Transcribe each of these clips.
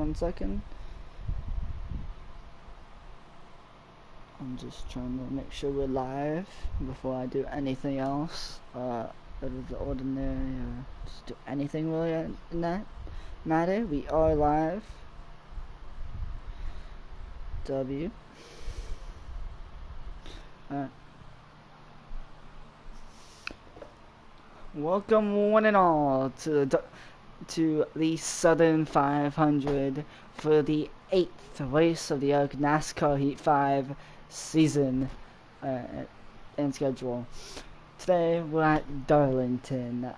1 second. I'm just trying to make sure we're live before I do anything else out of the ordinary, or just do anything really in that matter. We are live. W. Welcome one and all to the Southern 500 for the 8th race of the NASCAR Heat 5 season and schedule. Today we're at Darlington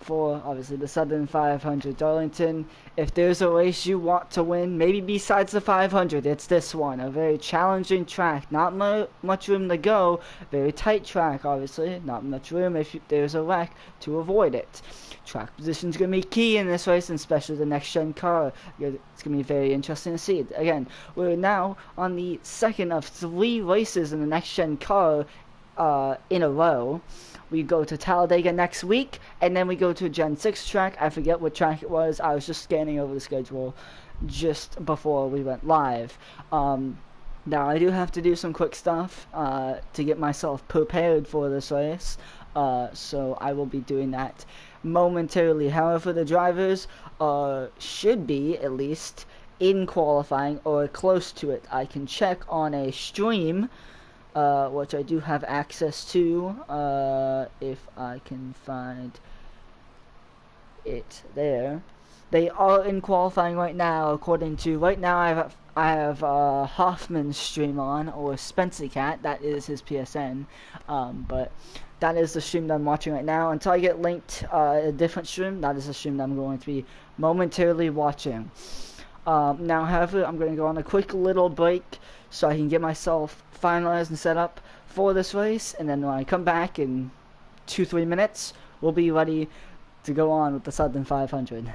for obviously the Southern 500. Darlington, if there's a race you want to win, maybe besides the 500, it's this one. A very challenging track, not much room to go, very tight track obviously, not much room if there's a wreck to avoid it. Track position is going to be key in this race, and especially the next gen car. It's going to be very interesting to see. Again, we're now on the second of 3 races in the next gen car in a row. We go to Talladega next week, and then we go to a Gen 6 track. I forget what track it was. I was just scanning over the schedule just before we went live. Now I do have to do some quick stuff to get myself prepared for this race, so I will be doing that momentarily. However, the drivers should be at least in qualifying or close to it. I can check on a stream, which I do have access to, if I can find it there. They are in qualifying right now. According to right now, I have Hoffman's stream on, or Spency Cat. That is his PSN, but that is the stream that I'm watching right now. Until I get linked a different stream, that is the stream that I'm going to be momentarily watching. Now, however, I'm going to go on a quick little break so I can get myself finalized and set up for this race, and then when I come back in 2-3 minutes, we'll be ready to go on with the Southern 500.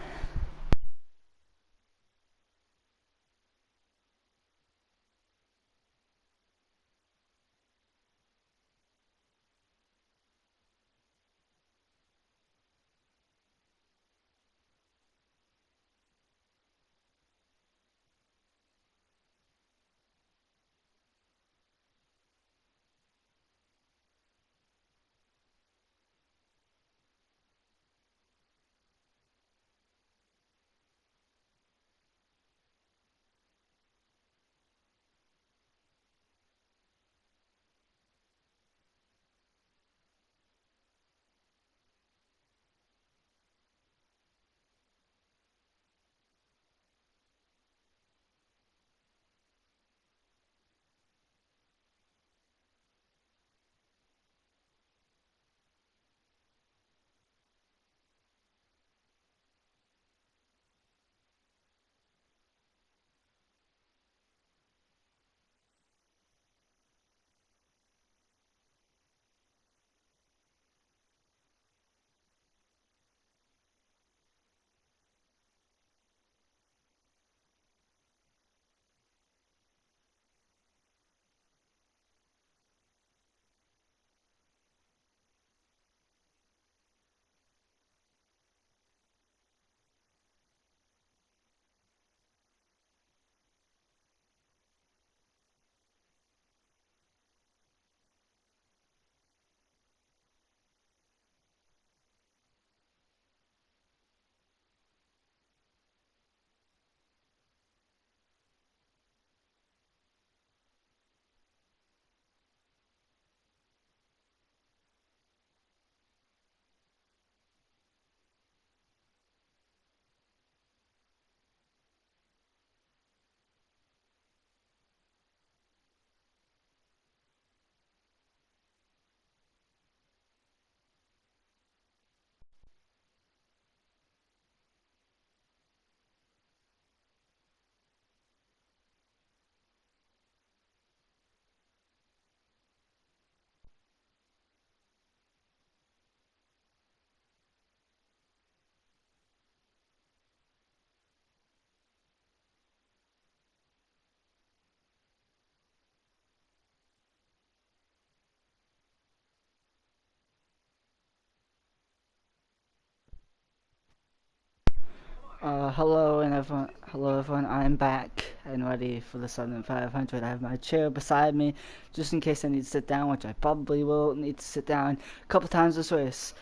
Hello everyone, I'm back and ready for the Southern 500. I have my chair beside me, just in case I need to sit down, which I probably will need to sit down a couple times this race.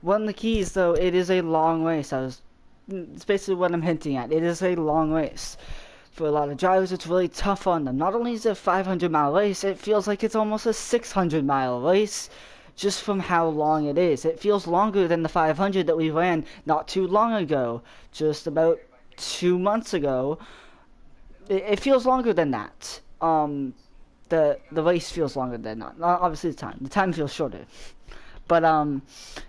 One of the keys, though, it is a long race. It's basically what I'm hinting at. It is a long race. For a lot of drivers, it's really tough on them. Not only is it a 500-mile race, it feels like it's almost a 600-mile race just from how long it is. It feels longer than the 500 that we ran not too long ago, just about 2 months ago. It feels longer than that. The race feels longer than that. Obviously, the time feels shorter. But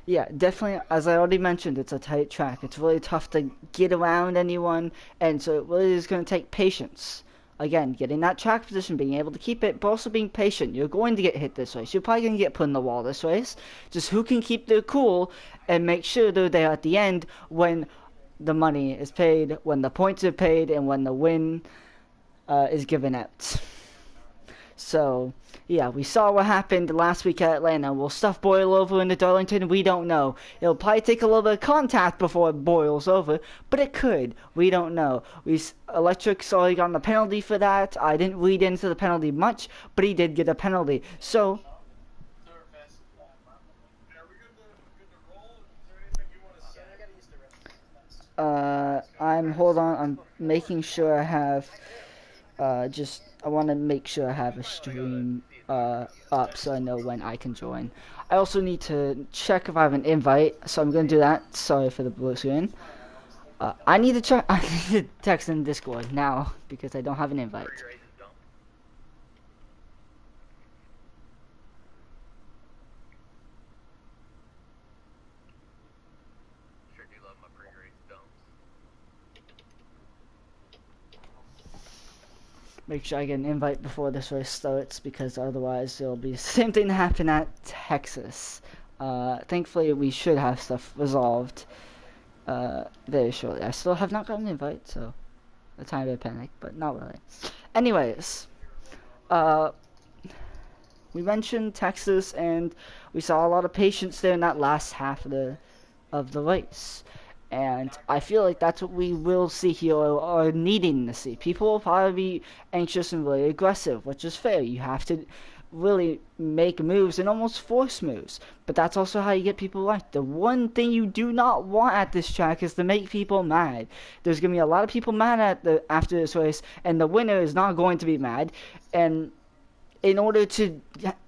yeah, definitely, as I already mentioned, it's a tight track. It's really tough to get around anyone, and so it really is going to take patience. Again, getting that track position, being able to keep it, but also being patient. You're going to get hit this race. You're probably going to get put in the wall this race. Just who can keep their cool and make sure they're there at the end when the money is paid, when the points are paid, and when the win is given out. So, yeah, we saw what happened last week at Atlanta. Will stuff boil over into Darlington? We don't know. It'll probably take a little bit of contact before it boils over, but it could. We don't know. Electric's already gotten a penalty for that. I didn't read into the penalty much, but he did get a penalty. So, hold on, I'm making sure I have, I want to make sure I have a stream up so I know when I can join. I also need to check if I have an invite, so I'm going to do that. Sorry for the blue screen. I need to text in Discord now because I don't have an invite. Make sure I get an invite before this race starts, because otherwise it'll be the same thing that happened at Texas. Thankfully, we should have stuff resolved very shortly. I still have not gotten an invite, so a tiny bit of panic, but not really. Anyways, we mentioned Texas, and we saw a lot of patience there in that last half of the race. And I feel like that's what we will see here, or needing to see. People will probably be anxious and really aggressive, which is fair. You have to really make moves and almost force moves. But that's also how you get people right. The one thing you do not want at this track is to make people mad. There's going to be a lot of people mad after this race, and the winner is not going to be mad. And in order to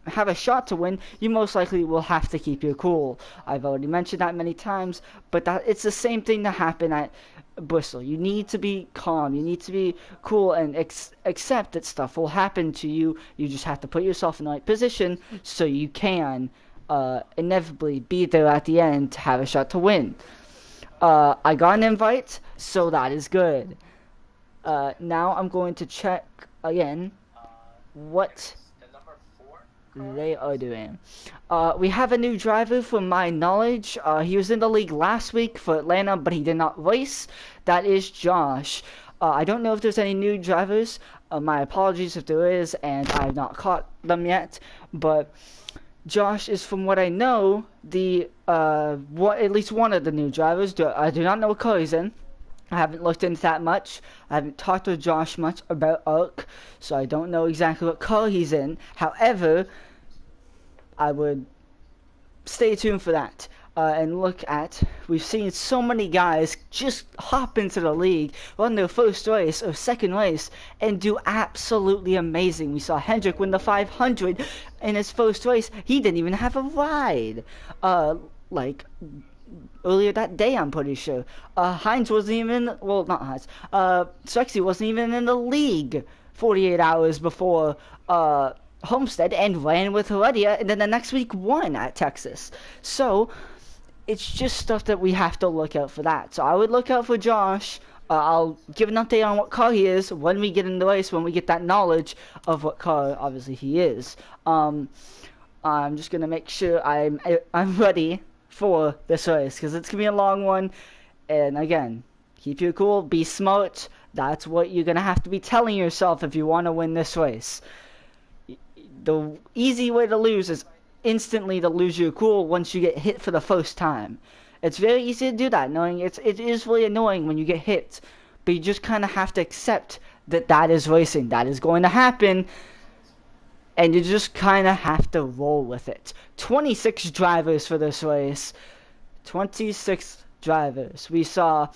have a shot to win, you most likely will have to keep your cool. I've already mentioned that many times, but it's the same thing that happened at Bristol. You need to be calm. You need to be cool and accept that stuff will happen to you. You just have to put yourself in the right position so you can inevitably be there at the end to have a shot to win. I got an invite, so that is good. Now I'm going to check again what they are doing. We have a new driver from my knowledge. He was in the league last week for Atlanta, but he did not race. That is Josh. I don't know if there's any new drivers. My apologies if there is, and I have not caught them yet. But Josh is, from what I know, at least one of the new drivers. I do not know what car he's in. I haven't looked into that much. I haven't talked to Josh much about ARC, so I don't know exactly what car he's in. However, I would stay tuned for that and look at. We've seen so many guys just hop into the league, run their first race or second race, and do absolutely amazing. We saw Hendrick win the 500 in his first race. He didn't even have a ride. Earlier that day, I'm pretty sure. Hines wasn't even, well, not Hines, Sexy wasn't even in the league 48 hours before Homestead, and ran with Heredia, and then the next week won at Texas. So, it's just stuff that we have to look out for that. So I would look out for Josh. I'll give an update on what car he is when we get in the race, when we get that knowledge of what car, obviously, he is. I'm just going to make sure I'm ready for this race, because it's going to be a long one. And again, keep your cool, be smart. That's what you're going to have to be telling yourself if you want to win this race. The easy way to lose is instantly to lose your cool once you get hit for the first time. It's very easy to do that, knowing it is really annoying when you get hit, but you just kind of have to accept that that is racing. That is going to happen, and you just kind of have to roll with it. 26 drivers for this race. 26 drivers. We saw,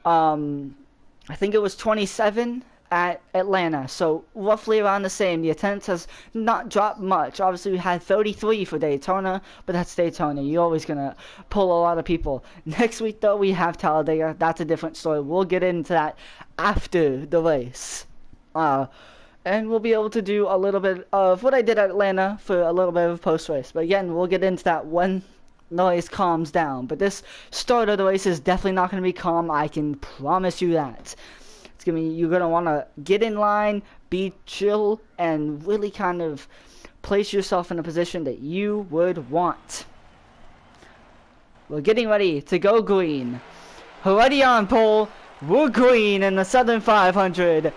I think it was 27 at Atlanta, so roughly around the same. The attendance has not dropped much. Obviously, we had 33 for Daytona, but that's Daytona. You're always going to pull a lot of people. Next week, though, we have Talladega. That's a different story. We'll get into that after the race. And we'll be able to do a little bit of what I did at Atlanta for a little bit of post-race. But again, we'll get into that when noise calms down. But this start of the race is definitely not going to be calm. I can promise you that. You're going to want to get in line, be chill, and really kind of place yourself in a position that you would want. We're getting ready to go green. Already on pole, we're green in the Southern 500.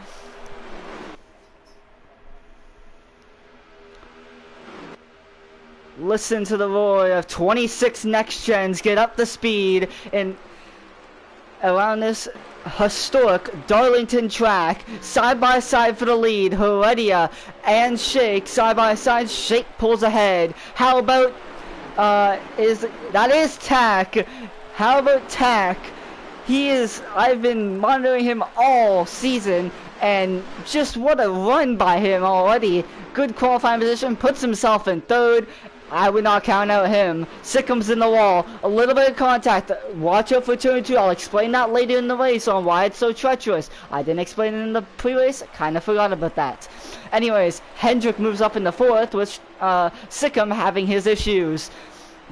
Listen to the roar of 26 next gens get up the speed and around this historic Darlington track, side by side for the lead. Heredia and Shake side by side. Shake pulls ahead. How about is Tack? How about Tack? I've been monitoring him all season, and just what a run by him already. Good qualifying position, puts himself in third. I would not count out him. Sickham's in the wall. A little bit of contact. Watch out for turn 2. I'll explain that later in the race on why it's so treacherous. I didn't explain it in the pre-race. Kind of forgot about that. Anyways, Hendrick moves up in the 4th, with Sickham having his issues.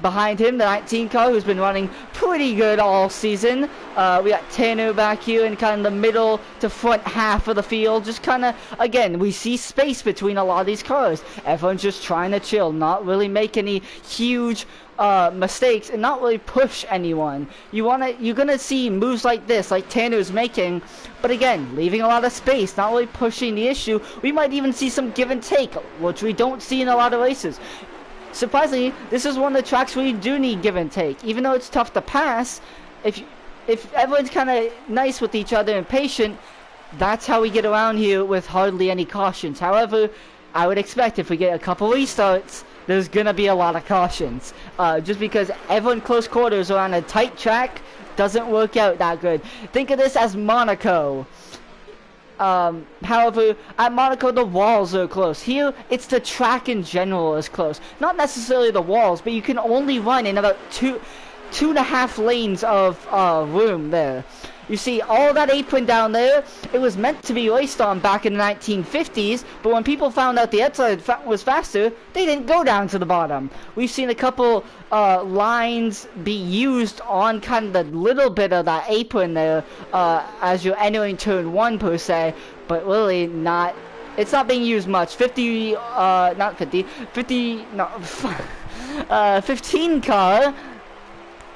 Behind him, the 19 car, who's been running pretty good all season. We got Tanner back here in kind of the middle to front half of the field. Just kind of, again, we see space between a lot of these cars. Everyone's just trying to chill, not really make any huge mistakes, and not really push anyone. You're gonna see moves like this, like Tanner's making, but again, leaving a lot of space, not really pushing the issue. We might even see some give and take, which we don't see in a lot of races. Surprisingly, this is one of the tracks where you do need give and take. Even though it's tough to pass, if everyone's kind of nice with each other and patient, that's how we get around here with hardly any cautions. However, I would expect if we get a couple restarts, there's going to be a lot of cautions. Just because everyone close quarters around a tight track doesn't work out that good. Think of this as Monaco. However, at Monaco, the walls are close. Here, it's the track in general is close. Not necessarily the walls, but you can only run in about two and a half lanes of room there. You see all that apron down there, it was meant to be raced on back in the 1950s, but when people found out the outside was faster, they didn't go down to the bottom. We've seen a couple lines be used on kind of the little bit of that apron there as you're entering turn 1 per se, but really not. It's not being used much. 15 car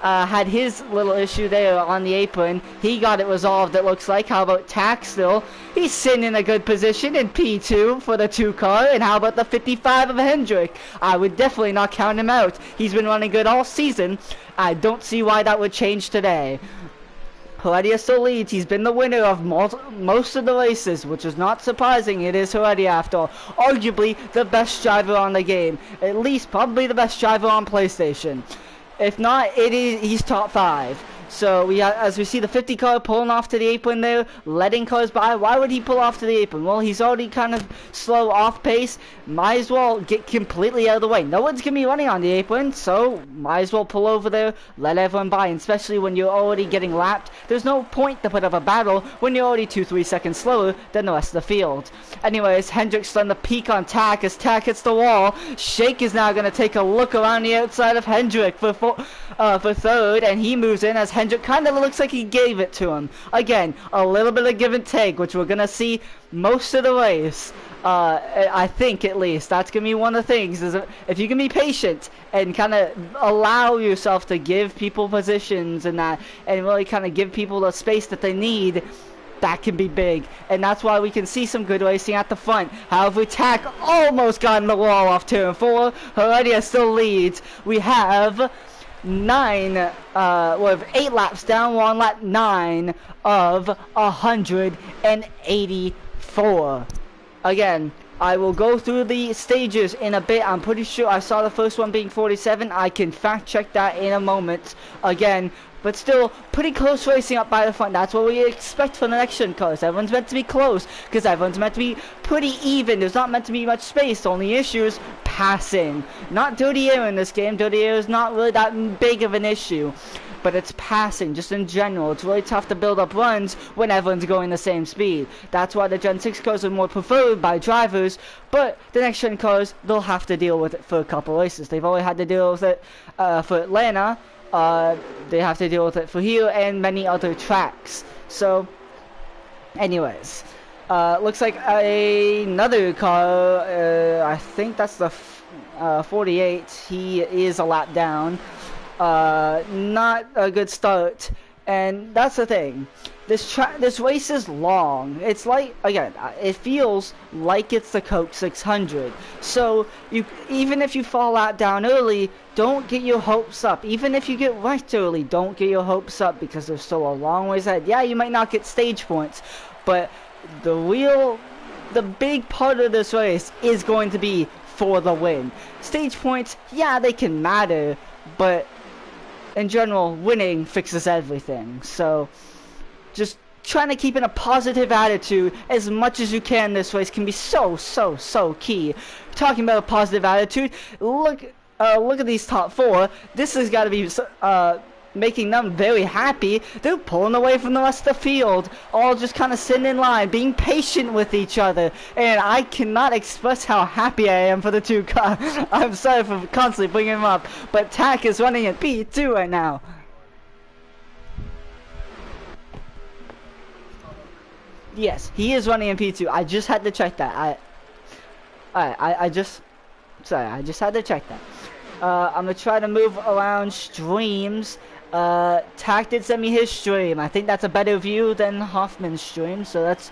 had his little issue there on the apron. He got it resolved, it looks like. How about Tack still? He's sitting in a good position in P2 for the 2 car. And how about the 55 of Hendrick? I would definitely not count him out. He's been running good all season. I don't see why that would change today. Heredia still leads. He's been the winner of most of the races, which is not surprising. It is Heredia after all. Arguably the best driver on the game. At least probably the best driver on PlayStation. If not, he's top 5. So as we see the 50 car pulling off to the apron there, letting cars by. Why would he pull off to the apron? Well, he's already kind of slow off pace. Might as well get completely out of the way. No one's going to be running on the apron, so might as well pull over there, let everyone by. And especially when you're already getting lapped, there's no point to put up a battle when you're already 2-3 seconds slower than the rest of the field. Anyways, Hendrick's starting to peak on Tack as Tack hits the wall. Shake is now going to take a look around the outside of Hendrick for 3rd, and he moves in as Hendrick kind of looks like he gave it to him. Again, a little bit of give and take, which we're going to see most of the race. I think, at least. That's going to be one of the things. Is if you can be patient and kind of allow yourself to give people positions and that, and really kind of give people the space that they need, that can be big. And that's why we can see some good racing at the front. However, Tack almost got in the wall off turn 4. Heredia still leads. We have with 8 laps down, we're on lap 9 of 184. Again, I will go through the stages in a bit. I'm pretty sure I saw the first one being 47. I can fact check that in a moment again. But still, pretty close racing up by the front. That's what we expect from the next gen cars. Everyone's meant to be close, because everyone's meant to be pretty even. There's not meant to be much space. The only issue is passing. Not dirty air in this game. Dirty air is not really that big of an issue. But it's passing, just in general. It's really tough to build up runs when everyone's going the same speed. That's why the Gen 6 cars are more preferred by drivers. But the next gen cars, they'll have to deal with it for a couple races. They've already had to deal with it for Atlanta. They have to deal with it for here and many other tracks. So, anyways, looks like another car, I think that's the 48, he is a lap down. Not a good start, and that's the thing. This race is long. It's like, again, it feels like it's the Coke 600. So even if you fall out down early, don't get your hopes up. Even if you get wrecked early, don't get your hopes up, because there's still a long ways ahead. Yeah, you might not get stage points, but the big part of this race is going to be for the win. Stage points, yeah, they can matter, but in general, winning fixes everything. So just trying to keep in a positive attitude as much as you can this race can be so key. Talking about a positive attitude, look at these top 4. This has got to be making them very happy. They're pulling away from the rest of the field, all just kind of sitting in line, being patient with each other, and I cannot express how happy I am for the two cars. I'm sorry for constantly bringing them up, but Tack is running at P2 right now. Yes, he is running in P2. I just had to check that. I just had to check that. I'm gonna try to move around streams. Tack did send me his stream. I think that's a better view than Hoffman's stream, so let's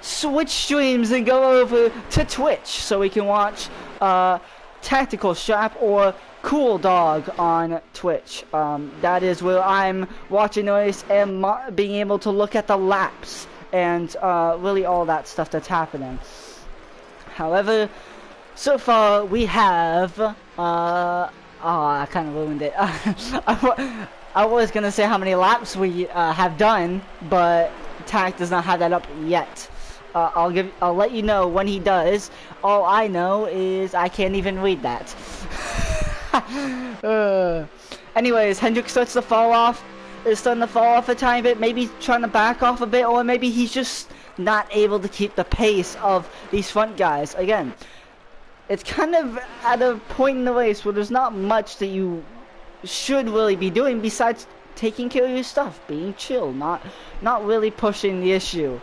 switch streams and go over to Twitch so we can watch Tactical Strap or Cool Dog on Twitch. That is where I'm watching the race and being able to look at the laps and really all that stuff that's happening. However, so far we have I kind of ruined it. I was gonna say how many laps we have done, but Tack does not have that up yet. I'll let you know when he does. All I know is I can't even read that. Anyways, Hendrick starts to fall off. Is starting to fall off a tiny bit. Maybe trying to back off a bit, or maybe he's just not able to keep the pace of these front guys. Again, it's kind of at a point in the race where there's not much that you should really be doing besides taking care of your stuff, being chill, not really pushing the issue.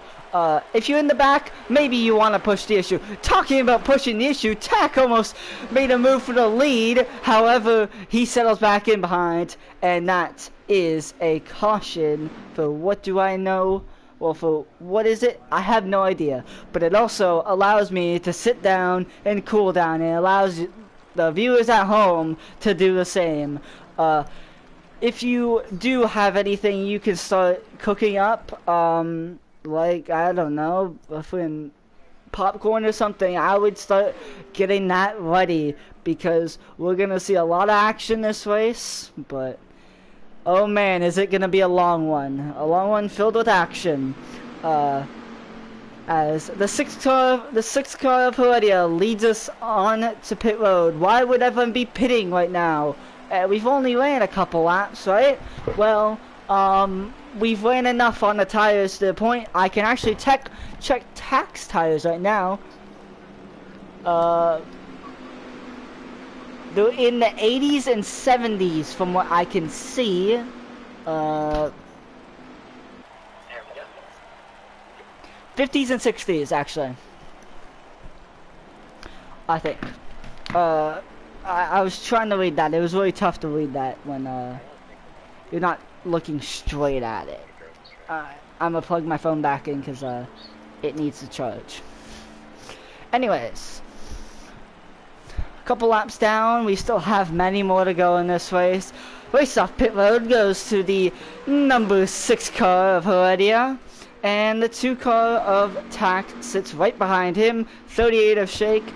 If you're in the back, maybe you want to push the issue. Talking about pushing the issue, Tack almost made a move for the lead. However, he settles back in behind, and that is a caution for what do I know? Well, for what is it? I have no idea. But it also allows me to sit down and cool down. It allows the viewers at home to do the same. If you do have anything you can start cooking up, like, I don't know, in popcorn or something, I would start getting that ready, because we're gonna see a lot of action this race, but oh man, is it gonna be a long one filled with action. As the sixth car of Heredia leads us on to pit road. Why would everyone be pitting right now? We've only ran a couple laps, right? Well, we've ran enough on the tires to the point I can actually check Tack's tires right now. They're in the 80s and 70s from what I can see. There we go. 50s and 60s, actually. I think. I was trying to read that. It was really tough to read that when you're not looking straight at it. I'm gonna plug my phone back in because it needs to charge. Anyways, a couple laps down. We still have many more to go in this race. Race off pit road goes to the number 6 car of Heredia. And the 2 car of Tack sits right behind him. 38 of Shake.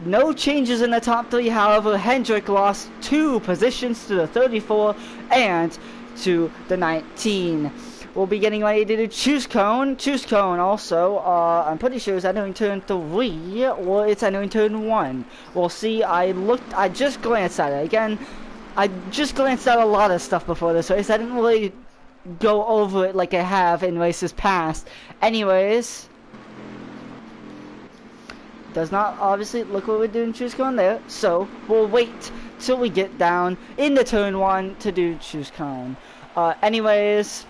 No changes in the top 3. However, Hendrick lost 2 positions to the 34 and to the 19. We'll be getting ready to do Choose Cone. Choose Cone also, I'm pretty sure it's entering turn 3 or it's entering turn 1. We'll see. I just glanced at it. Again, I just glanced at a lot of stuff before this race. I didn't really go over it like I have in races past. Anyways, does not obviously look what we're doing Choose Cone there. So we'll wait till we get down into turn 1 to do Choose Cone. Anyways,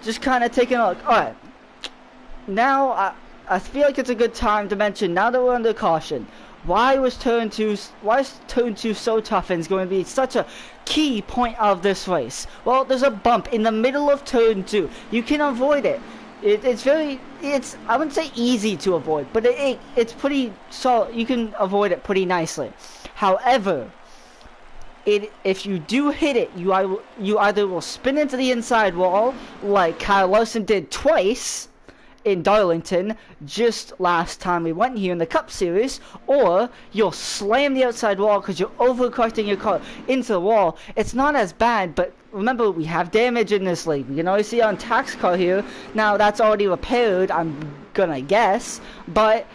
just kind of taking a look. Alright, now I feel like it's a good time to mention, now that we're under caution, why is turn 2 so tough and is going to be such a key point of this race? Well, there's a bump in the middle of turn 2. You can avoid it. It's I wouldn't say easy to avoid, but it's pretty solid. You can avoid it pretty nicely. However, if you do hit it, you either will spin into the inside wall like Kyle Larson did twice in Darlington just last time we went here in the Cup Series, or you'll slam the outside wall because you're overcorrecting your car into the wall. It's not as bad, but remember, we have damage in this league. You can always see on Tack's car here. Now that's already repaired, I'm gonna guess, but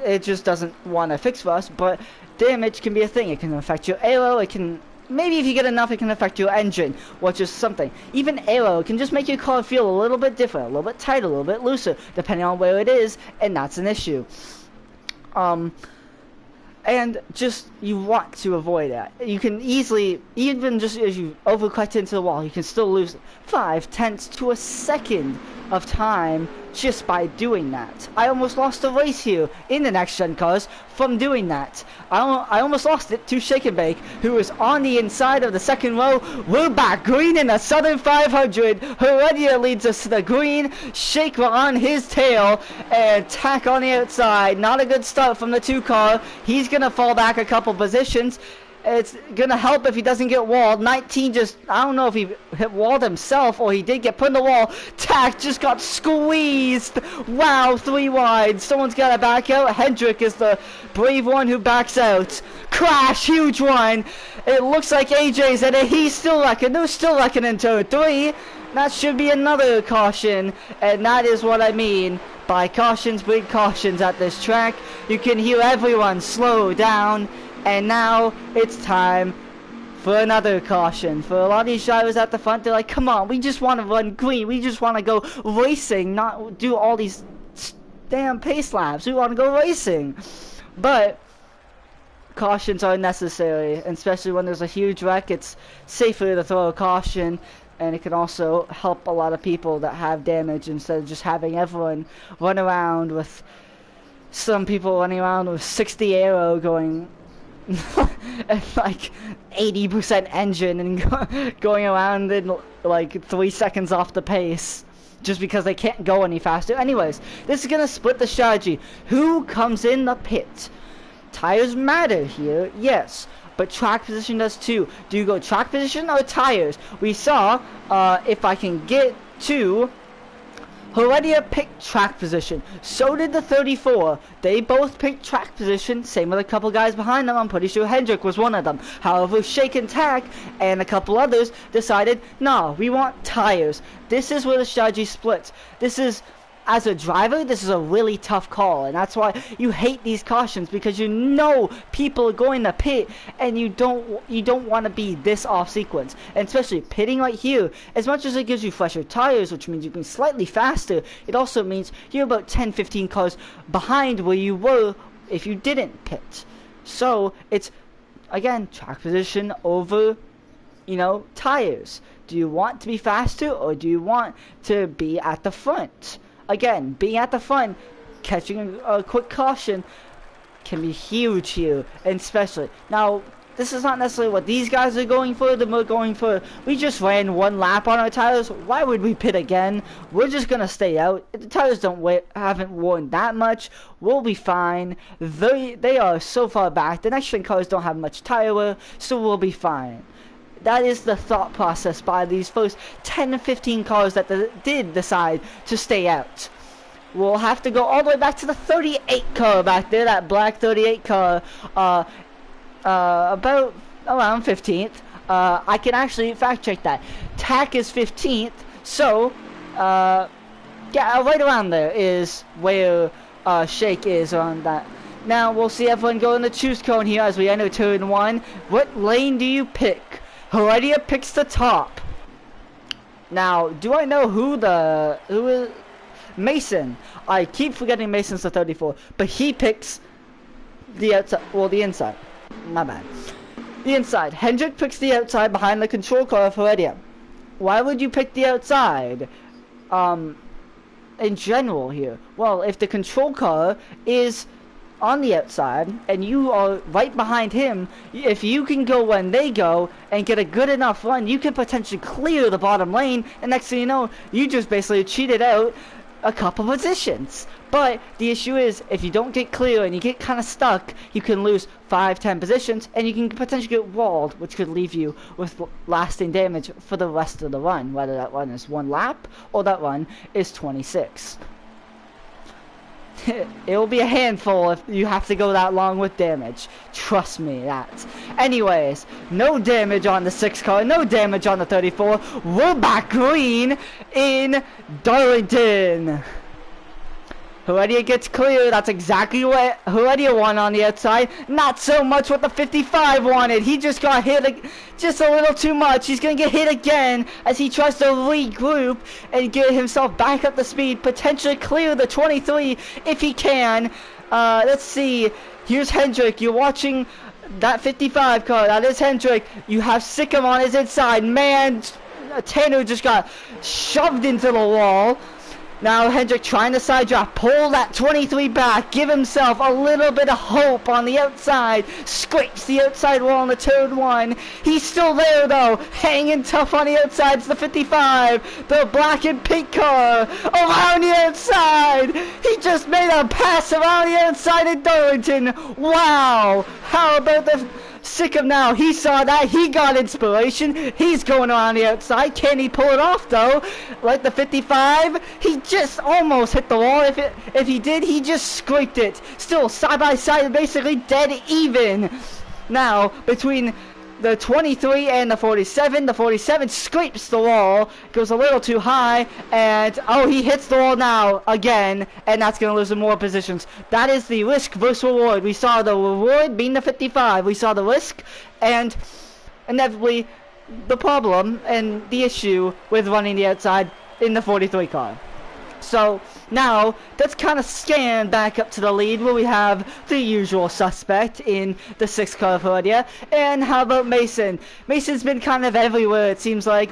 it just doesn't want to fix for us. But damage can be a thing. It can affect your aero. It can, maybe if you get enough, it can affect your engine, which is something. Even aero can just make your car feel a little bit different, a little bit tighter, a little bit looser, depending on where it is, and that's an issue. And just, you want to avoid that. You can easily, even just as you overcorrect into the wall, you can still lose 5/10 to a second of time just by doing that. I almost lost a race here in the next gen cars from doing that. I almost lost it to Shake and Bake, who was on the inside of the second row. We're back green in the Southern 500. Heredia leads us to the green. Shake on his tail and Tack on the outside. Not a good start from the 2 car. He's gonna fall back a couple positions. It's gonna help if he doesn't get walled. 19 just, I don't know if he hit walled himself or he did get put in the wall. Tack just got squeezed. Wow, 3 wide. Someone's gotta back out. Hendrick is the brave one who backs out. Crash, huge one. It looks like AJ's in it. He's still wrecking. They're still wrecking in turn 3. That should be another caution, and that is what I mean by cautions breed cautions at this track. You can hear everyone slow down. And now it's time for another caution. For a lot of these drivers at the front, they're like, come on, we just want to run green. We just want to go racing, not do all these damn pace laps. We want to go racing. But cautions are necessary, and especially when there's a huge wreck, it's safer to throw a caution. And it can also help a lot of people that have damage instead of just having everyone run around with, some people running around with 60 aero going and like 80% engine and going around in like 3 seconds off the pace just because they can't go any faster. Anyways, this is gonna split the strategy. Who comes in the pit? Tires matter here, yes, but track position does too. Do you go track position or tires? We saw if I can get to Heredia picked track position. So did the 34. They both picked track position. Same with a couple guys behind them. I'm pretty sure Hendrick was one of them. However, Shake and Tack and a couple others decided, nah, we want tires. This is where the strategy splits. This is, as a driver, this is a really tough call, and that's why you hate these cautions, because you know people are going to pit and you don't want to be this off sequence. And especially pitting right here, as much as it gives you fresher tires, which means you can slightly faster, it also means you're about 10-15 cars behind where you were if you didn't pit. So it's, again, track position over, you know, tires. Do you want to be faster or do you want to be at the front? Again, being at the front, catching a quick caution can be huge here, and especially. Now, this is not necessarily what these guys are going for. We just ran one lap on our tires. Why would we pit again? We're just gonna stay out. The tires haven't worn that much. We'll be fine. They are so far back. The next gen cars don't have much tire wear, so we'll be fine. That is the thought process by these first 10 to 15 cars that did decide to stay out. We'll have to go all the way back to the 38 car back there, that black 38 car, about around 15th. I can actually fact check that. TAC is 15th, so, yeah, right around there is where, Shake is on that. Now, we'll see everyone go in the choose cone here as we enter turn 1. What lane do you pick? Heredia picks the top. Now, do I know who is Mason? I keep forgetting Mason's the 34, but he picks the outside, well, the inside. My bad. The inside. Hendrick picks the outside behind the control car of Heredia. Why would you pick the outside? In general here. Well, if the control car is on the outside and you are right behind him, if you can go when they go and get a good enough run, you can potentially clear the bottom lane, and next thing you know, you just basically cheated out a couple positions. But the issue is, if you don't get clear and you get kind of stuck, you can lose 5-10 positions and you can potentially get walled, which could leave you with lasting damage for the rest of the run, whether that run is 1 lap or that run is 26. It will be a handful if you have to go that long with damage. Trust me, that. Anyways, no damage on the 6 car, no damage on the 34. We're back green in Darlington. Heredia gets clear. That's exactly what Heredia wanted on the outside. Not so much what the 55 wanted. He just got hit just a little too much. He's going to get hit again as he tries to regroup and get himself back up to speed. Potentially clear the 23 if he can. Let's see. Here's Hendrick. You're watching that 55 car. That is Hendrick. You have Sikkim on his inside. Man, Tanner just got shoved into the wall. Now Hendrick trying to side draft, pull that 23 back, give himself a little bit of hope on the outside, scrapes the outside wall on the turn 1. He's still there though, hanging tough on the outside. It's the 55, the black and pink car, around the outside. He just made a pass around the outside in Darlington. Wow, how about the Sikkim now? He saw that, he got inspiration, he's going around the outside. Can he pull it off though? Like the 55, he just almost hit the wall. If he did, he just scraped it. Still side by side, basically dead even. Now between the 23 and the 47 scrapes the wall, goes a little too high, and oh, he hits the wall now again, and that's going to lose him more positions. That is the risk versus reward. We saw the reward being the 55. We saw the risk, and inevitably the problem and the issue with running the outside in the 43 car. So now let's kind of scan back up to the lead where we have the usual suspect in the 6 car of Heredia. And how about Mason? Mason's been kind of everywhere, it seems like.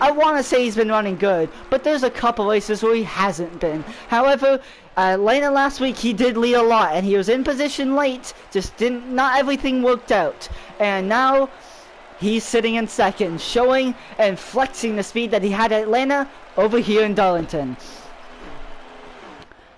I want to say he's been running good, but there's a couple races where he hasn't been. However, Atlanta last week he did lead a lot and he was in position late, just not everything worked out. And now he's sitting in second, showing and flexing the speed that he had at Atlanta over here in Darlington.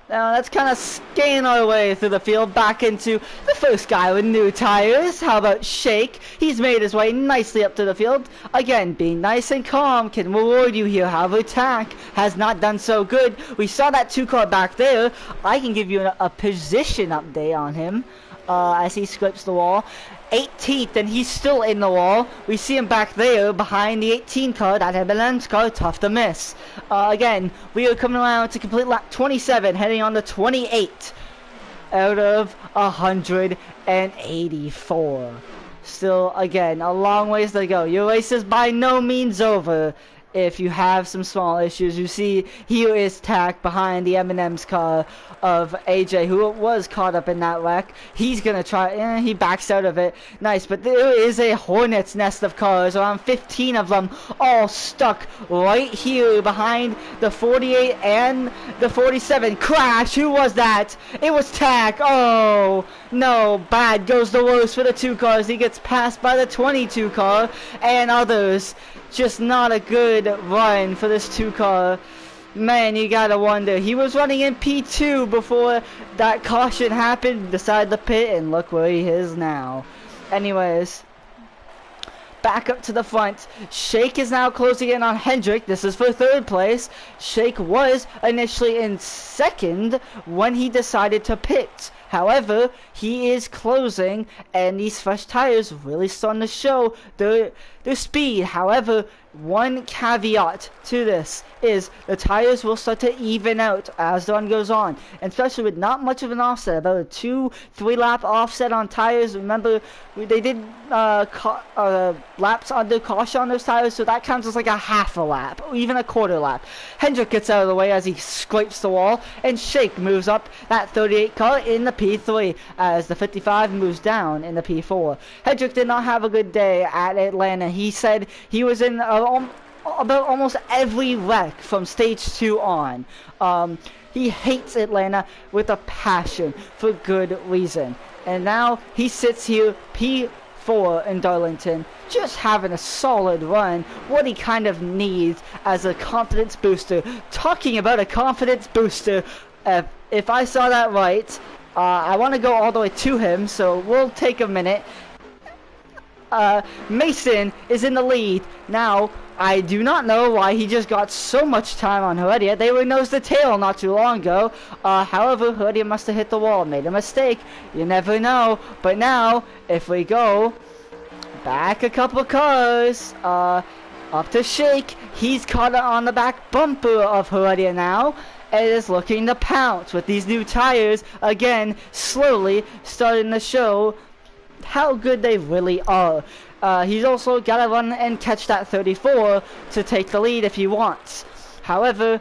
Now let's kind of scan our way through the field back into the first guy with new tires. How about Shake? He's made his way nicely up to the field. Again, being nice and calm can reward you here. However, TAC has not done so good. We saw that 2 car back there. I can give you a position update on him as he scrapes the wall. 18th, and he's still in the wall. We see him back there behind the 18 car. That ambulance car, tough to miss. Again, we are coming around to complete lap 27, heading on to 28 out of 184. Still, again, a long ways to go. Your race is by no means over. if you have some small issues. You see here is Tack behind the M&M's car of AJ, who was caught up in that wreck. He's gonna try, he backs out of it. Nice, but there is a hornet's nest of cars, around 15 of them, all stuck right here behind the 48 and the 47. Crash! Who was that? It was Tack. Oh no, bad goes the worst for the 2 cars. He gets passed by the 22 car and others. Just not a good run for this 2 car. Man, you gotta wonder. He was running in P2 before that caution happened, decided to pit, and look where he is now. Anyways, back up to the front. Shake is now closing in on Hendrick. This is for 3rd place. Shake was initially in 2nd when he decided to pit. However, he is closing, and these fresh tires really starting to show their speed. However, one caveat to this is the tires will start to even out as the run goes on, and especially with not much of an offset, about a 2-3 lap offset on tires. Remember, they did laps under caution on those tires, so that counts as like a half a lap or even a quarter lap. Hendrick gets out of the way as he scrapes the wall, and Shake moves up that 38 car in the P3 as the 55 moves down in the P4. Hendrick did not have a good day at Atlanta. He said he was in about almost every wreck from stage 2 on. He hates Atlanta with a passion for good reason. And now he sits here P4 in Darlington, just having a solid run, what he kind of needs as a confidence booster. Talking about a confidence booster, if I saw that right, I want to go all the way to him, so we'll take a minute. Mason is in the lead. Now, I do not know why he just got so much time on Heredia. They were nose to tail not too long ago. However, Heredia must have hit the wall, made a mistake. You never know. But now, if we go back a couple cars, up to Shake, he's caught on the back bumper of Heredia now. It is looking to pounce with these new tires, again, slowly starting to show how good they really are. He's also got to run and catch that 34 to take the lead if he wants. However,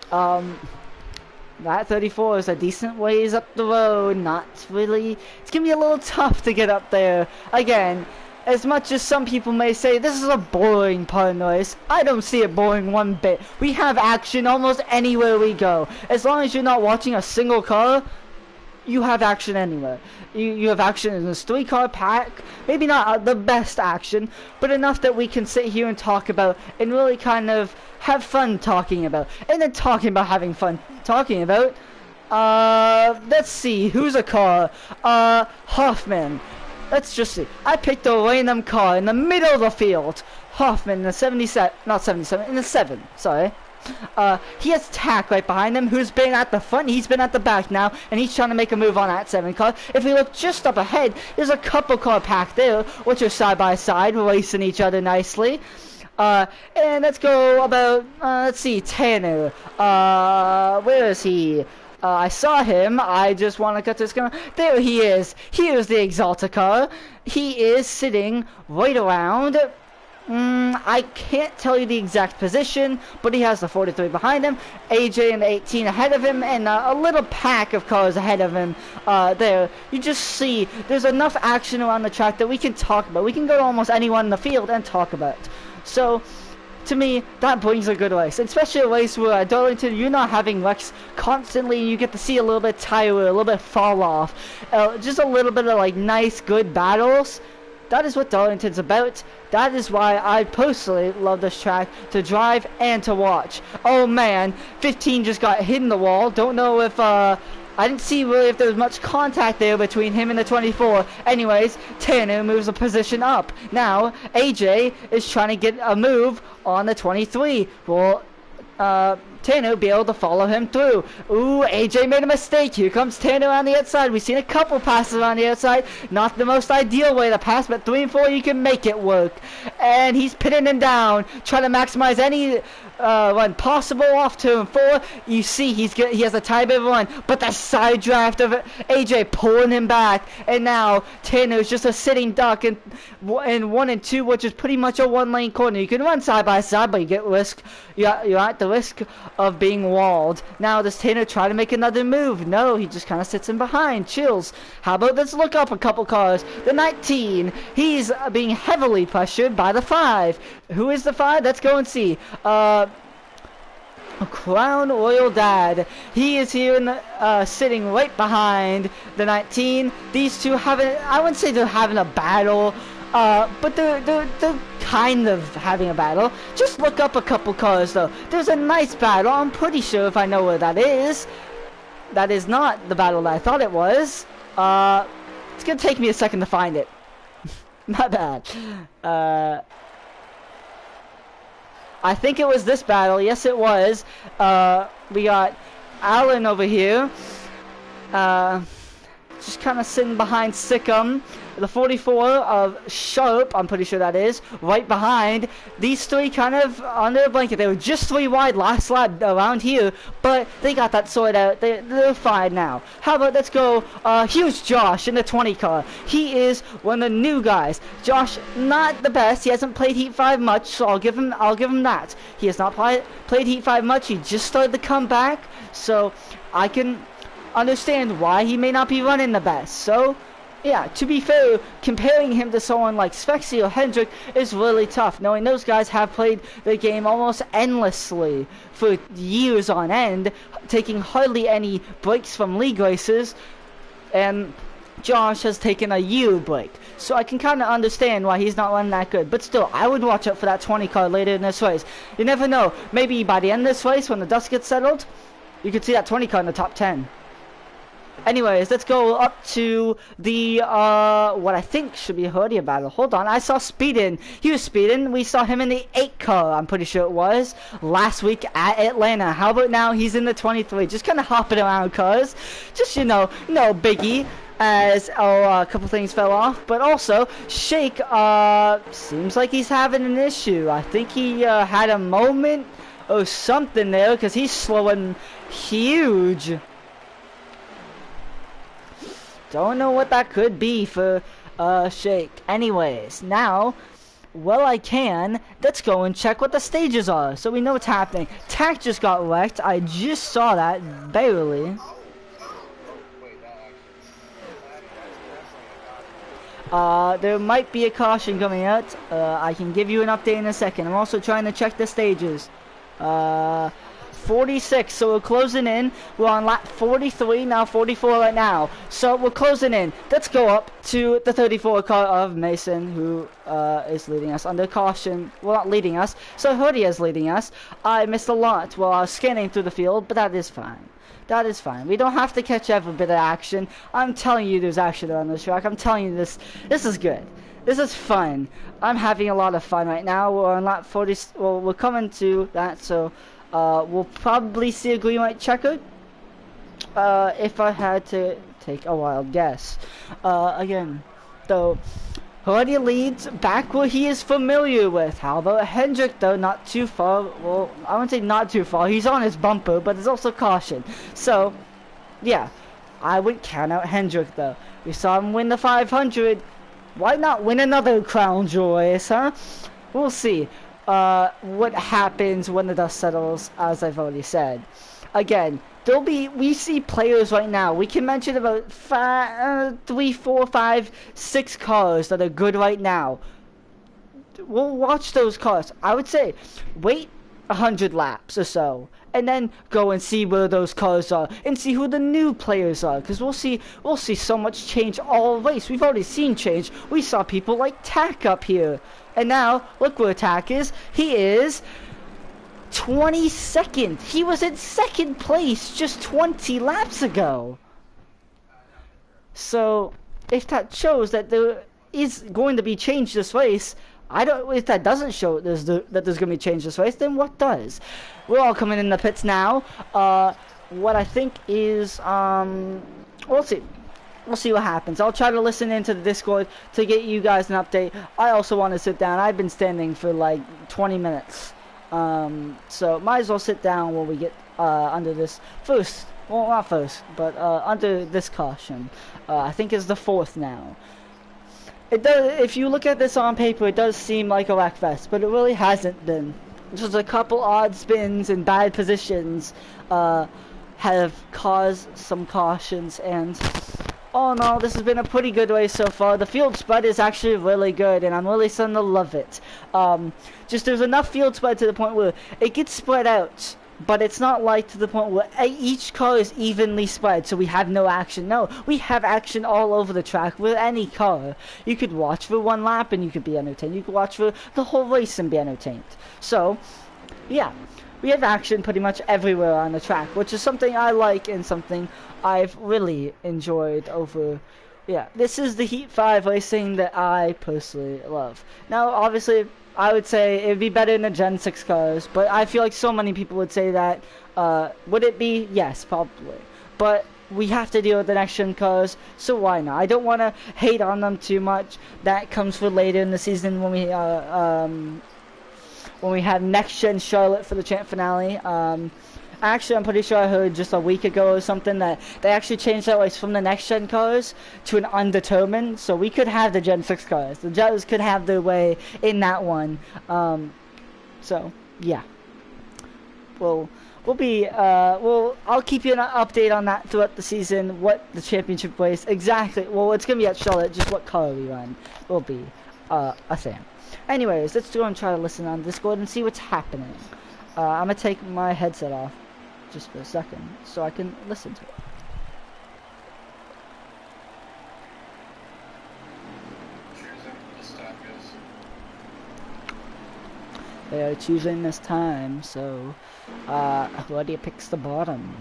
that 34 is a decent ways up the road. Not really. It's going to be a little tough to get up there. Again, as much as some people may say this is a boring part of the race, I don't see it boring one bit. We have action almost anywhere we go. As long as you're not watching a single car, you have action anywhere. You have action in this 3-car pack. Maybe not the best action, but enough that we can sit here and talk about and really kind of have fun talking about. And then talking about having fun talking about, let's see, who's a car? Hoffman. Let's just see. I picked a random car in the middle of the field. Hoffman in the 77, not 77, in the 7, sorry. He has Tack right behind him, who's been at the front. He's been at the back now, and he's trying to make a move on that 7 car. If we look just up ahead, there's a couple car pack there, which are side by side, racing each other nicely. And let's go about, let's see, Tanner. Where is he? I saw him. I just want to cut this camera. There he is. Here's the Exalta car. He is sitting right around. I can't tell you the exact position, but he has the 43 behind him, AJ and the 18 ahead of him, and a little pack of cars ahead of him. There, you just see there's enough action around the track that we can talk about. We can go to almost anyone in the field and talk about it. So, to me, that brings a good race, especially a race where at Darlington you're not having wrecks constantly. You get to see a little bit of tire, a little bit of fall off, just a little bit of like nice, good battles. That is what Darlington's about. That is why I personally love this track to drive and to watch. Oh man, 15 just got hit in the wall. Don't know if I didn't see really if there was much contact there between him and the 24. Anyways, Tanner moves a position up. Now, AJ is trying to get a move on the 23. Will Tanner be able to follow him through? Ooh, AJ made a mistake. Here comes Tanner on the outside. We've seen a couple passes on the outside. Not the most ideal way to pass, but 3 and 4 you can make it work. And he's pinning him down, trying to maximize any run possible off turn 4. You see he has a tiny bit of a run, but the side draft of AJ pulling him back, and now Tanner's just a sitting duck in 1 and 2, which is pretty much a 1-lane corner. You can run side by side, but you're at the risk of being walled. Now does Tanner try to make another move? No, he just kind of sits in behind, chills. How about let's look up a couple cars. The 19, he's being heavily pressured by the 5. Who is the 5? Let's go and see. Crown Royal Dad. He is here in the, sitting right behind the 19. These two I wouldn't say they're having a battle, but they're kind of having a battle. Just look up a couple cars though. There's a nice battle. I'm pretty sure if I know where that is. That is not the battle that I thought it was. It's gonna take me a second to find it. My bad. I think it was this battle. Yes, it was. We got Alan over here. Just kind of sitting behind Sikkim. The 44 of Sharp, I'm pretty sure that is, right behind. These 3 kind of under a blanket. They were just 3 wide last lap around here, but they got that sorted out. They're fine now. How about let's go, here's Josh in the 20 car. He is one of the new guys. Josh, not the best. He hasn't played Heat 5 much, so I'll give him that. He has not played Heat 5 much. He just started to come back, so I can understand why he may not be running the best. So yeah, to be fair, comparing him to someone like Spexy or Hendrick is really tough, knowing those guys have played the game almost endlessly for years on end, taking hardly any breaks from league races, and Josh has taken a year break. So I can kind of understand why he's not running that good. But still, I would watch out for that 20 car later in this race. You never know. Maybe by the end of this race, when the dust gets settled, you could see that 20 car in the top 10. Anyways, let's go up to the, what I think should be a Herdia battle. Hold on, I saw Speedin. He was speeding. We saw him in the 8 car, I'm pretty sure it was, last week at Atlanta. How about now he's in the 23? Just kind of hopping around cars. Just, you know, no biggie, as a couple things fell off. But also, Shake, seems like he's having an issue. I think he, had a moment or something there, because he's slowing huge. Don't know what that could be for Shake. Anyways, now, well I can, let's go and check what the stages are so we know what's happening. Tack just got wrecked. I just saw that, barely. There might be a caution coming out. I can give you an update in a second. I'm also trying to check the stages. 46, so we're closing in. We're on lap 43, now 44 right now. So we're closing in. Let's go up to the 34 car of Mason, who is leading us under caution. Well, not leading us. So Herdia is leading us. I missed a lot while I was scanning through the field, but that is fine. That is fine. We don't have to catch every bit of action. I'm telling you there's action on this track. I'm telling you this is good. This is fun. I'm having a lot of fun right now. We're on lap 40. Well, we're coming to that, so we'll probably see a green light checker if I had to take a wild guess. Again, though, Herdia leads back where he is familiar with. How about Hendrick, though? Not too far. Well, I wouldn't say not too far. He's on his bumper, but there's also caution. So, yeah, I would count out Hendrick, though. We saw him win the 500. Why not win another Crown Jewel race, huh? We'll see what happens when the dust settles, as I've already said. Again, we see players right now. We can mention about 3, 4, 5, 6 cars that are good right now. We'll watch those cars. I would say wait 100 laps or so, and then go and see where those cars are and see who the new players are, because we'll see so much change all race. We've already seen change. We saw people like Tack up here, and now look where Tack is. He is 22nd. He was in 2nd place just 20 laps ago. So if that shows that there is going to be change this race, if that doesn't show that there's going to be change this race, then what does? We're all coming in the pits now. What I think is, we'll see. We'll see what happens. I'll try to listen into the Discord to get you guys an update. I also want to sit down. I've been standing for like 20 minutes. So might as well sit down when we get under this first. Well, not first, but under this caution. I think it's the fourth now. It does. If you look at this on paper, it does seem like a wreck fest, but it really hasn't been. Just a couple odd spins and bad positions have caused some cautions, and all in all, this has been a pretty good race so far. The field spread is actually really good, and I'm really starting to love it. Just there's enough field spread to the point where it gets spread out, but it's not like to the point where each car is evenly spread, so we have no action. No, we have action all over the track with any car. You could watch for one lap and you could be entertained. You could watch for the whole race and be entertained. So, yeah, we have action pretty much everywhere on the track, which is something I like and something I've really enjoyed over. Yeah, this is the Heat 5 racing that I personally love. Now, obviously, I would say it would be better in the Gen 6 cars, but I feel like so many people would say that. Would it be? Yes, probably. But we have to deal with the next gen cars, so why not? I don't want to hate on them too much. That comes for later in the season when we have next gen Charlotte for the champ finale. Actually, I'm pretty sure I heard just a week ago or something that they actually changed that race from the next gen cars to an undetermined, so we could have the Gen 6 cars. The Jets could have their way in that one. So yeah, I'll keep you an update on that throughout the season. What the championship race exactly? Well, it's gonna be at Charlotte. Just what car we run will be a thing. Anyways, let's go and try to listen on Discord and see what's happening. I'm gonna take my headset off just for a second so I can listen to it. They are choosing this time, so Claudia picks the bottom.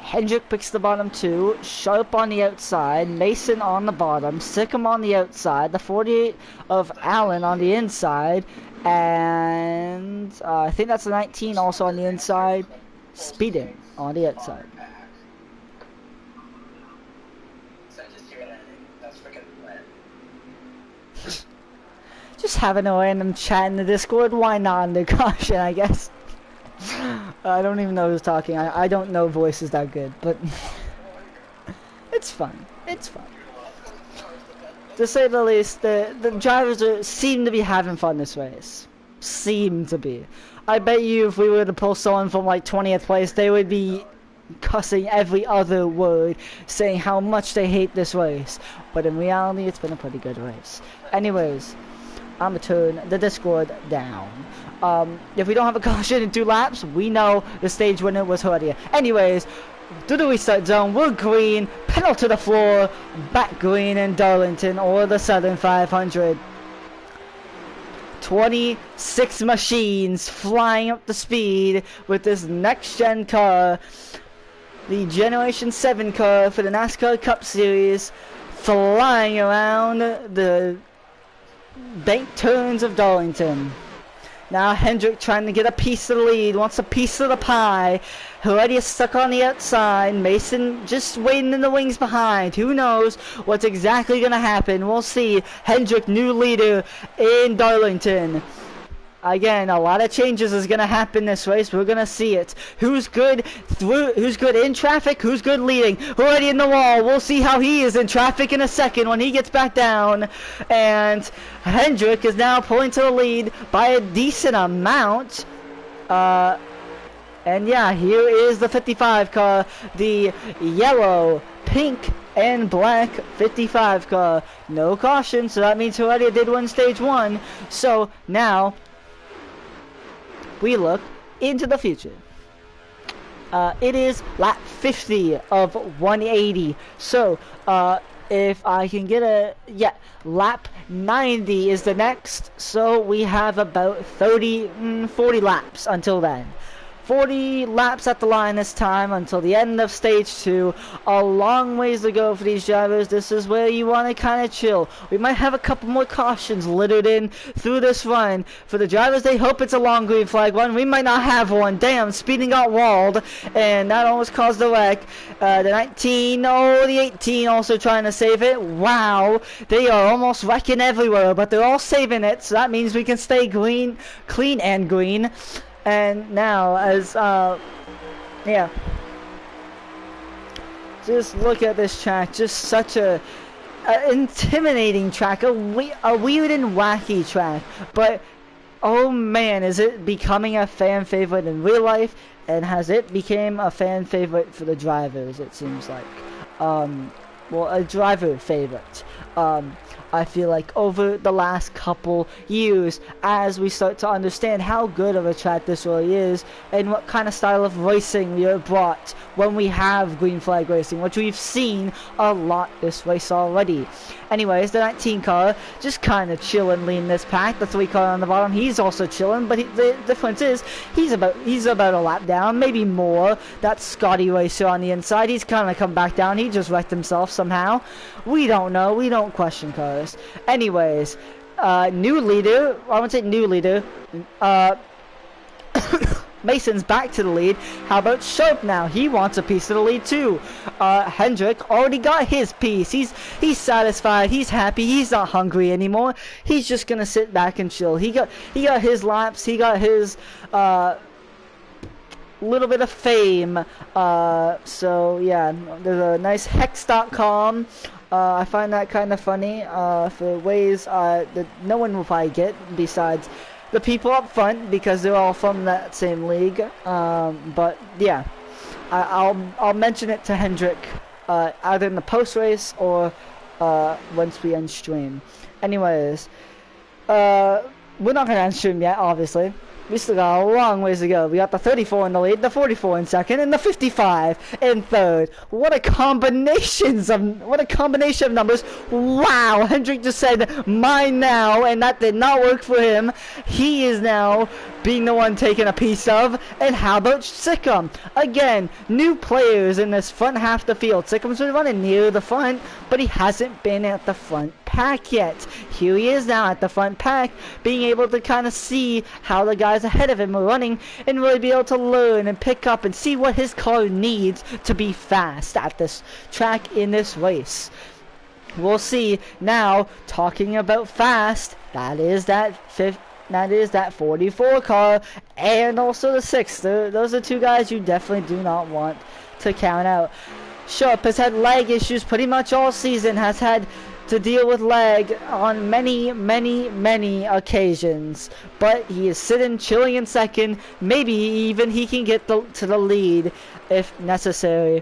Hendrick picks the bottom 2, Sharp on the outside, Mason on the bottom, Sikkim on the outside, the 48 of Allen on the inside, and I think that's the 19 also on the inside, Speeding on the outside. Just having a random chat in the Discord, why not under caution, I guess. I don't even know who's talking. I don't know voices that good, but it's fun. It's fun. To say the least, the drivers seem to be having fun this race. Seem to be. I bet you if we were to pull someone from like 20th place, they would be cussing every other word, saying how much they hate this race. But in reality, it's been a pretty good race. Anyways, I'm gonna turn the Discord down. If we don't have a caution in 2 laps, we know the stage winner was Herdia. Anyways, to the restart zone, we're green, pedal to the floor, back green in Darlington or the Southern 500. 26 machines flying up the speed with this next gen car, the Generation 7 car for the NASCAR Cup Series, flying around the bank turns of Darlington. Now Hendrick trying to get a piece of the lead, wants a piece of the pie. Heredia stuck on the outside. Mason just waiting in the wings behind. Who knows what's exactly going to happen. We'll see. Hendrick, new leader in Darlington. Again, a lot of changes is going to happen this race. We're going to see it. Who's good who's good in traffic, who's good leading. Already in the wall. We'll see how he is in traffic in a second when he gets back down. And Hendrick is now pulling to the lead by a decent amount. And yeah, here is the 55 car. The yellow, pink, and black 55 car. No caution, so that means Heredia did win stage 1. So now we look into the future. It is lap 50 of 180. So, if I can get a... Yeah, lap 90 is the next. So, we have about 40 laps until then. 40 laps at the line this time until the end of stage 2. A long ways to go for these drivers. This is where you want to kind of chill. We might have a couple more cautions littered in through this run. For the drivers, they hope it's a long green flag one. We might not have one. Damn, speeding got walled, and that almost caused a wreck. The 19, oh, the 18 also trying to save it. Wow, they are almost wrecking everywhere, but they're all saving it, so that means we can stay green, clean and green. And now, as, yeah. Just look at this track. Just such a intimidating track. A weird and wacky track. But, oh man, is it becoming a fan favorite in real life? And has it become a fan favorite for the drivers, it seems like. Well, a driver favorite. I feel like over the last couple years, as we start to understand how good of a track this really is and what kind of style of racing we are brought when we have green flag racing, which we've seen a lot this race already. Anyways, the 19 car just kind of chilling leading this pack. The 3 car on the bottom, he's also chilling, but the difference is he's about a lap down, maybe more. That Scotty racer on the inside, he's kind of come back down. He just wrecked himself somehow. We don't know. We don't question cars. Anyways, new leader. I wouldn't say new leader. Mason's back to the lead. How about Sharp now? He wants a piece of the lead too. Hendrick already got his piece. He's satisfied. He's happy. He's not hungry anymore. He's just gonna sit back and chill. He got his laps. He got his little bit of fame. So yeah, there's a nice Hex.com. I find that kind of funny for ways that no one will probably get besides the people up front, because they're all from that same league. But yeah, I'll mention it to Hendrick either in the post race or once we end stream. Anyways, we're not gonna end stream yet, obviously. We still got a long ways to go. We got the 34 in the lead, the 44 in second, and the 55 in third. What a combination of numbers. Wow, Hendrick just said mine now, and that did not work for him. He is now being the one taking a piece of. And how about Sikkim? Again, new players in this front half of the field. Sickham's been running near the front, but he hasn't been at the front pack yet. Here he is now at the front pack, being able to kind of see how the guys ahead of him are running and really be able to learn and pick up and see what his car needs to be fast at this track in this race. We'll see. Now, talking about fast, that is that 44 car and also the 6. Those are two guys you definitely do not want to count out. Sharp has had lag issues pretty much all season, has had to deal with lag on many occasions, but he is sitting chilling in second. Maybe even he can get to the lead if necessary.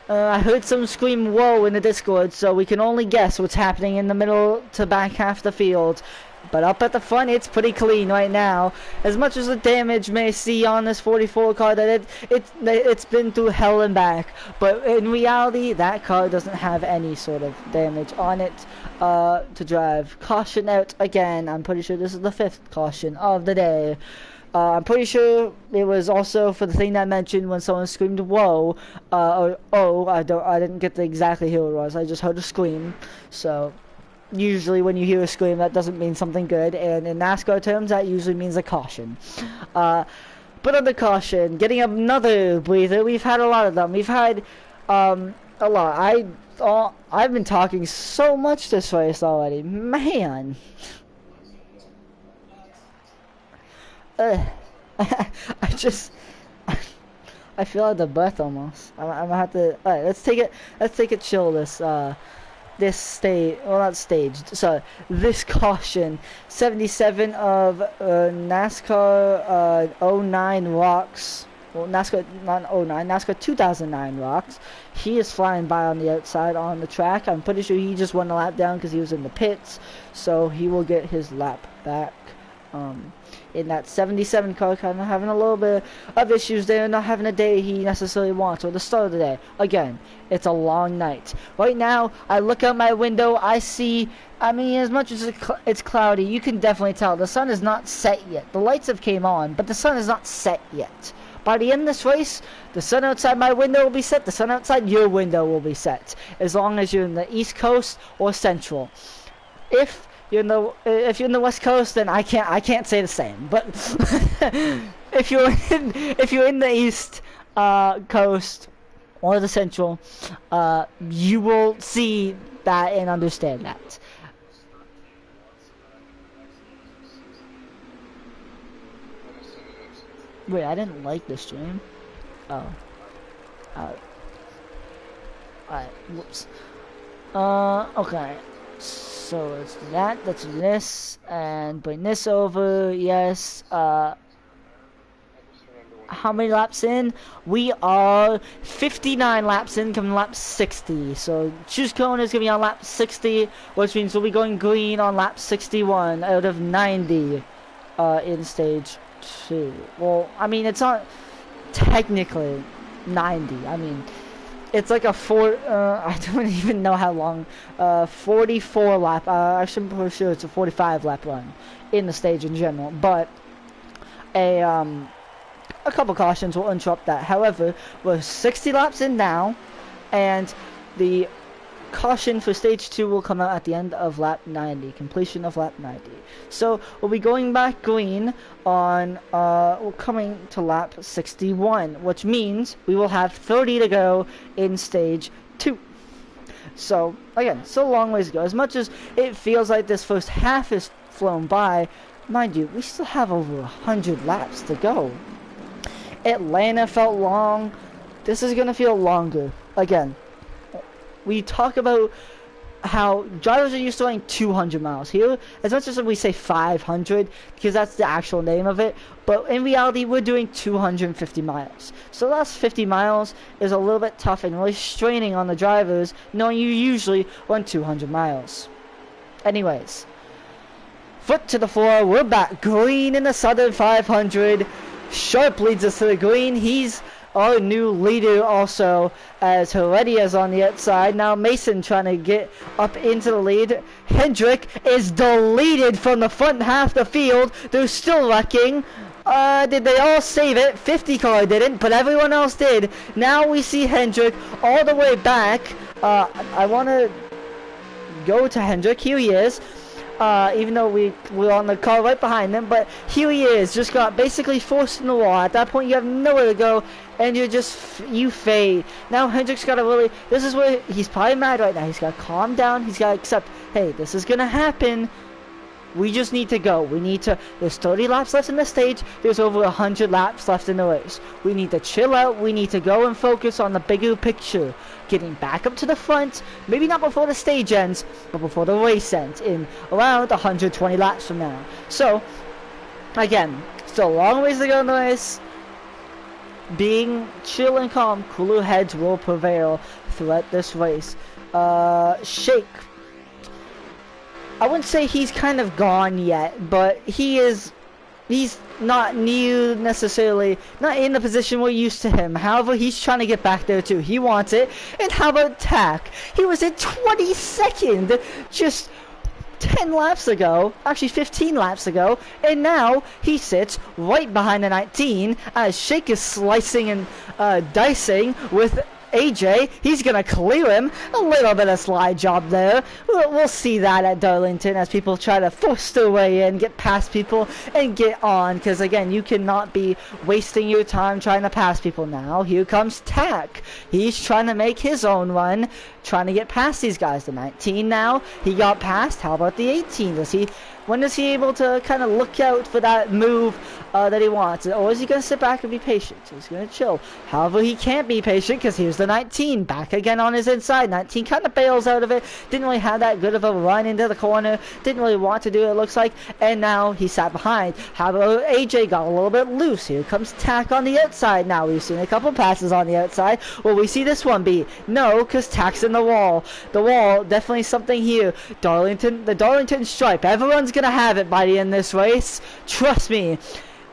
I heard some scream whoa in the Discord, so we can only guess what's happening in the middle to back half the field. But up at the front, it's pretty clean right now. As much as the damage may see on this 44 car, that it's been through hell and back. But in reality, that car doesn't have any sort of damage on it to drive. Caution out again. I'm pretty sure this is the 5th caution of the day. I'm pretty sure it was also for the thing I mentioned when someone screamed "whoa" or "oh." I didn't get exactly who it was. I just heard a scream. So usually when you hear a scream, that doesn't mean something good, and in NASCAR terms, that usually means a caution. But on the caution, getting another breather. We've had a lot of them. We've had a lot. I've been talking so much this race already, man. I feel out of breath almost. I'm gonna have to. All right, let's take it chill. This stage, well, not staged, so this caution. 77 of NASCAR 09 rocks. Well, NASCAR not 09, NASCAR 2009 rocks. He is flying by on the outside on the track. I'm pretty sure he just won a lap down because he was in the pits, so he will get his lap back. In that 77 car, kind of having a little bit of issues there, not having a day he necessarily wants, or the start of the day. Again, it's a long night. Right now, I look out my window, I see, I mean, as much as it's cloudy, you can definitely tell the sun is not set yet. The lights have came on, but the sun is not set yet. by the end of this race, the sun outside my window will be set, the sun outside your window will be set, as long as you're in the East Coast or Central. If you're in the West Coast, then I can't say the same. But if you're in the East Coast or the Central, you will see that and understand that. Wait, I didn't like the stream. Oh. Alright, whoops. Okay. So let's do that. Let's do this and bring this over. Yes. How many laps in? We are 59 laps in, coming lap 60. So choose cone is gonna be on lap 60, which means we'll be going green on lap 61 out of 90 in stage 2. Well, I mean, it's not technically 90. I mean, it's like a I don't even know how long, 44 lap, actually I'm pretty sure it's a 45 lap run in the stage in general, but a couple cautions will interrupt that. However, we're 60 laps in now, and the caution for stage 2 will come out at the end of lap 90, completion of lap 90. So we'll be going back green on we're coming to lap 61, which means we will have 30 to go in stage 2. So again, still a long ways to go. As much as it feels like this first half is flown by, mind you, we still have over 100 laps to go. Atlanta felt long. This is gonna feel longer. Again, we talk about how drivers are used to running 200 miles here, as much as we say 500, because that's the actual name of it, but in reality we're doing 250 miles. So the last 50 miles is a little bit tough and really straining on the drivers, knowing you usually run 200 miles. Anyways, foot to the floor, we're back green in the Southern 500. Sharp leads us to the green. He's our new leader also, as Heredia's on the outside. Now Mason trying to get up into the lead. Hendrick is deleted from the front half of the field. They're still wrecking. Did they all save it? 50 car didn't, but everyone else did. Now we see Hendrick all the way back. I want to go to Hendrick. Here he is. Even though we're on the car right behind him, but here he is, just got basically forced in the wall. At that point, you have nowhere to go, and you fade. Now Hendrick's got to really, this is where he's probably mad right now. He's got to calm down. He's got to accept, hey, this is gonna happen. We just need to go. There's 30 laps left in the stage. There's over 100 laps left in the race. We need to chill out. We need to go and focus on the bigger picture. Getting back up to the front, maybe not before the stage ends, but before the race ends in around 120 laps from now. So, again, still a long ways to go in the race. Being chill and calm, cooler heads will prevail throughout this race. Shake. I wouldn't say he's kind of gone yet, but he's not new necessarily, not in the position we're used to him. However, he's trying to get back there too. He wants it. And how about Tack? He was in 22nd just 10 laps ago, actually 15 laps ago, and now he sits right behind the 19 as Shake is slicing and dicing with AJ. He's gonna clear him. A little bit of slide job there. We'll see that at Darlington as people try to force their way in, get past people, and get on. Because again, you cannot be wasting your time trying to pass people now. Here comes Tack. He's trying to make his own run, trying to get past these guys. The 19 now, he got past. How about the 18? When is he able to kind of look out for that move that he wants? Or is he going to sit back and be patient? He's going to chill. However, he can't be patient because here's the 19 back again on his inside. 19 kind of bails out of it. Didn't really have that good of a run into the corner. Didn't really want to do it, looks like. And now he sat behind. However, AJ got a little bit loose. Here comes Tack on the outside. Now we've seen a couple passes on the outside. Will we see this one be? No, because Tack's in the wall. The wall, definitely something here. The Darlington stripe. Everyone's gonna have it by the end of this race. Trust me.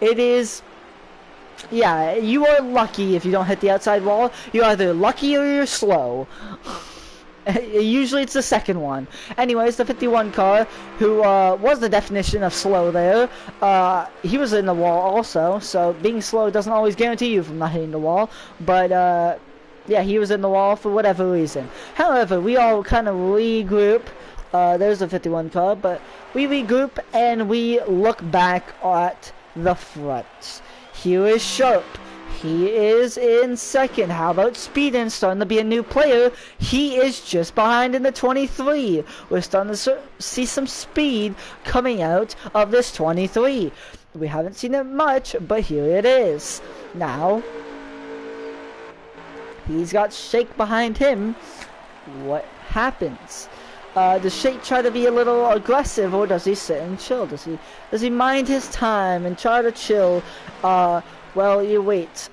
It is, yeah, you are lucky if you don't hit the outside wall. You're either lucky or you're slow. Usually it's the second one. Anyways, the 51 car, who was the definition of slow there, he was in the wall also, so being slow doesn't always guarantee you from not hitting the wall, but yeah, he was in the wall for whatever reason. However, we all kind of regroup. There's a 51 car, but we regroup and we look back at the front. Here is Sharp. He is in second. How about Speedin, starting to be a new player? He is just behind in the 23. We're starting to see some speed coming out of this 23. We haven't seen it much, but here it is. Now, he's got Shake behind him. What happens? Does Shake try to be a little aggressive, or does he sit and chill? Does he mind his time and try to chill? Well, you wait.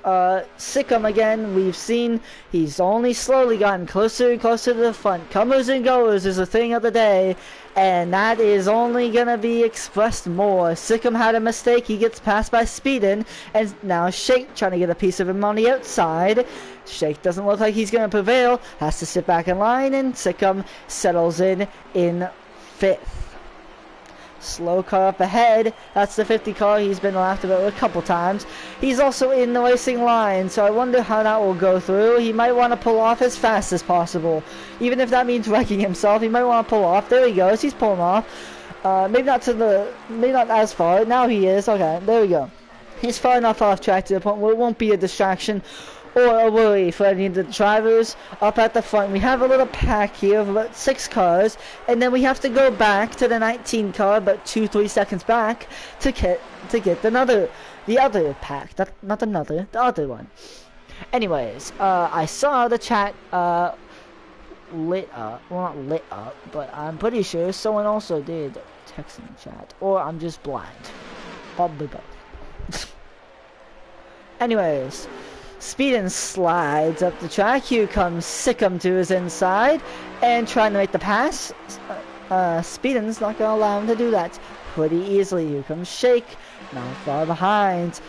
Sikkim again, we've seen he's only slowly gotten closer and closer to the front. Comers and goers is a thing of the day, and that is only gonna be expressed more. Sikkim had a mistake, he gets passed by Speedin, and now Shake trying to get a piece of him on the outside. Shake doesn't look like he's gonna prevail, has to sit back in line, and Sikkim settles in 5th. Slow car up ahead. That's the 50 car. He's been laughed about a couple times. He's also in the racing line, so I wonder how that will go through. He might want to pull off as fast as possible. Even if that means wrecking himself, he might want to pull off. There he goes. He's pulling off. Maybe not as far. Now he is. Okay, there we go. He's far enough off track to the point where it won't be a distraction or a worry for any of the drivers up at the front. We have a little pack here of about 6 cars, and then we have to go back to the 19 car about 2-3 seconds back to get the other pack. The other one. Anyways, I saw the chat lit up. Well, not lit up, but I'm pretty sure someone also did text in the chat, or I'm just blind. Probably both. Anyways, Speedin slides up the track. Here comes Sikkim to his inside and trying to make the pass. Speedin's not going to allow him to do that pretty easily. Here comes Shake, not far behind.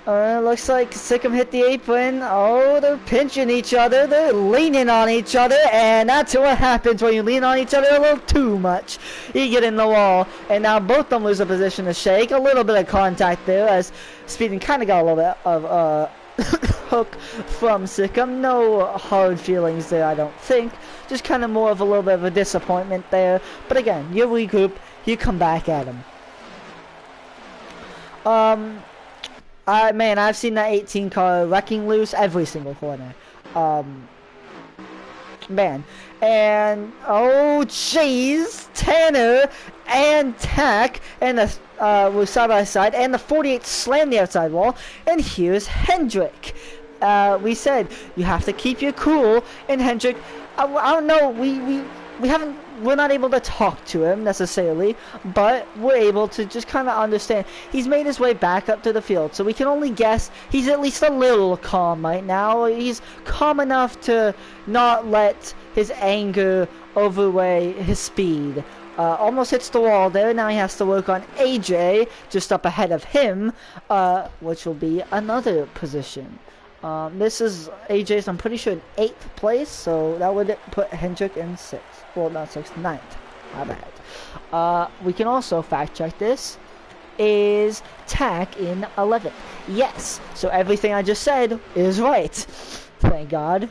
Looks like Sikkim hit the apron. Oh, they're pinching each other. They're leaning on each other, and that's what happens when you lean on each other a little too much. You get in the wall, and now both of them lose a position to Shake. A little bit of contact there as Speedin kind of got a little bit of hook from Sikkim. No hard feelings there, I don't think. Just kind of more of a little bit of a disappointment there. But again, you regroup, you come back at him. Man, I've seen that 18 car wrecking loose every single corner. Man. And, oh jeez, Tanner and Tack and the were side by side, and the 48 slammed the outside wall, and here's Hendrick. We said you have to keep your cool, and Hendrick, I don't know, we're not able to talk to him necessarily, but we're able to just kind of understand. He's made his way back up to the field, so we can only guess he's at least a little calm right now. He's calm enough to not let his anger overweigh his speed. Almost hits the wall there. Now he has to work on AJ just up ahead of him, which will be another position. This is AJ's, I'm pretty sure, in 8th place, so that would put Hendrick in 6th. Well, not 6th, 9th. My bad. We can also fact check this. Is Tack in 11th? Yes. So everything I just said is right. Thank God.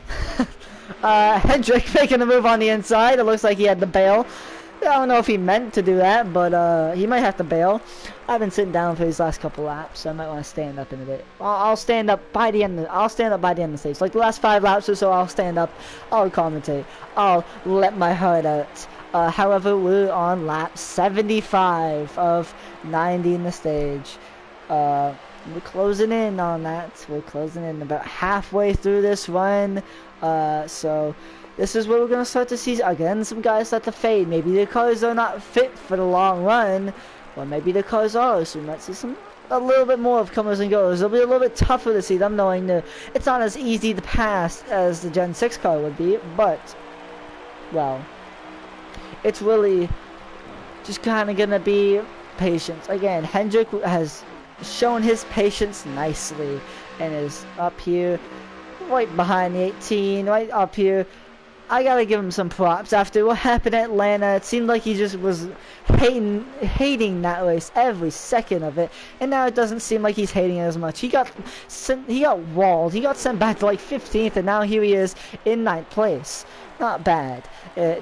Hendrick making a move on the inside. It looks like he had to bail. I don't know if he meant to do that, but he might have to bail. I've been sitting down for these last couple laps, so I might want to stand up in a bit. I'll stand up by the end. I'll stand up by the end of the stage. Like the last 5 laps or so, I'll stand up. I'll commentate. I'll let my heart out. However, we're on lap 75 of 90 in the stage. We're closing in on that. We're closing in about halfway through this run. So this is where we're going to start to see, again, some guys start to fade. Maybe the cars are not fit for the long run, or maybe the cars are, so we might see a little bit more of comers and goers. It'll be a little bit tougher to see them, knowing that it's not as easy to pass as the Gen 6 car would be, but, well, it's really just kind of going to be patience. Again, Hendrick has shown his patience nicely and is up here right behind the 18, right up here. I gotta give him some props. After what happened at Atlanta, it seemed like he just was hating that race every second of it, and now it doesn't seem like he's hating it as much. He got walled. He got sent back to like 15th, and now here he is in 9th place. Not bad.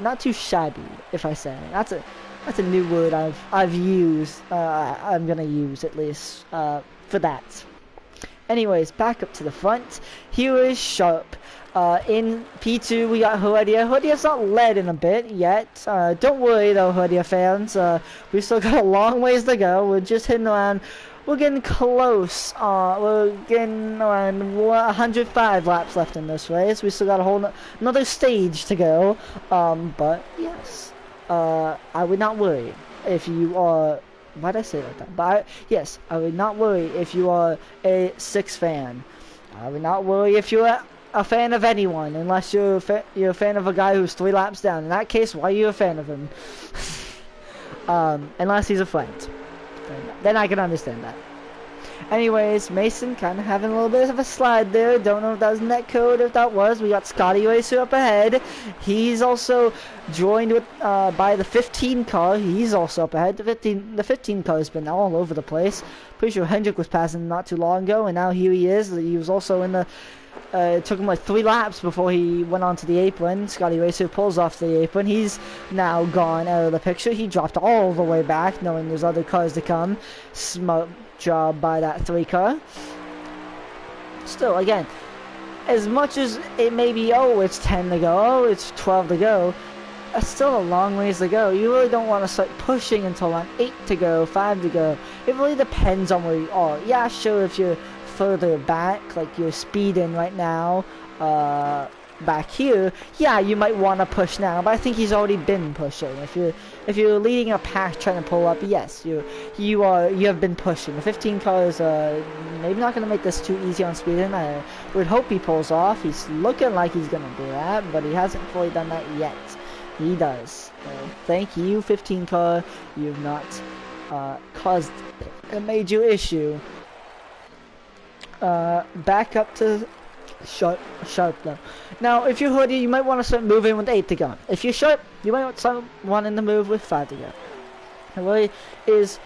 Not too shabby, if I say. That's a new word I've used. I'm gonna use at least for that. Anyways, back up to the front. Here is Sharp. In P2 we got Heredia. Heredia's not led in a bit yet. Don't worry though, Heredia fans. We still got a long ways to go. We're just hitting around. We're getting close. We're getting around 105 laps left in this race. We still got a whole another stage to go. But yes, I would not worry if you are. Why'd I say it like that? But yes, I would not worry if you are a 6 fan. I would not worry if you're a fan of anyone, unless you're a fan of a guy who's 3 laps down. In that case, why are you a fan of him? Unless he's a friend. Then I can understand that. Anyways, Mason kind of having a little bit of a slide there. Don't know if that was netcode, if that was. We got Scotty Racer up ahead. He's also joined with by the 15 car. He's also up ahead. The 15 car has been all over the place. Pretty sure Hendrick was passing not too long ago, and now here he is. He was also in the... it took him like 3 laps before he went onto the apron. Scotty Racer pulls off the apron. He's now gone out of the picture. He dropped all the way back, knowing there's other cars to come. Smart job by that 3 car. Still, again, as much as it may be, oh, it's 10 to go, oh, it's 12 to go, that's still a long ways to go. You really don't want to start pushing until around 8 to go, 5 to go. It really depends on where you are. Yeah, sure, if you're further back, like you're speeding right now, back here, yeah, you might want to push now, but I think he's already been pushing. If you're leading a pack trying to pull up, yes, you have been pushing. The 15 car is maybe not going to make this too easy on speeding. I would hope he pulls off. He's looking like he's going to do that, but he hasn't fully done that yet. He does. Thank you, 15 car. You've not caused a major issue. Back up to Sharp though. Now, if you're Hoodie, you might want to start moving with 8 to go. If you're Sharp, you might start wanting to move with 5 to go. It really is,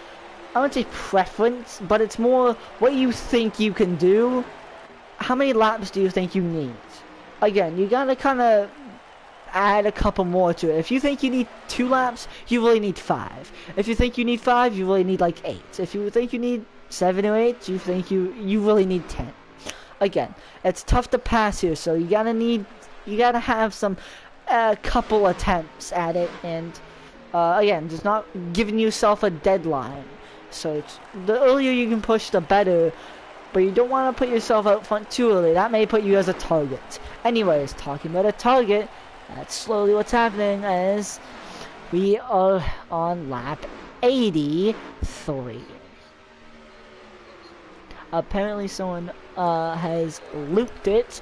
I wouldn't say preference, but it's more what you think you can do. How many laps do you think you need? Again, you gotta kind of add a couple more to it. If you think you need 2 laps, you really need 5. If you think you need 5, you really need like 8. If you think you need 7 or 8, you think you really need 10. Again, it's tough to pass here, so you gotta have some couple attempts at it, and again, just not giving yourself a deadline. So the earlier you can push, the better, but you don't want to put yourself out front too early. That may put you as a target. Anyways, talking about a target, that's slowly what's happening as we are on lap 83. Apparently someone has looped it.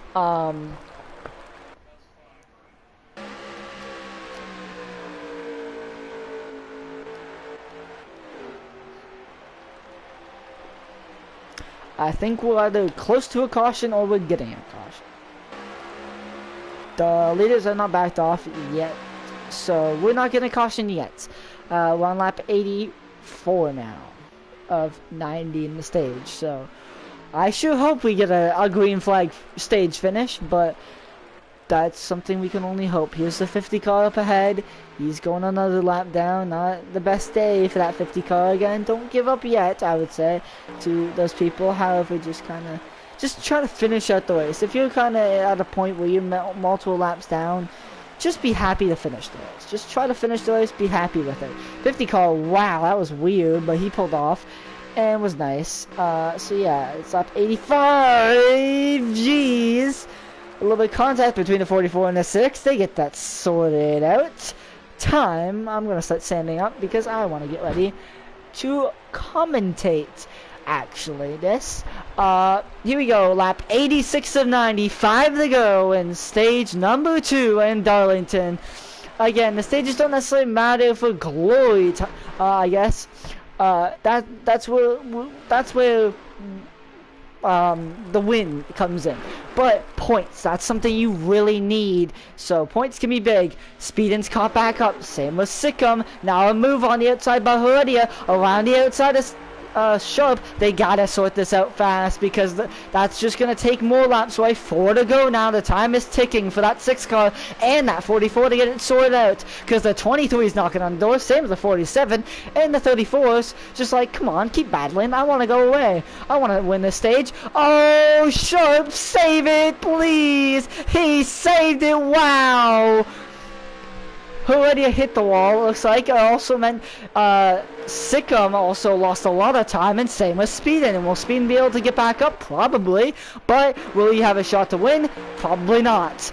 I think we're either close to a caution or we're getting a caution. The leaders are not backed off yet, so we're not getting a caution yet. We're on lap 84 now of 90 in the stage, so I sure hope we get a green flag stage finish, but that's something we can only hope. Here's the 50 car up ahead. He's going another lap down. Not the best day for that 50 car again. Don't give up yet, I would say, to those people. However, just try to finish out the race. If you're kind of at a point where you're multiple laps down, just be happy to finish the race. Just try to finish the race, be happy with it. 50 car, wow, that was weird, but he pulled off and was nice. So yeah, it's up 85. Jeez. A little bit of contact between the 44 and the 6. They get that sorted out. Time, I'm going to start standing up because I want to get ready to commentate. Actually, this. Here we go. Lap 86 of 90. 5 to go in stage number 2 in Darlington. Again, the stages don't necessarily matter for glory, I guess. That's where the win comes in. But points, that's something you really need. So points can be big. Speedin's caught back up. Same with Sikkim. Now a move on the outside by Heredia. Around the outside of Sharp. They gotta sort this out fast because that's just gonna take more laps away. 4 to go now. The time is ticking for that 6 car and that 44 to get it sorted out, because the 23 is knocking on the door, same as the 47, and the 34's just like, come on, keep battling. I want to go away. I want to win this stage. Oh, Sharp, save it, please. He saved it. Wow. Heredia hit the wall, looks like. It also meant Sikkim also lost a lot of time, and same with Speedin. And will Speedin be able to get back up? Probably. But will he have a shot to win? Probably not.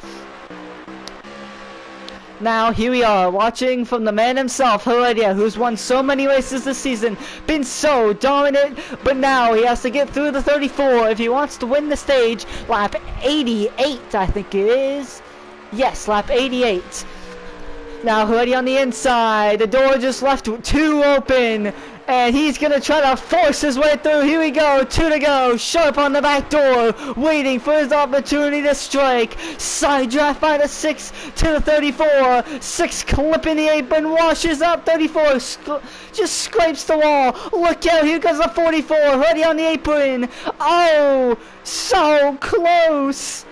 Now, here we are, watching from the man himself, Heredia, who's won so many races this season, been so dominant, but now he has to get through the 34 if he wants to win the stage. Lap 88, I think it is. Yes, lap 88. Now Heredia on the inside, the door just left 2 open, and he's going to try to force his way through. Here we go, 2 to go, Sharp on the back door, waiting for his opportunity to strike. Side draft by the 6 to the 34, 6 clipping the apron, washes up, 34 just scrapes the wall. Look out, here goes the 44, Heredia on the apron. Oh, so close.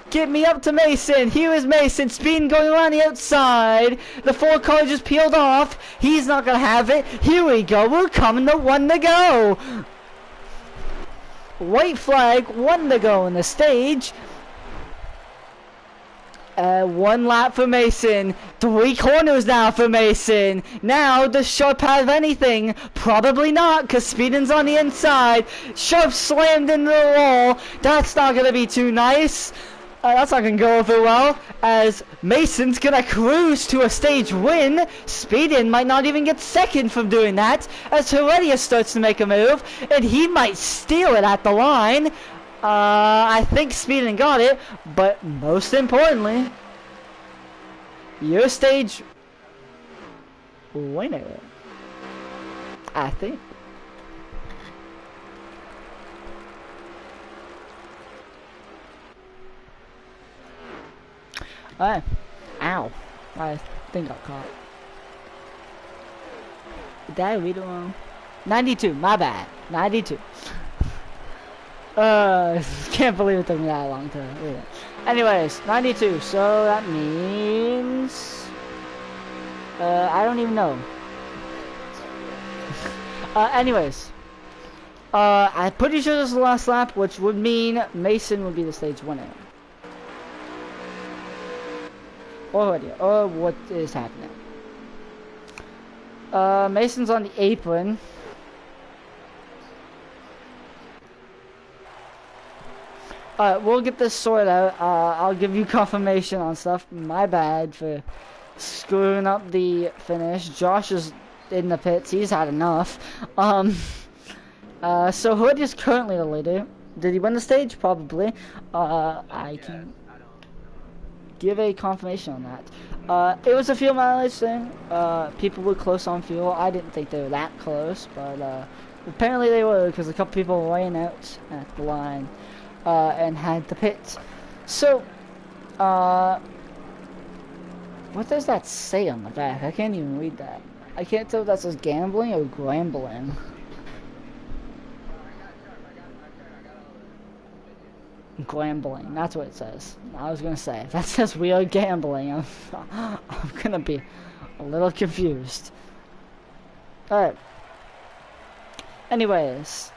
Get me up to Mason. Here is Mason. Speeding going around the outside. The 4 car just peeled off. He's not going to have it. Here we go. We're coming to 1 to go. White flag. 1 to go in the stage. 1 lap for Mason. 3 corners now for Mason. Now, does Sharp have anything? Probably not, because Speedin's on the inside. Sharp slammed into the wall. That's not going to be too nice. That's not going to go over well, as Mason's going to cruise to a stage win. Speedin might not even get second from doing that, as Heredia starts to make a move, and he might steal it at the line. I think Speedin got it, but most importantly, your stage winner, I think. Ow. I think I caught. Did I read it wrong? 92, my bad. 92. Can't believe it took me that long to read it. Anyways, 92, so that means... I don't even know. Anyways. I'm pretty sure this is the last lap, which would mean Mason would be the stage winner. Or what is happening? Mason's on the apron. Alright, we'll get this sorted out. I'll give you confirmation on stuff. My bad for screwing up the finish. Josh is in the pits. He's had enough. So Hood is currently the leader. Did he win the stage? Probably. I can give a confirmation on that. It was a fuel mileage thing. People were close on fuel. I didn't think they were that close, but apparently they were, because a couple people ran out at the line and had the pit. So, what does that say on the back? I can't even read that. I can't tell if that says gambling or grambling. Gambling, that's what it says. I was gonna say, if that says we are gambling, I'm gonna be a little confused. Alright. Anyways.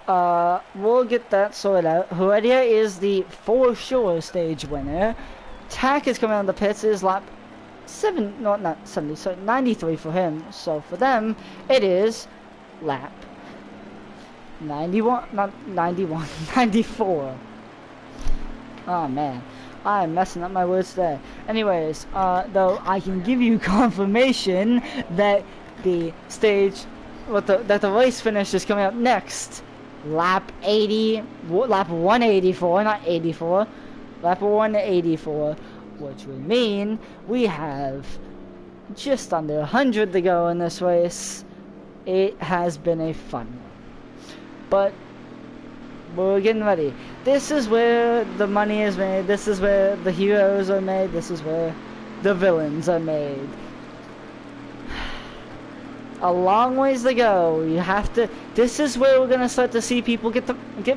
We'll get that sorted out. Heredia is the for sure stage winner. Tack is coming on the pits. It is lap 93 for him. So for them, it is lap 91, not 91, 94. Oh man, I'm messing up my words there. Anyways, though I can give you confirmation that the stage, that the race finish is coming up next. Lap 184, not 84. Lap 184, which would mean we have just under 100 to go in this race. It has been a fun one. But we're getting ready. This is where the money is made. This is where the heroes are made. This is where the villains are made. A long ways to go. You have to. This is where we're gonna start to see people get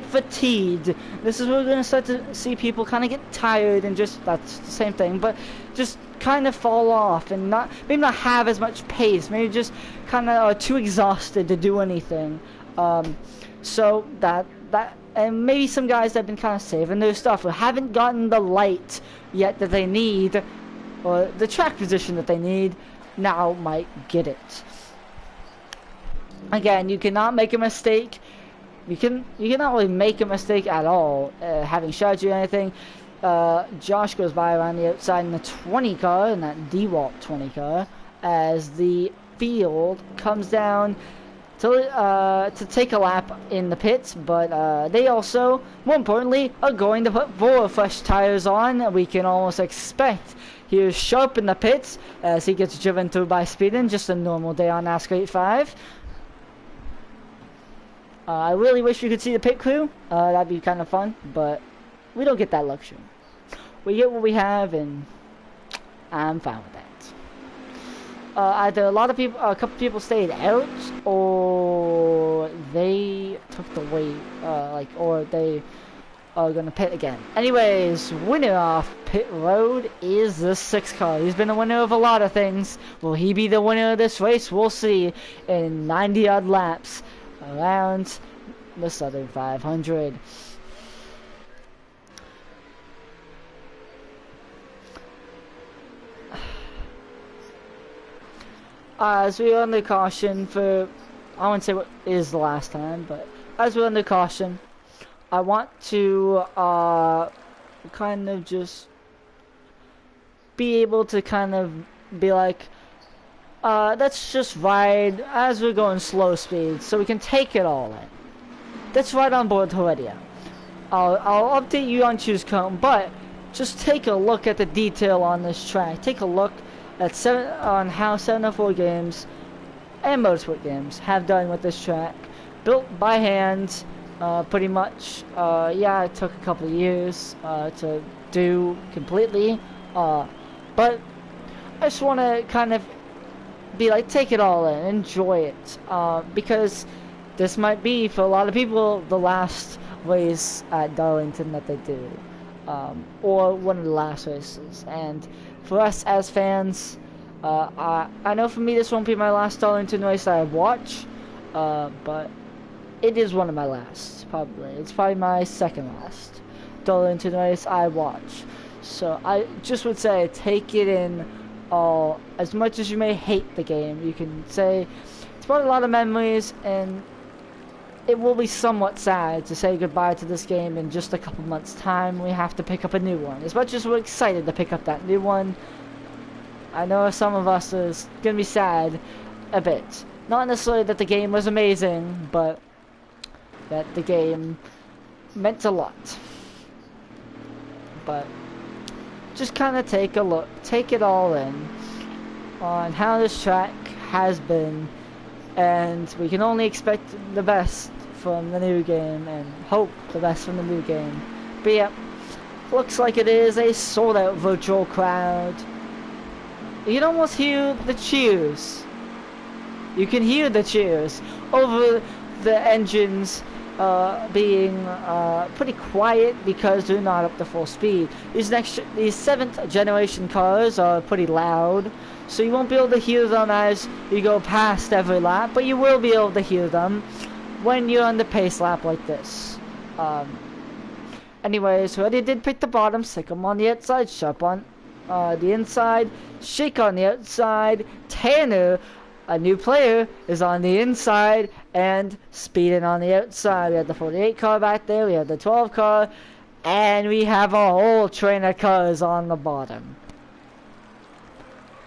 fatigued. This is where we're gonna start to see people kind of get tired and just, that's the same thing, but just kind of fall off and maybe not have as much pace. Maybe just kind of are too exhausted to do anything. So that and maybe some guys that have been kind of saving their stuff or haven't gotten the light yet that they need, or the track position that they need, now might get it. Again, you cannot make a mistake. You cannot really make a mistake at all, having strategy or anything. Josh goes by around the outside in the 20 car, in that DIVEBOMB 20 car, as the field comes down to take a lap in the pits, but they also, more importantly, are going to put 4 fresh tires on. We can almost expect he is sharp in the pits as he gets driven through by Speedin. Just a normal day on NASCAR 85. I really wish we could see the pit crew. That'd be kind of fun, but we don't get that luxury. We get what we have, and I'm fine with that. Either a couple people stayed out, or they took the weight, or they are gonna pit again. Anyways, winner off pit road is the 6 car. He's been the winner of a lot of things. Will he be the winner of this race? We'll see in 90 odd laps around the Southern 500. As we're under caution for, I won't say what is the last time, but as we're under caution, I want to kind of just be able to kind of be like, let's just ride as we're going slow speed so we can take it all in. Let's ride on board the radio. I'll update you on choose cone, but just take a look at the detail on this track. Take a look at on how 704 games and motorsport games have done with this track. Built by hand, pretty much. Yeah, it took a couple of years to do completely, but I just want to kind of be like, take it all in, enjoy it, because this might be, for a lot of people, the last race at Darlington that they do, or one of the last races. And for us as fans, I know for me this won't be my last Darlington race I watch, but it is one of my last, probably. It's probably my second last Darlington race I watch. So I just would say, take it in all. As much as you may hate the game, you can say it's brought a lot of memories, and it will be somewhat sad to say goodbye to this game in just a couple months' time. We have to pick up a new one. As much as we're excited to pick up that new one, I know some of us is gonna be sad a bit. Not necessarily that the game was amazing, but that the game meant a lot. But just kind of take a look, take it all in on how this track has been, and we can only expect the best from the new game and hope the best from the new game. But yeah, looks like it is a sold out virtual crowd. You can almost hear the cheers. You can hear the cheers over the engines being pretty quiet because they're not up to full speed. These 7th generation cars are pretty loud, so you won't be able to hear them as you go past every lap, but you will be able to hear them when you're on the pace lap like this. Anyways, already did pick the bottom, sick 'em on the outside, sharp on the inside, shake on the outside. Tanner, a new player, is on the inside and speeding on the outside. We have the 48 car back there, we have the 12 car, and we have a whole train of cars on the bottom.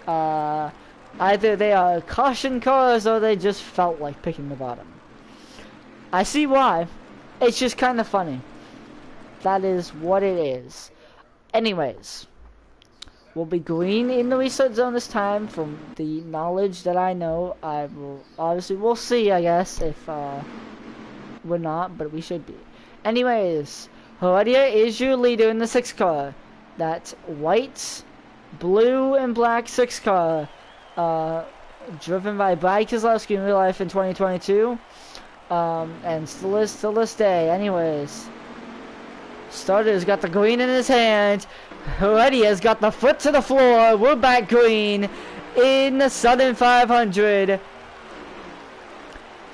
Either they are caution cars or they just felt like picking the bottom. I see why. It's just kind of funny. That is what it is. Anyways, will be green in the restart zone this time. From the knowledge that I know, I will obviously, we'll see, I guess, if we're not, but we should be. Anyways, Heredia is your leader in the 6 car. That's white, blue, and black 6 car. Driven by Brad Keselowski in real life in 2022. And still is till this day. Anyways, Starter's got the green in his hand. Heredia's got the foot to the floor. We're back green in the Southern 500.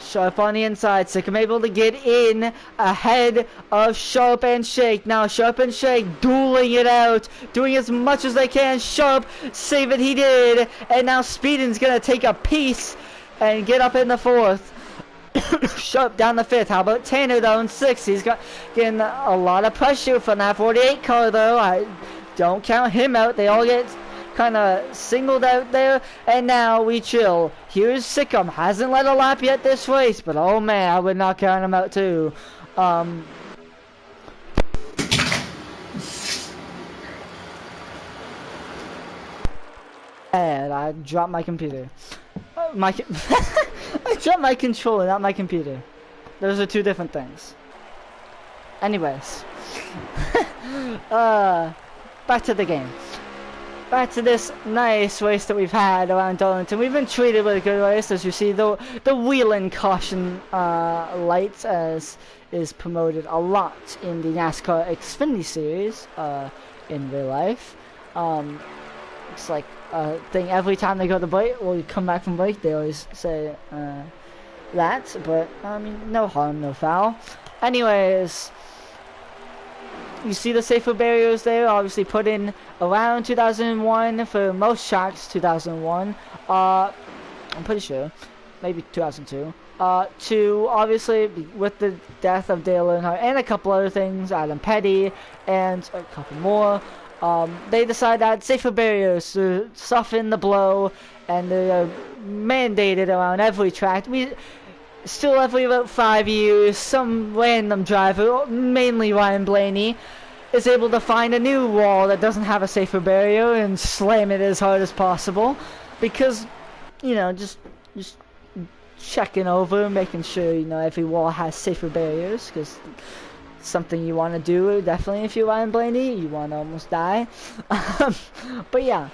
Sharp on the inside. Sikkim able to get in ahead of Sharp and Shake. Now Sharp and Shake dueling it out. Doing as much as they can. Sharp, save it, he did. And now Speedin's going to take a piece and get up in the 4th. Sharp down the 5th. How about Tanner though in 6th? He's got getting a lot of pressure from that 48 car though. I don't count him out. They all get kind of singled out there. And now we chill. Here's Sikkim. Hasn't led a lap yet this race, but oh man, I would not count him out too. And I dropped my computer. I dropped my controller, not my computer. Those are 2 different things. Anyways. Back to the game. Back to this nice race that we've had around Darlington. We've been treated with a good race, as you see. The wheeling caution lights as is promoted a lot in the NASCAR Xfinity Series in real life. It's like a thing every time they go to break, or come back from break, they always say that. But I mean, no harm, no foul. Anyways, you see the safer barriers there, obviously put in around 2001 for most tracks. 2001, I'm pretty sure, maybe 2002. To obviously with the death of Dale Earnhardt and a couple other things, Adam Petty and a couple more. They decide that safer barriers to soften the blow, and they're mandated around every track. We still every about 5 years, some random driver, mainly Ryan Blaney, is able to find a new wall that doesn't have a safer barrier and slam it as hard as possible, because, you know, just checking over, making sure, you know, every wall has safer barriers, because something you want to do, definitely, if you're Ryan Blaney, you want to almost die. But yeah,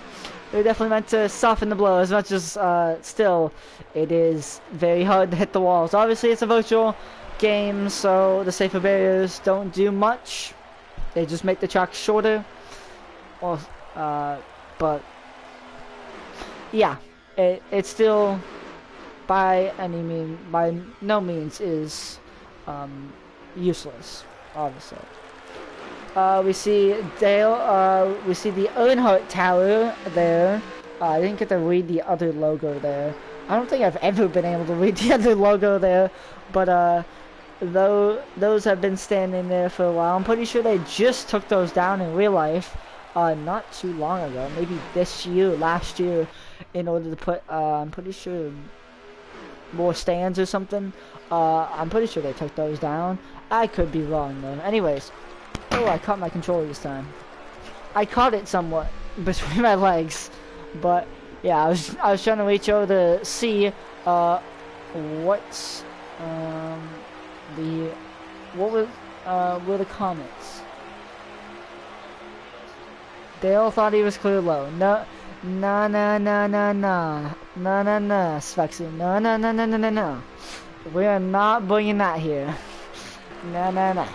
they're definitely meant to soften the blow, as much as still it is very hard to hit the walls. Obviously it's a virtual game, so the safer barriers don't do much. They just make the track shorter. Or but yeah, it still by no means is useless. Obviously, we see Dale. We see the Earnhardt Tower there. I didn't get to read the other logo there. I don't think I've ever been able to read the other logo there, but those have been standing there for a while. I'm pretty sure they just took those down in real life, not too long ago, maybe this year, last year, in order to put, I'm pretty sure, more stands or something. I'm pretty sure they took those down. I could be wrong though. Anyways, oh, I caught my controller this time. I caught it somewhat between my legs, but yeah, I was trying to reach over to see what were the comments. Dale thought he was clear low. No, Svexy. No. We are not bringing that here. No.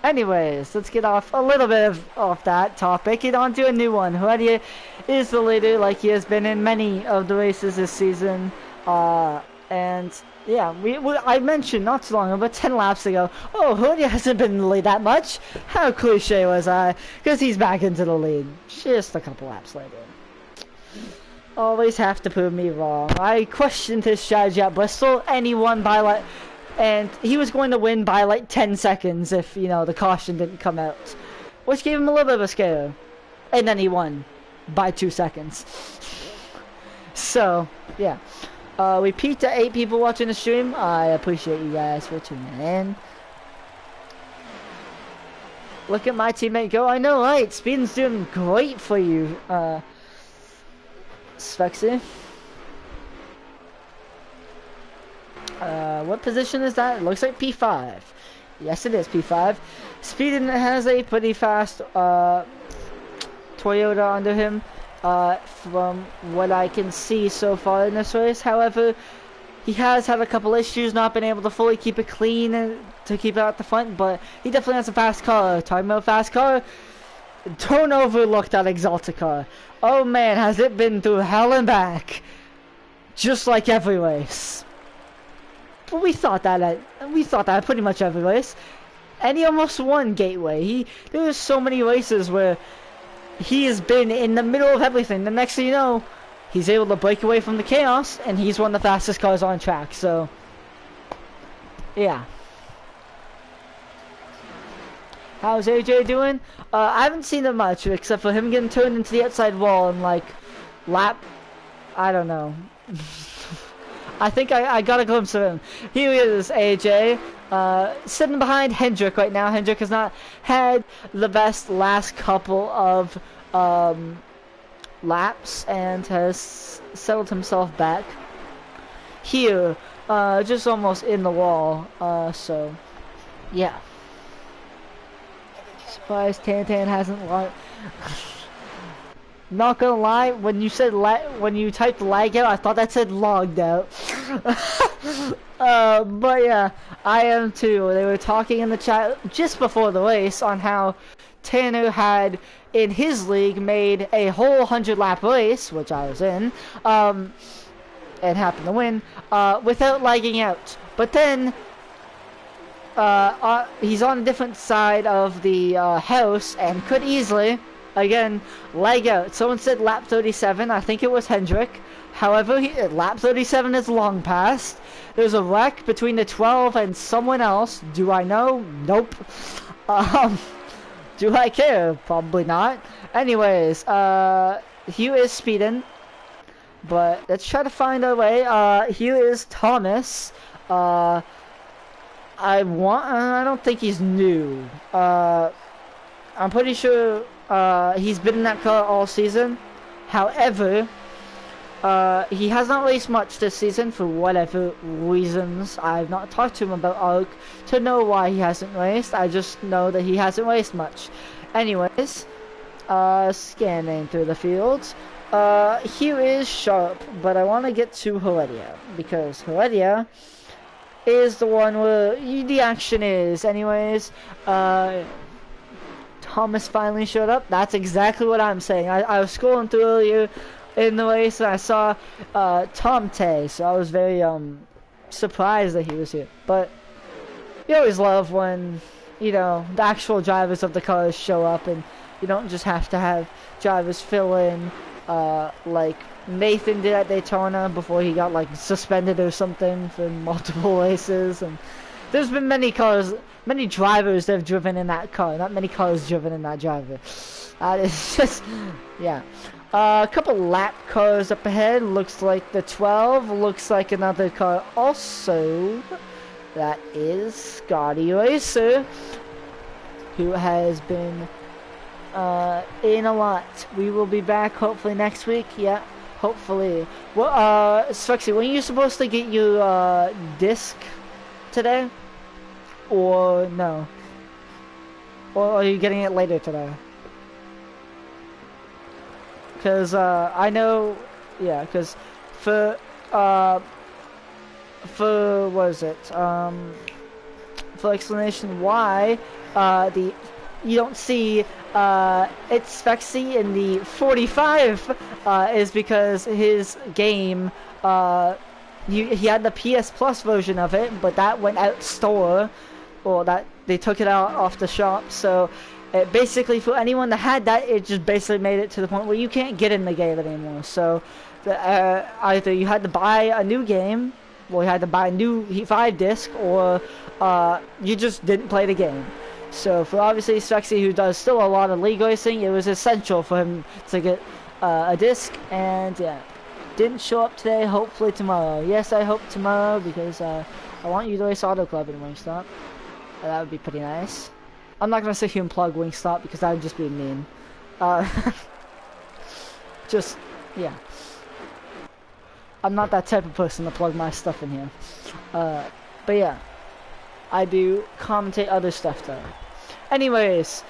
Anyways, let's get off a little bit off that topic. Get on to a new one. Heredia is the leader, like he has been in many of the races this season. And yeah, I mentioned not too long ago, about 10 laps ago, oh, Heredia hasn't been in the lead that much. How cliche was I? Because he's back into the lead just a couple laps later. Always have to prove me wrong. I questioned his strategy at Bristol, and he won by like, and he was going to win by like 10 seconds if, you know, the caution didn't come out, which gave him a little bit of a scare, and then he won by 2 seconds. So yeah, we peaked at 8 people watching the stream. I appreciate you guys for tuning in. Look at my teammate go. I know, right? Speeding's doing great for you, Svexy. What position is that? It looks like P5. Yes, it is P5. Speeding has a pretty fast Toyota under him, from what I can see so far in this race. However, he has had a couple issues, not been able to fully keep it clean and to keep it out the front, but he definitely has a fast car. Talking about fast car, don't overlook that Exalted car. Oh man, has it been through hell and back, just like every race. But we thought that pretty much every race, and he almost won Gateway. There's so many races where he has been in the middle of everything. The next thing you know, he's able to break away from the chaos, and he's one of the fastest cars on track. So, yeah. How's AJ doing? I haven't seen him much, except for him getting turned into the outside wall and like lap. I don't know. I think I got a glimpse of him. Here he is, AJ. Sitting behind Hendrick right now. Hendrick has not had the best last couple of laps and has settled himself back. Here, just almost in the wall. So, yeah. Surprised Tantan hasn't logged. Not gonna lie, when you said when you typed lag out, I thought that said logged out. But yeah, I am too. They were talking in the chat just before the race on how Tanner had in his league made a whole 100-lap race, which I was in, and happened to win, without lagging out. But then he's on a different side of the house and could easily, again, lag out. Someone said lap 37. I think it was Hendrick. However, lap 37 is long past. There's a wreck between the 12 and someone else. Do I know? Nope. Do I care? Probably not. Anyways, here is Speedin. But let's try to find our way. Here is Thomas. I don't think he's new. I'm pretty sure he's been in that car all season. However, he has not raced much this season for whatever reasons. I've not talked to him about ARC to know why he hasn't raced. I just know that he hasn't raced much. Anyways, scanning through the fields. Here is Sharp, but I want to get to Heredia, because Heredia is the one where the action is. Anyways, Thomas finally showed up. That's exactly what I'm saying. I was scrolling through earlier in the race and I saw Tom Tay, so I was very surprised that he was here. But you always love when, you know, the actual drivers of the cars show up and you don't just have to have drivers fill in like Nathan did at Daytona before he got like suspended or something for multiple races. And there's been many drivers that have driven in that car, not many cars driven in that driver. It's just, yeah. A couple lap cars up ahead. Looks like the 12. Looks like another car also. That is Scotty Racer, who has been in a lot. We will be back hopefully next week. Yeah, hopefully. Well, Svexy, when are you supposed to get your disc today? Or no? Or are you getting it later today? Because I know, yeah, because for what is it? For explanation why you don't see it's Svexy in the 45 is because his game he had the PS Plus version of it, but that went out store, or that they took it out off the shop. So it basically, for anyone that had that, it just basically made it to the point where you can't get in the game anymore. So either you had to buy a new game, or you had to buy a new 5 disc, or you just didn't play the game. So for obviously Svexy, who does still a lot of league racing, it was essential for him to get a disc. And yeah, didn't show up today. Hopefully tomorrow. Yes, I hope tomorrow, because I want you to race Auto Club in Wingstop. That would be pretty nice. I'm not gonna sit here and plug Wingstop because that would just be mean. Just, yeah. I'm not that type of person to plug my stuff in here. But yeah, I do commentate other stuff though. Anyways,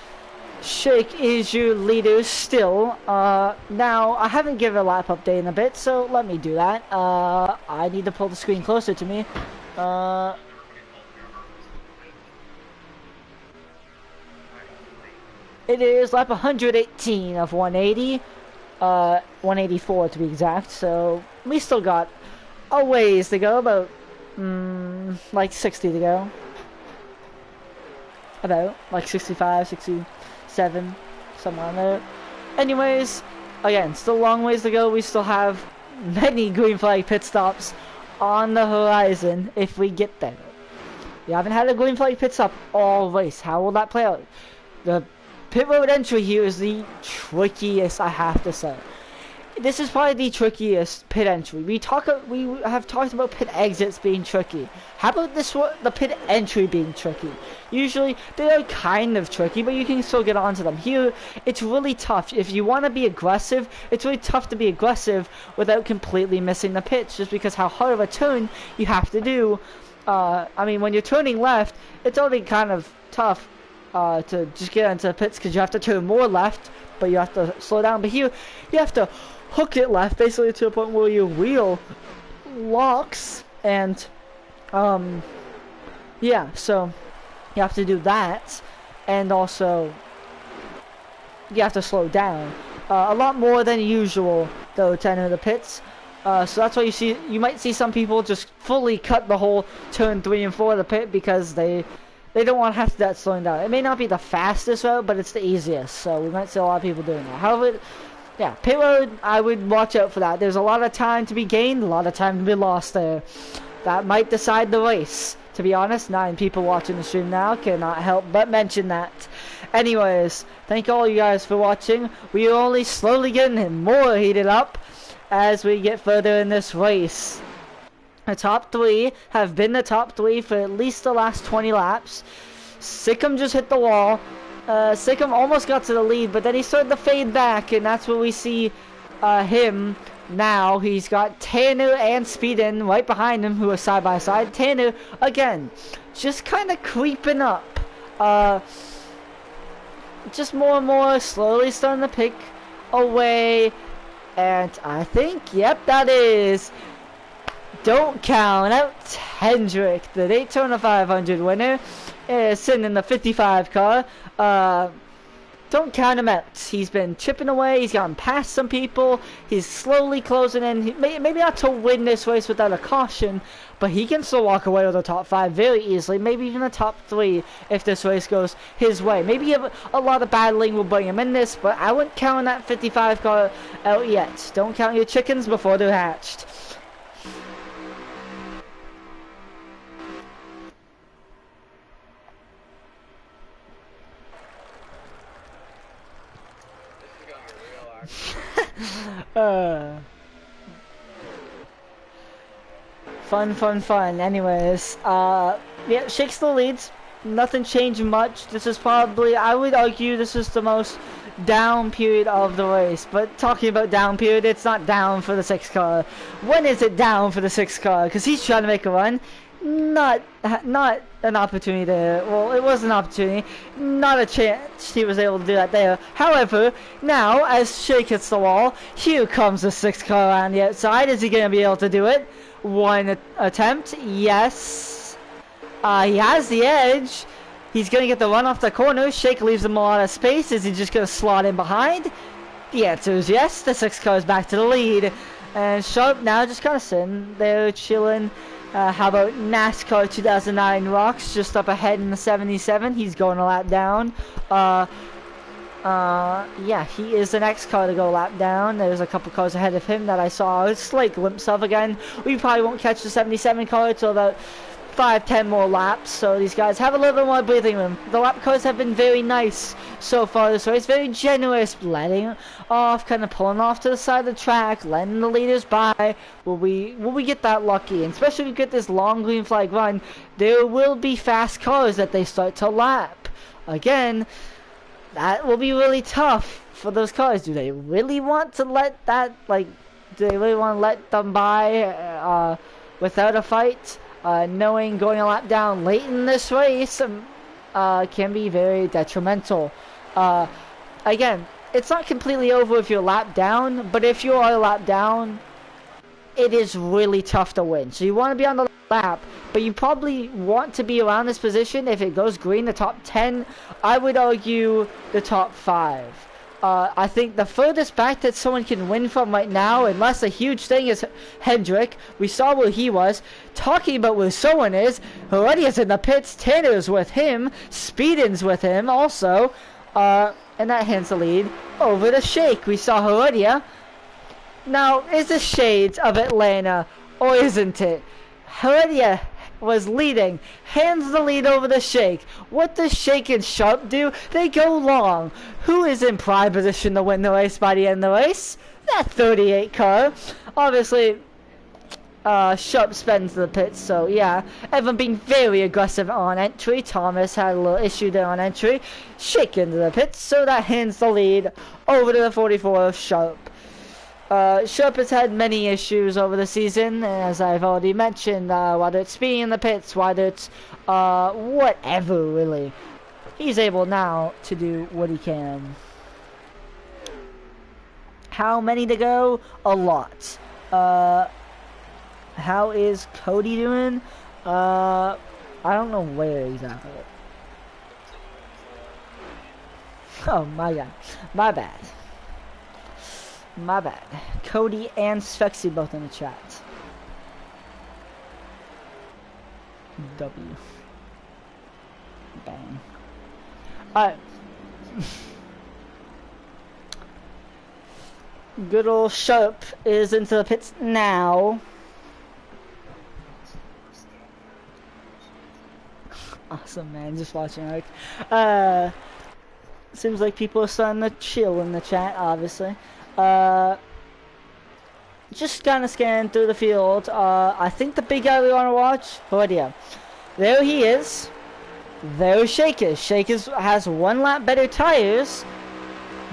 Shake is your leader still. Now, I haven't given a lap update in a bit, so let me do that. I need to pull the screen closer to me. It is lap 118 of 180. 184 to be exact, so we still got a ways to go, about like 60 to go. About like 65, 67, somewhere on there. Anyways, again, still a long ways to go. We still have many green flag pit stops on the horizon if we get there. We haven't had a green flag pit stop all race. How will that play out? The pit road entry here is the trickiest, I have to say. This is probably the trickiest pit entry. We have talked about pit exits being tricky. How about this one, the pit entry being tricky? Usually they are kind of tricky, but you can still get onto them. Here, it's really tough. If you want to be aggressive, it's really tough to be aggressive without completely missing the pits, just because how hard of a turn you have to do. I mean, when you're turning left, it's already kind of tough to just get into the pits because you have to turn more left, but you have to slow down. But here, you have to hook it left, basically to a point where your wheel locks, and yeah, so you have to do that, and also you have to slow down a lot more than usual though to enter the pits. So that's why you might see some people just fully cut the whole turn 3 and 4 of the pit because they don't want to have to that slowing down. It may not be the fastest route, but it's the easiest, so we might see a lot of people doing that. However, yeah, pit road, I would watch out for that. There's a lot of time to be gained, a lot of time to be lost there. That might decide the race. To be honest, 9 people watching the stream now cannot help but mention that. Anyways, thank all you guys for watching. We are only slowly getting more heated up as we get further in this race. The top 3 have been the top 3 for at least the last 20 laps. Sikkim just hit the wall. Sikkim almost got to the lead, but then he started to fade back, and that's where we see him now. He's got Tanner and Speedin right behind him, who are side by side. Tanner, again, just kind of creeping up. Just more and more, slowly starting to pick away. And I think, yep, that is... Don't count out Hendrick, the Daytona 500 winner, is sitting in the 55 car. Don't count him out. He's been chipping away. He's gotten past some people. He's slowly closing in. Maybe not to win this race without a caution, but he can still walk away with the top 5 very easily. Maybe even the top 3 if this race goes his way. Maybe a lot of battling will bring him in this, but I wouldn't count that 55 car out yet. Don't count your chickens before they're hatched. Fun. Anyways, yeah, Shake still leads. Nothing changed much. This is probably, I would argue, this is the most down period of the race. But talking about down period, it's not down for the 6 car. When is it down for the 6 car? Because he's trying to make a run. Not an opportunity there. Well, it was an opportunity. Not a chance he was able to do that there. However, now, as Shake hits the wall, here comes the 6 car on the outside. Is he going to be able to do it? One attempt. Yes. He has the edge. He's going to get the run off the corner. Shake leaves him a lot of space. Is he just going to slot in behind? The answer is yes. The 6 car is back to the lead. And Sharp now just kind of sitting there chilling. How about NASCAR 2009 Rocks just up ahead in the 77? He's going a lap down. Yeah, he is the next car to go a lap down. There's a couple cars ahead of him that I saw a slight glimpse of again. We probably won't catch the 77 car until about 5-10 more laps, so these guys have a little bit more breathing room. The lap cars have been very nice so far this race, very generous, letting off, kind of pulling off to the side of the track, letting the leaders by. Will we get that lucky? And especially if we get this long green flag run, there will be fast cars that they start to lap. Again, that will be really tough for those cars. Do they really want to let that, like, do they really want to let them by without a fight? Knowing going a lap down late in this race can be very detrimental. Again, it's not completely over if you're lap down, but if you are a lap down, it is really tough to win. So you want to be on the lap, but you probably want to be around this position. If it goes green, the top 10, I would argue the top 5. I think the furthest back that someone can win from right now, unless a huge thing, is Hendrick. We saw where he was. Talking about where someone is, Heredia's in the pits, Tanner's with him, Speedin's with him also, and that hands the lead over to Shake. We saw Heredia. Now, is this shades of Atlanta, or isn't it? Heredia was leading, hands the lead over to Shake. What does Shake and Sharp do? They go long. Who is in prime position to win the race by the end of the race? That 38 car. Obviously, Sharp spends the pits, so yeah. Everyone being very aggressive on entry. Thomas had a little issue there on entry. Shake into the pits, so that hands the lead over to the 44 of Sharp. Sharp has had many issues over the season, as I've already mentioned, whether it's being in the pits, whether it's whatever, really. He's able now to do what he can. How many to go? A lot. How is Cody doing? I don't know where he's at. Oh my god. My bad. My bad. Cody and Svexy both in the chat. W. Bang. Alright. Good old Sharp is into the pits now. Awesome, man. Just watching, like, seems like people are starting to chill in the chat, obviously. Just kind of scan through the field. I think the big guy we want to watch, Heredia. There he is. There's Shake is. Shake has one lap better tires,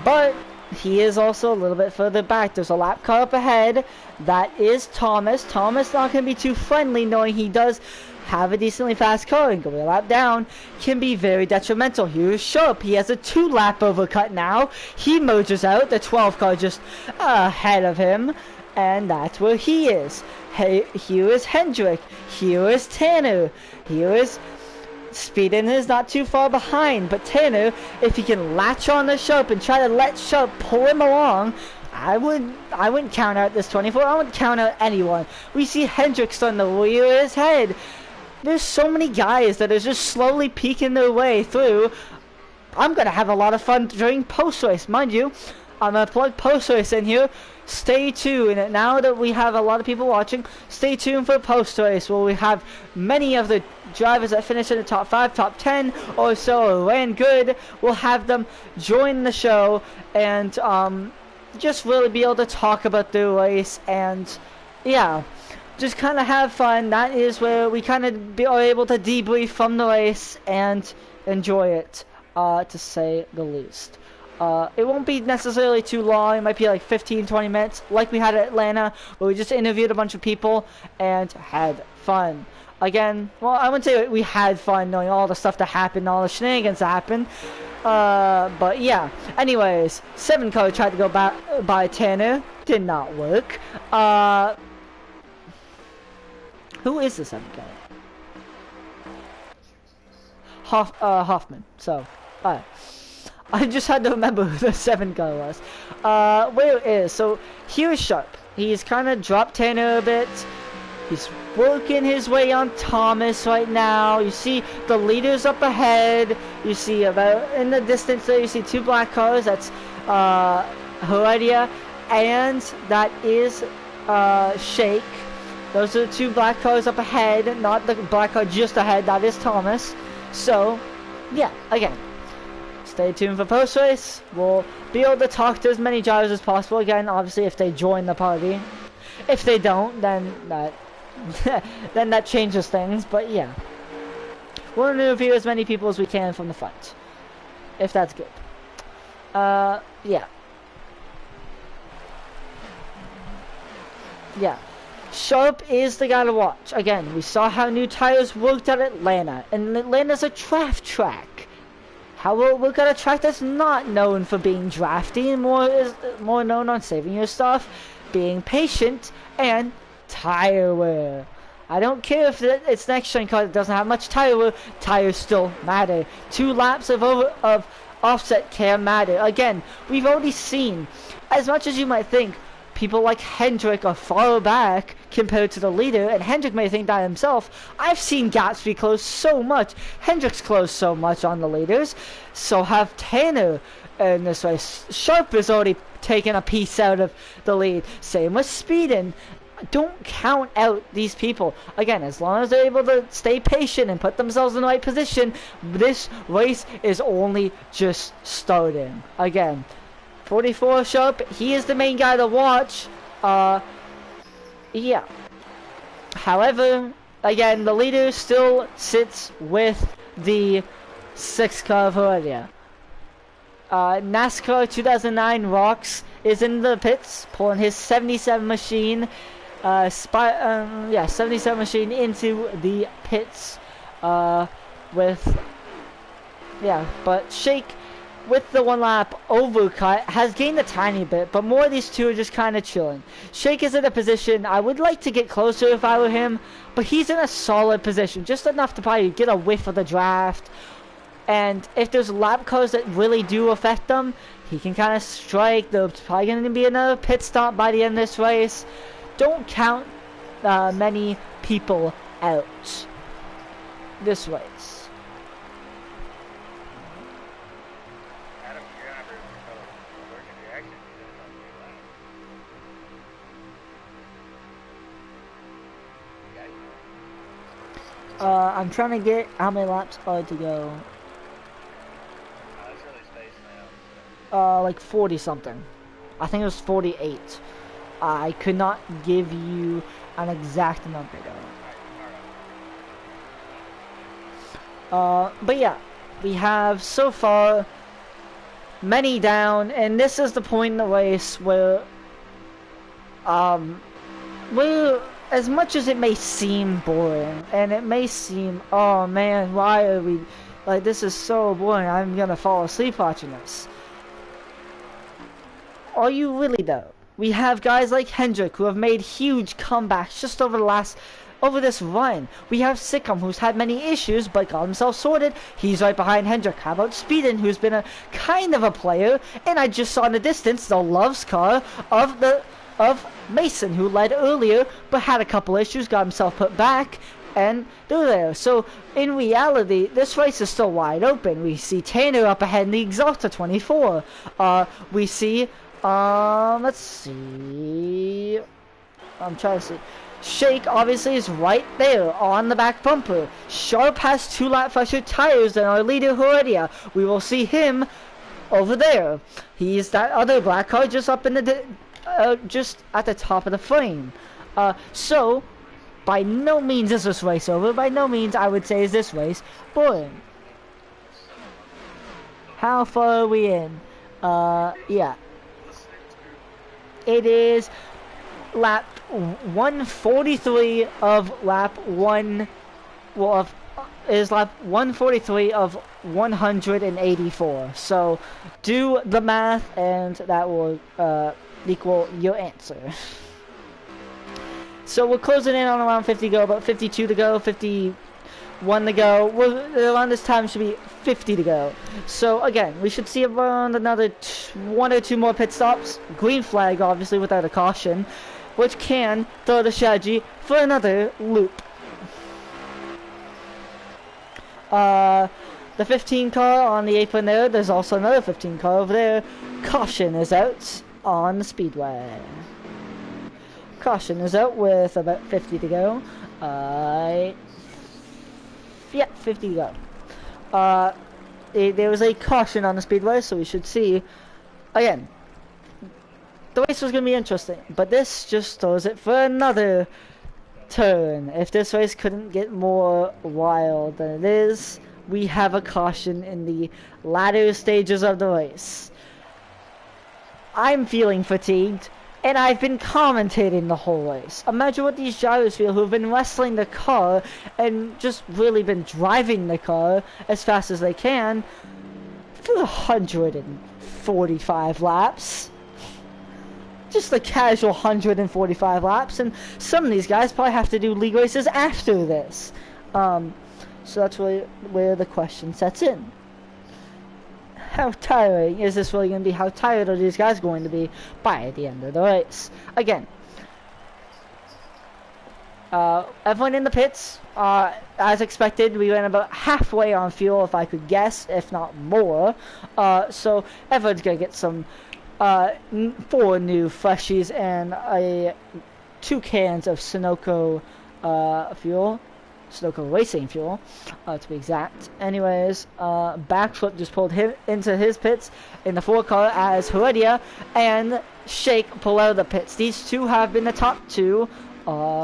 but he is also a little bit further back. There's a lap car up ahead. That is Thomas. Thomas not going to be too friendly, knowing he does have a decently fast car, and going a lap down can be very detrimental. Here's Sharp. He has a 2-lap overcut now. He merges out. The 12 car just ahead of him, and that's where he is. Hey, here is Hendrick. Here is Tanner. Here is Speedin is not too far behind, but Tanner, if he can latch on to Sharp and try to let Sharp pull him along, I wouldn't count out this 24. I wouldn't count out anyone. We see Hendrick starting to rear his head. There's so many guys that are just slowly peeking their way through. I'm going to have a lot of fun during post-race. Mind you, I'm going to plug post-race in here. Stay tuned. Now that we have a lot of people watching, stay tuned for post-race, where we have many of the drivers that finish in the top 5, top 10 or so, or ran good. We'll have them join the show and just really be able to talk about the race and, yeah, just kind of have fun. That is where we kind of are able to debrief from the race and enjoy it, to say the least. It won't be necessarily too long. It might be like 15-20 minutes, like we had at Atlanta, where we just interviewed a bunch of people and had fun. Again, well, I wouldn't say we had fun knowing all the stuff that happened, all the shenanigans that happened. But yeah. Anyways, 7 car tried to go by Tanner. Did not work. Who is the 7 guy? Hoffman. So, I just had to remember who the 7 guy was. Where is? So, here's Sharp. He's kind of dropped Tanner a bit. He's working his way on Thomas right now. You see the leaders up ahead. You see about in the distance there, you see 2 black cars. That's Heredia, and that is Shake. Those are the 2 black cars up ahead, not the black car just ahead. That is Thomas. So, yeah, again, stay tuned for post-race. We'll be able to talk to as many drivers as possible. Again, obviously, if they join the party. If they don't, then that then that changes things. But yeah, We'll interview as many people as we can from the front, if that's good. Yeah. Yeah. Sharp is the guy to watch. Again, we saw how new tires worked at Atlanta, and Atlanta's a draft track. How will it work at a track that's not known for being drafty and more known on saving your stuff, being patient, and tire wear. I don't care if it's next gen car that doesn't have much tire wear, tires still matter. 2 laps of offset can matter. Again, we've already seen, as much as you might think, people like Hendrick are far back compared to the leader, and Hendrick may think that himself. I've seen gaps be closed so much. Hendrick's closed so much on the leaders. So have Tanner in this race. Sharp has already taken a piece out of the lead. Same with Speedin. Don't count out these people. Again, as long as they're able to stay patient and put themselves in the right position, this race is only just starting. Again, 44 Sharp, he is the main guy to watch. Yeah. However, again, the leader still sits with the 6 car of Heredia. NASCAR 2009 Rocks is in the pits, pulling his 77 machine. 77 machine into the pits. But Shake, with the 1 lap overcut, has gained a tiny bit, but more of these two are just kind of chilling. Shake is in a position I would like to get closer if I were him, but he's in a solid position, just enough to probably get a whiff of the draft. And if there's lap cars that really do affect them, he can kind of strike. There's probably going to be another pit stop by the end of this race. Don't count many people out this race. I'm trying to get how many laps are to go. Like 40 something. I think it was 48. I could not give you an exact number though. But yeah, we have so far many down, and this is the point in the race where as much as it may seem boring, and it may seem, oh man, why are we, like, this is so boring, I'm gonna fall asleep watching this. Are you really though? We have guys like Hendrick who have made huge comebacks just over this run. We have Sikkim, who's had many issues but got himself sorted. He's right behind Hendrick. How about Speedin, who's been a kind of a player, and I just saw in the distance the Loves car of Mason, who led earlier but had a couple issues, got himself put back, and they're there. So in reality, this race is still wide open. We see Tanner up ahead in the Exalta 24. We see let's see, I'm trying to see, Shake obviously is right there on the back bumper. Sharp has 2 lap faster tires than our leader Heredia. We will see him over there. He's that other black car just up in the just at the top of the frame. So by no means is this race over. By no means I would say is this race boring. How far are we in? Yeah. It is lap 143 of lap 1. Well, is lap 143 of 184. So do the math, and that will equal your answer. So we're closing in on around 50 to go, about 52 to go, 51 to go. Around this time should be 50 to go. So again, we should see around another 1 or 2 more pit stops. Green flag, obviously, without a caution, which can throw the strategy for another loop. The 15 car on the apron there, there's also another 15 car over there. Caution is out on the speedway. Caution is out with about 50 to go. Yeah, 50 to go. There was a caution on the speedway, so we should see. Again, the race was going to be interesting, but this just throws it for another turn. If this race couldn't get more wild than it is, we have a caution in the latter stages of the race. I'm feeling fatigued, and I've been commentating the whole race. Imagine what these drivers feel who've been wrestling the car and just really been driving the car as fast as they can for 145 laps. Just a casual 145 laps, and some of these guys probably have to do league races after this. So that's really where the question sets in. How tiring is this really going to be? How tired are these guys going to be by the end of the race? Again, everyone in the pits, as expected, we went about halfway on fuel, if I could guess, if not more. So everyone's going to get some 4 new freshies and 2 cans of Sunoco fuel. Sunoco racing fuel, to be exact. Anyways, Backflip just pulled him into his pits in the 4 car as Heredia and Shake pull out of the pits. These 2 have been the top 2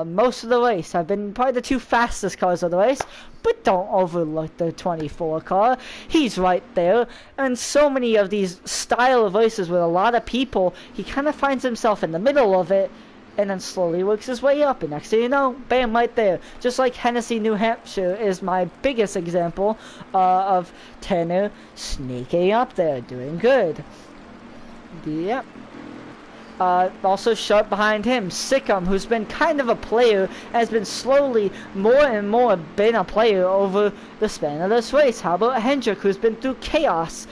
most of the race, have been probably the 2 fastest cars of the race, but don't overlook the 24 car. He's right there, and so many of these style of races with a lot of people, he kind of finds himself in the middle of it, and then slowly works his way up, and next thing you know, bam, right there. Just like Hennessy, New Hampshire is my biggest example of Tanner sneaking up there, doing good. Yep. Also sharp behind him, Sikkim, who's been kind of a player, has been slowly more and more been a player over the span of this race. How about Hendrick, who's been through chaos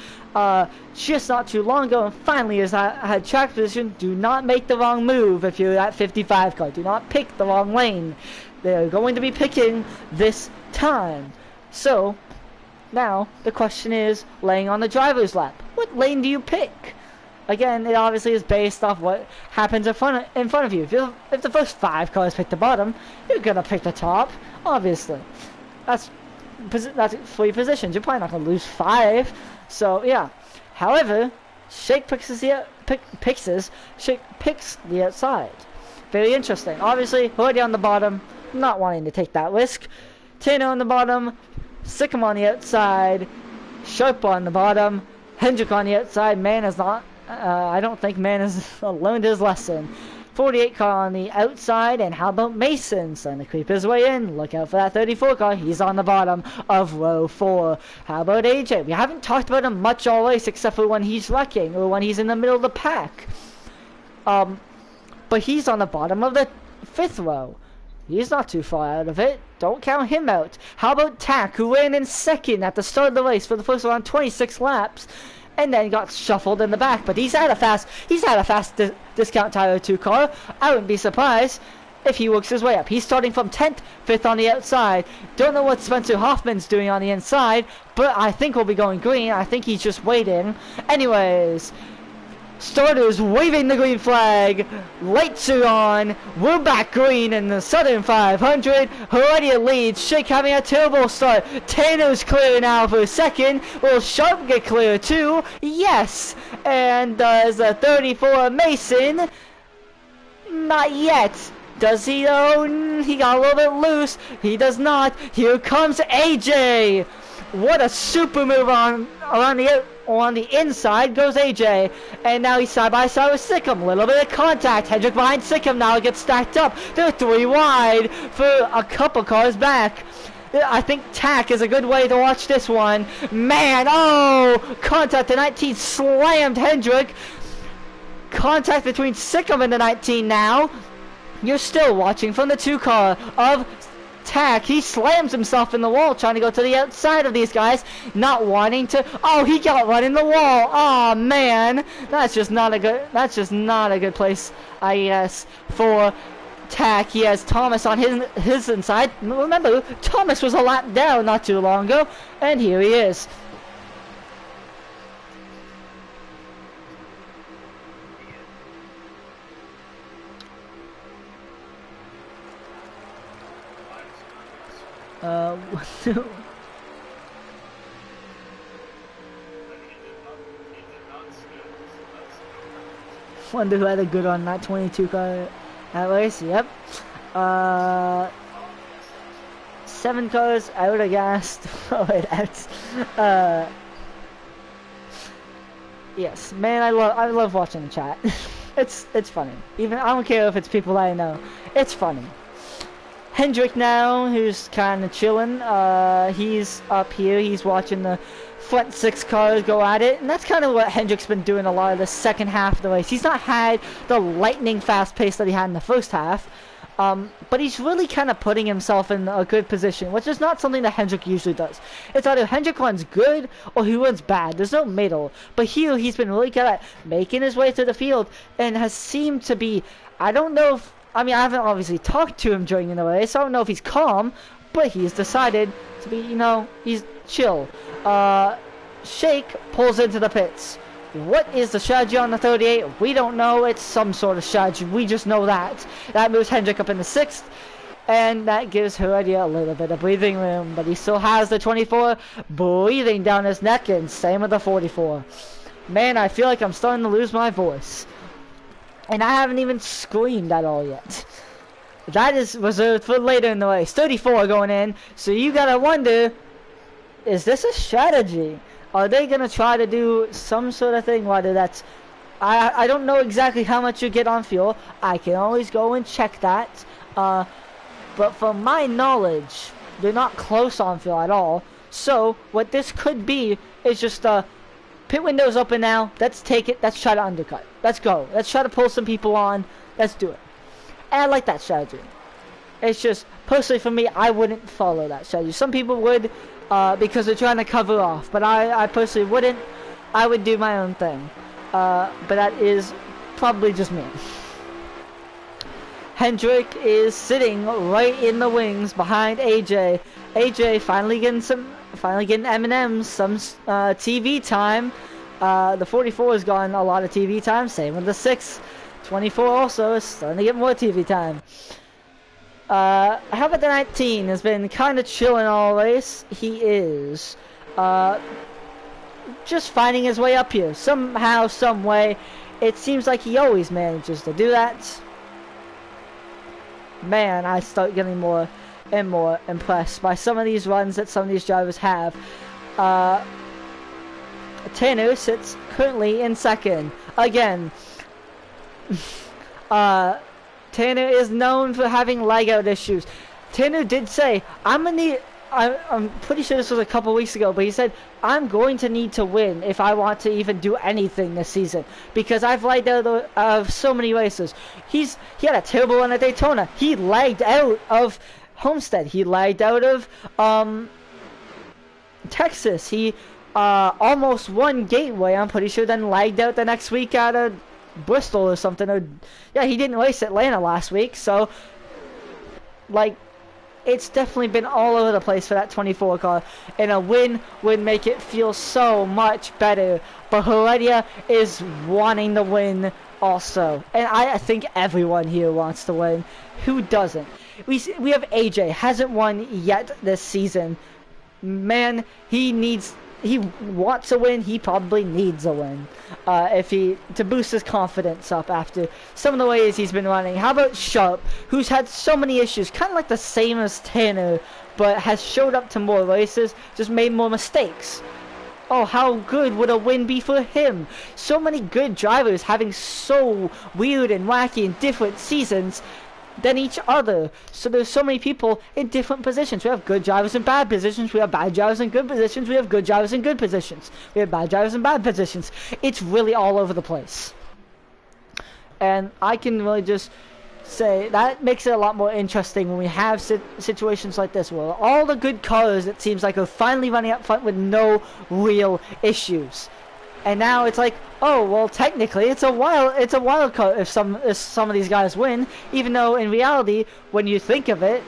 just not too long ago, and finally has had track position. Do not make the wrong move if you're at 55 car. Do not pick the wrong lane. They're going to be picking this time. So now the question is, laying on the driver's lap, what lane do you pick? Again, it obviously is based off what happens in front of you. If the first 5 cars pick the bottom, you're gonna pick the top, obviously. That's free positions. You're probably not gonna lose 5. So yeah. However, Shake picks the outside. Very interesting. Obviously, already on the bottom, not wanting to take that risk. Tano on the bottom, Sikkim on the outside, Sharp on the bottom, Hendrick on the outside. Man is not. I don't think Man has learned his lesson. 48 car on the outside, and how about Mason starting to creep his way in? Look out for that 34 car. He's on the bottom of row 4. How about AJ? We haven't talked about him much all race except for when he's wrecking or when he's in the middle of the pack. But he's on the bottom of the 5th row. He's not too far out of it. Don't count him out. How about Tak, who ran in 2nd at the start of the race for the first around 26 laps? And then got shuffled in the back, but he's had a fast discount tire 2 car. I wouldn't be surprised if he works his way up. He's starting from 10th, 5th on the outside. Don't know what Spencer Hoffman's doing on the inside, but I think we'll be going green. I think he's just waiting. Anyways, starters waving the green flag. Lights are on. We're back green in the Southern 500. Heredia leads. Shake having a terrible start. Tanner's clear now for 2nd. Will Sharp get clear too? Yes. And does the 34 Mason? Not yet. Does he though? He got a little bit loose. He does not. Here comes AJ. What a super move on the inside goes AJ, and now he's side by side with Sikkim. Little bit of contact. Hendrick behind Sikkim now gets stacked up. They're 3 wide for a couple cars back. I think Tak is a good way to watch this one. Man, oh, contact. The 19 slammed Hendrick. Contact between Sikkim and the 19 now. You're still watching from the 2 car of Tak. He slams himself in the wall trying to go to the outside of these guys, not wanting to. Oh, he got right in the wall. Oh man, that's just not a good place, I guess, for Tak. He has Thomas on his inside. Remember, Thomas was a lap down not too long ago, and here he is. Wonder who had a good on that 22 car at race. Yep. 7 cars out of gas. Oh wait, out. Yes, man, I love watching the chat. it's funny. Even I don't care if it's people I know. It's funny. Hendrick now, who's kind of chilling. He's up here. He's watching the front 6 cars go at it, and that's kind of what Hendrick's been doing a lot of the second half of the race. He's not had the lightning fast pace that he had in the first half. But he's really kind of putting himself in a good position, which is not something that Hendrick usually does. It's either Hendrick runs good or he runs bad. There's no middle. But here, he's been really good at making his way through the field and has seemed to be, I don't know if, I mean, I haven't obviously talked to him during the race, so I don't know if he's calm, but he's decided to be, you know, he's chill. Shake pulls into the pits. What is the strategy on the 38? We don't know. It's some sort of strategy. We just know that. That moves Hendrick up in the 6th. And that gives Heredia a little bit of breathing room. But he still has the 24 breathing down his neck. And same with the 44. Man, I feel like I'm starting to lose my voice. And I haven't even screamed at all yet. That is reserved for later in the race. 34 going in. So you gotta wonder, is this a strategy? Are they going to try to do some sort of thing, whether that's... I don't know exactly how much you get on fuel. I can always go and check that. But from my knowledge, they're not close on fuel at all. So, what this could be is just... pit windows open now. Let's take it. Let's try to undercut. Let's go. Let's try to pull some people on. Let's do it. And I like that strategy. It's just, personally for me, I wouldn't follow that strategy. Some people would... because they're trying to cover off, but I personally wouldn't. I would do my own thing, but that is probably just me. Hendrick is sitting right in the wings behind AJ. AJ finally getting M&M's, some TV time. The 44 has gotten a lot of TV time. Same with the 6. 24 also is starting to get more TV time. How about the 19? Has been kind of chilling all race. He is just finding his way up here. Somehow, some way. It seems like he always manages to do that. Man, I start getting more and more impressed by some of these runs that some of these drivers have. Tanner sits currently in 2nd. Again. Tanner is known for having lag out issues. Tanner did say, I'm pretty sure this was a couple weeks ago, but he said, I'm going to need to win if I want to even do anything this season, because I've lagged out of so many races. He had a terrible run at Daytona. He lagged out of Homestead. He lagged out of Texas. He almost won Gateway, I'm pretty sure, then lagged out the next week out of Bristol or something. Or yeah, he didn't race Atlanta last week, so like it's definitely been all over the place for that 24 car, and a win would make it feel so much better. But Heredia is wanting the win also, and I think everyone here wants to win. Who doesn't? We have AJ, hasn't won yet this season. Man, he wants a win. He probably needs a win to boost his confidence up after some of the ways he's been running. How about Sharp, who's had so many issues, kind of like the same as Tanner, but has showed up to more races, just made more mistakes. Oh, how good would a win be for him? So many good drivers having so weird and wacky and different seasons than each other. So there's so many people in different positions. We have good drivers in bad positions. We have bad drivers in good positions. We have good drivers in good positions. We have bad drivers in bad positions. It's really all over the place. And I can really just say that makes it a lot more interesting when we have situations like this where all the good cars, it seems like, are finally running up front with no real issues. And now it's like, oh, well, technically it's a wild card if some of these guys win, even though in reality, when you think of it,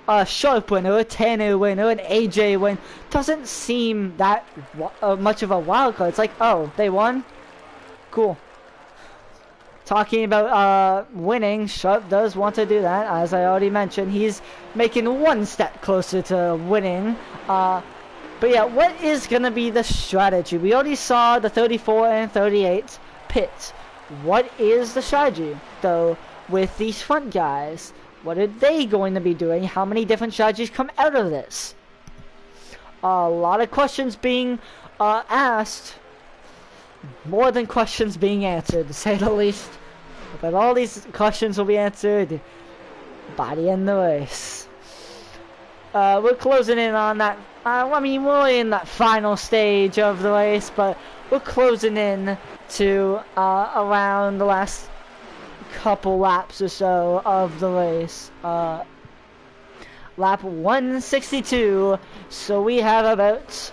a Sharp win or a Tanner win or an AJ win doesn't seem that much of a wild card. It's like, oh, they won? Cool. Talking about winning, Sharp does want to do that. As I already mentioned, he's making one step closer to winning. But yeah, what is going to be the strategy? We already saw the 34 and 38 pit. What is the strategy, though, with these front guys? What are they going to be doing? How many different strategies come out of this? A lot of questions being asked. More than questions being answered, to say the least. But all these questions will be answered by the end of the race. We're closing in on that. I mean, we're in that final stage of the race, but we're closing in to around the last couple laps or so of the race. Lap 162, so we have about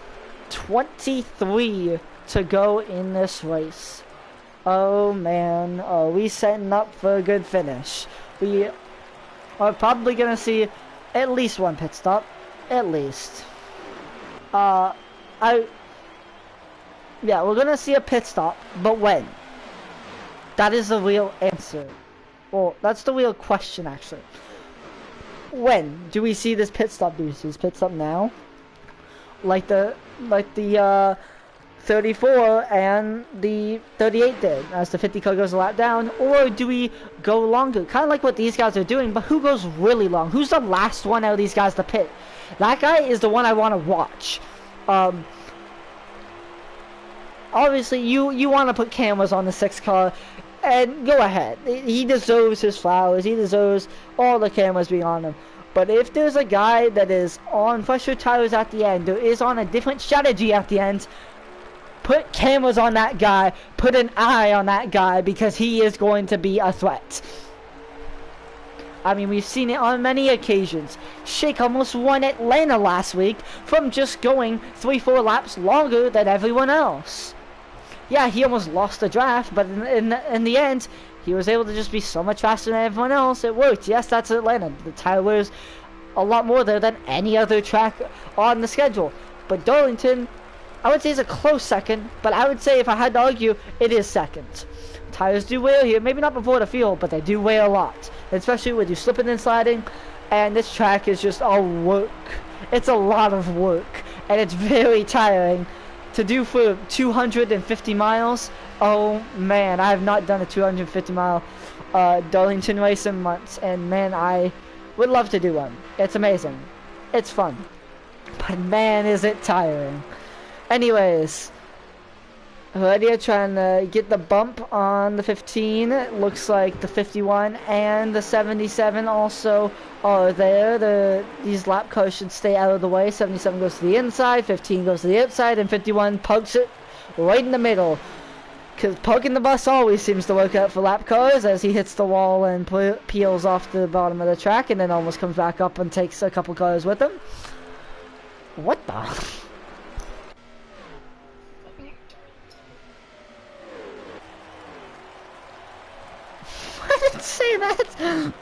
23 to go in this race. Oh man, are we setting up for a good finish? We are probably gonna see at least one pit stop, at least. Yeah, we're gonna see a pit stop, but when? That is the real answer. Well, that's the real question, actually. When do we see this pit stop? Do we see this pit stop now? Like the 34 and the 38 did, as the 50 car goes a lap down, or do we go longer? Kind of like what these guys are doing, but who goes really long? Who's the last one out of these guys to pit? That guy is the one I want to watch. Obviously, you want to put cameras on the 6 car, and go ahead. He deserves his flowers. He deserves all the cameras being on him. But if there's a guy that is on fresher tires at the end, or is on a different strategy at the end, put cameras on that guy, put an eye on that guy, because he is going to be a threat. I mean, we've seen it on many occasions. Shake almost won Atlanta last week from just going 3-4 laps longer than everyone else. Yeah, he almost lost the draft, but in the end, he was able to just be so much faster than everyone else. It worked. Yes, that's Atlanta. The tire wears a lot more there than any other track on the schedule. But Darlington, I would say, is a close second, but I would say, if I had to argue, it is second. Tires do wear here, maybe not before the field, but they do wear a lot, especially with you slipping and sliding, and this track is just all work. It's a lot of work, and it's very tiring to do for 250 miles. Oh man, I have not done a 250 mile Darlington race in months, and man, I would love to do one. It's amazing. It's fun. But man, is it tiring. Anyways, already trying to get the bump on the 15. It looks like the 51 and the 77 also are there. These lap cars should stay out of the way. 77 goes to the inside, 15 goes to the outside, and 51 pokes it right in the middle. Because poking the bus always seems to work out for lap cars, as he hits the wall and peels off the bottom of the track and then almost comes back up and takes a couple cars with him. What the? I didn't say that!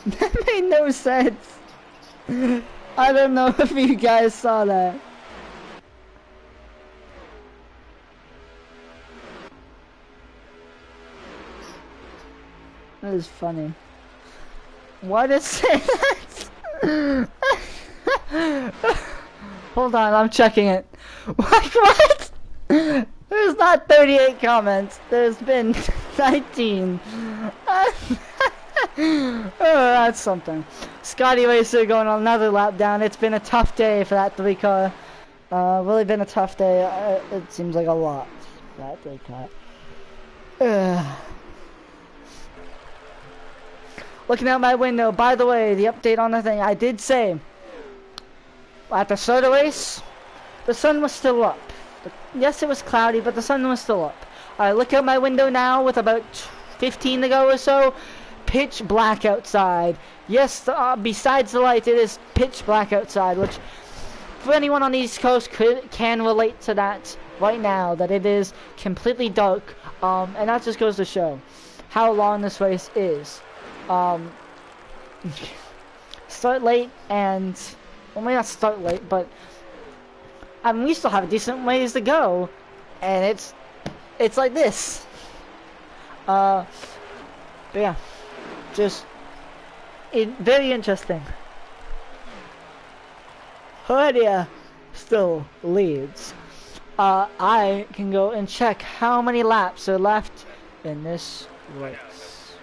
That made no sense. I don't know if you guys saw that. That is funny. Why did it say that? Hold on, I'm checking it. What? There's not 38 comments. There's been 19. Oh, that's something. Scotty Racer going on another lap down. It's been a tough day for that 3 car. Really been a tough day. It seems like a lot for that 3 car. Looking out my window. By the way, the update on the thing. I did say at the start of the race, the sun was still up. Yes, it was cloudy, but the sun was still up. I look out my window now with about 15 to go or so. Pitch black outside. Yes, besides the lights, it is pitch black outside, which for anyone on the East Coast can relate to that right now, that it is completely dark. And that just goes to show how long this race is. Start late and, well, maybe not start late, but I mean, we still have a decent ways to go, and it's like this. But yeah, just very interesting. Heredia still leads. I can go and check how many laps are left in this race.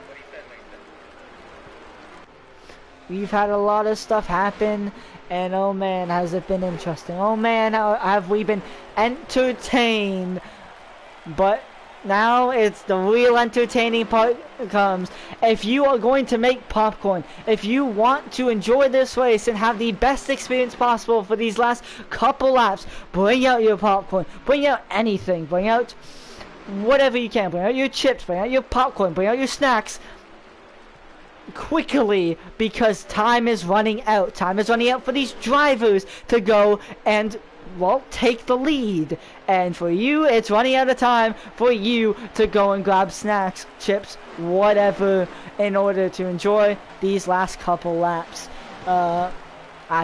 We've had a lot of stuff happen, and oh man, has it been interesting. Oh man, how have we been entertained. But now it's the real entertaining part comes. If you are going to make popcorn, if you want to enjoy this race and have the best experience possible for these last couple laps, bring out your popcorn, bring out anything, bring out whatever you can, bring out your chips, bring out your popcorn, bring out your snacks quickly, because time is running out. Time is running out for these drivers to go and, well, take the lead. And for you, it's running out of time for you to go and grab snacks, chips, whatever, in order to enjoy these last couple laps. At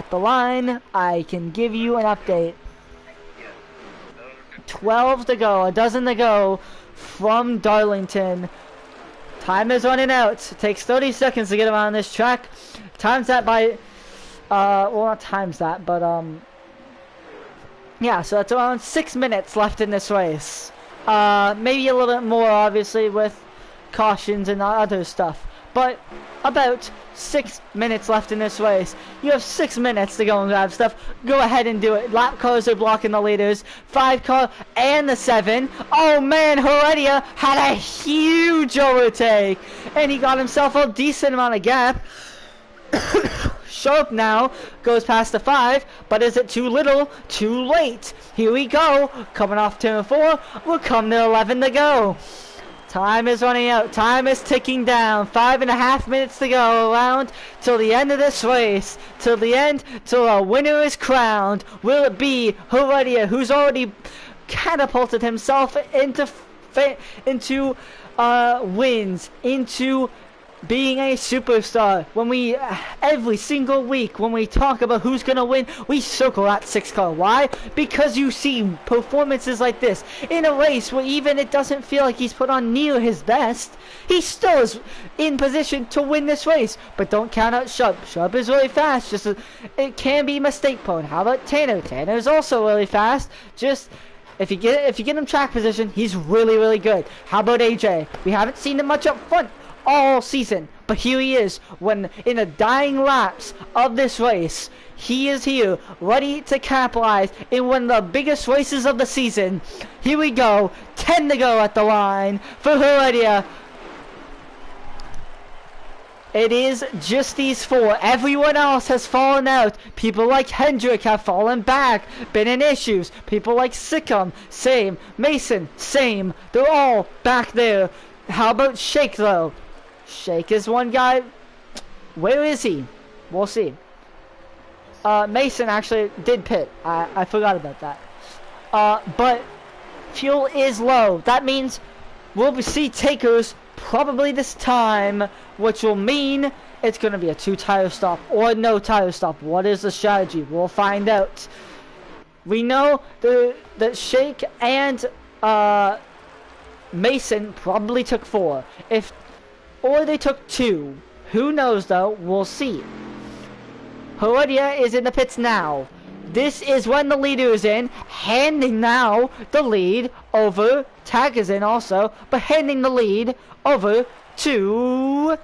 the line, I can give you an update. 12 to go, a dozen to go from Darlington. Time is running out. It takes 30 seconds to get around this track. Times that by, well, not times that, but, yeah, so it's around 6 minutes left in this race. Maybe a little bit more, obviously, with cautions and other stuff. But about 6 minutes left in this race. You have 6 minutes to go and grab stuff. Go ahead and do it. Lap cars are blocking the leaders. 5 car and the 7. Oh man, Heredia had a huge overtake. And he got himself a decent amount of gap. Sharp now goes past the 5, but is it too little? Too late. Here we go. Coming off turn 4. We'll come to 11 to go. Time is running out. Time is ticking down. 5.5 minutes to go around till the end of this race. Till the end, till a winner is crowned. Will it be Heredia, who's already catapulted himself into wins, into being a superstar? When we, every single week, when we talk about who's gonna win, we circle that 6 car. Why? Because you see performances like this in a race where even it doesn't feel like he's put on near his best, he still is in position to win this race. But don't count out Sharp. Sharp is really fast, it can be mistake prone. How about Tanner? Tanner is also really fast. Just if you get him track position, he's really good. How about AJ? We haven't seen him much up front all season, but here he is when in the dying laps of this race. He is here ready to capitalize in one of the biggest races of the season. Here we go. 10 to go at the line for Heredia. It is just these 4. Everyone else has fallen out. People like Hendrick have fallen back, been in issues. People like Sickham, same. Mason, same. They're all back there. How about Shake though? Shake is one guy. Where is he? We'll see. Mason actually did pit. I forgot about that. But fuel is low. That means we'll see takers probably this time, which will mean it's going to be a 2-tire stop or no tire stop. What is the strategy? We'll find out. We know that Shake and Mason probably took 4. Or they took 2. Who knows though? We'll see. Heredia is in the pits now. This is when the leader is in, handing now the lead over. Tag is in also, but handing the lead over to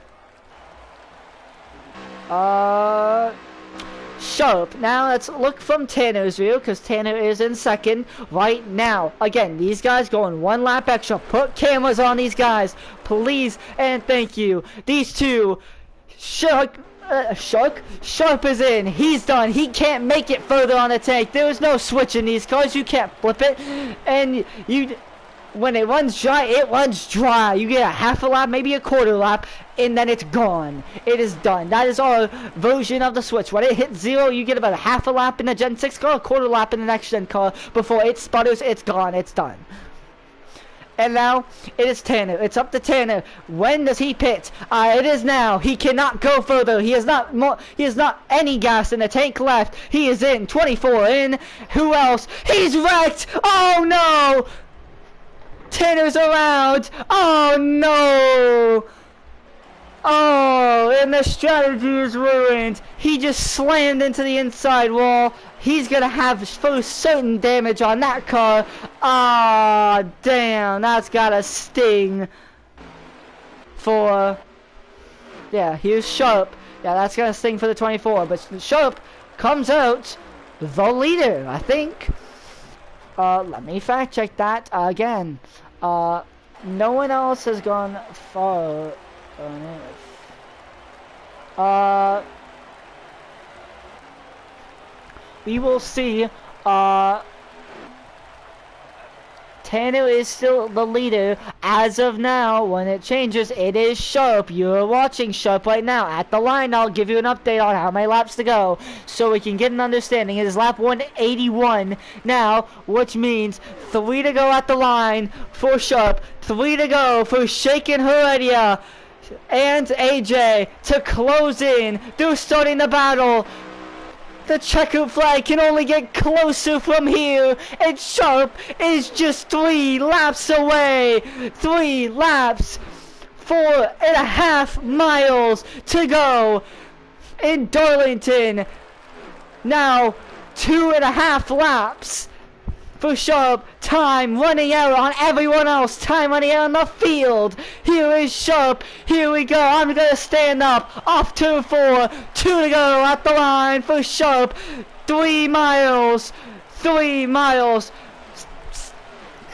Sharp. Now let's look from Tanner's view, because Tanner is in second right now. Again, these guys going 1 lap extra. Put cameras on these guys, please and thank you. These two, Sharp is in. He's done. He can't make it further on the tank. There is no switch in these cars. You can't flip it, and when it runs dry, it runs dry. You get a half a lap, maybe a quarter lap, and then it's gone. It is done. That is our version of the switch. When it hits 0, you get about a half a lap in the Gen 6 car, a quarter lap in the next Gen car. Before it sputters, it's gone. It's done. And now, it is Tanner. It's up to Tanner. When does he pit? It is now. He cannot go further. He has not any gas in the tank left. He is in. 24 in. Who else? He's wrecked! Oh no! Tanner's around. Oh no! Oh, and the strategy is ruined. He just slammed into the inside wall. He's gonna have for certain damage on that car. Ah, damn, that's gotta sting. for, yeah, here's Sharp. Yeah, that's going to sting for the 24, but Sharp comes out the leader, I think. Let me fact check that again. No one else has gone far on it. We will see. Tanner is still the leader as of now. When it changes, it is Sharp. You're watching Sharp right now. At the line, I'll give you an update on how many laps to go so we can get an understanding. It is lap 181 now, which means 3 to go at the line for Sharp, 3 to go for Shake and Heredia and AJ to close in. They're starting the battle. The checkered flag can only get closer from here, and Sharp is just 3 laps away. 3 laps, 4.5 miles to go in Darlington. Now, 2.5 laps for Sharp. Time running out on everyone else. Time running out on the field. Here is Sharp. Here we go. I'm going to stand up. Off turn 4. 2 to go at the line for Sharp. 3 miles. 3 miles.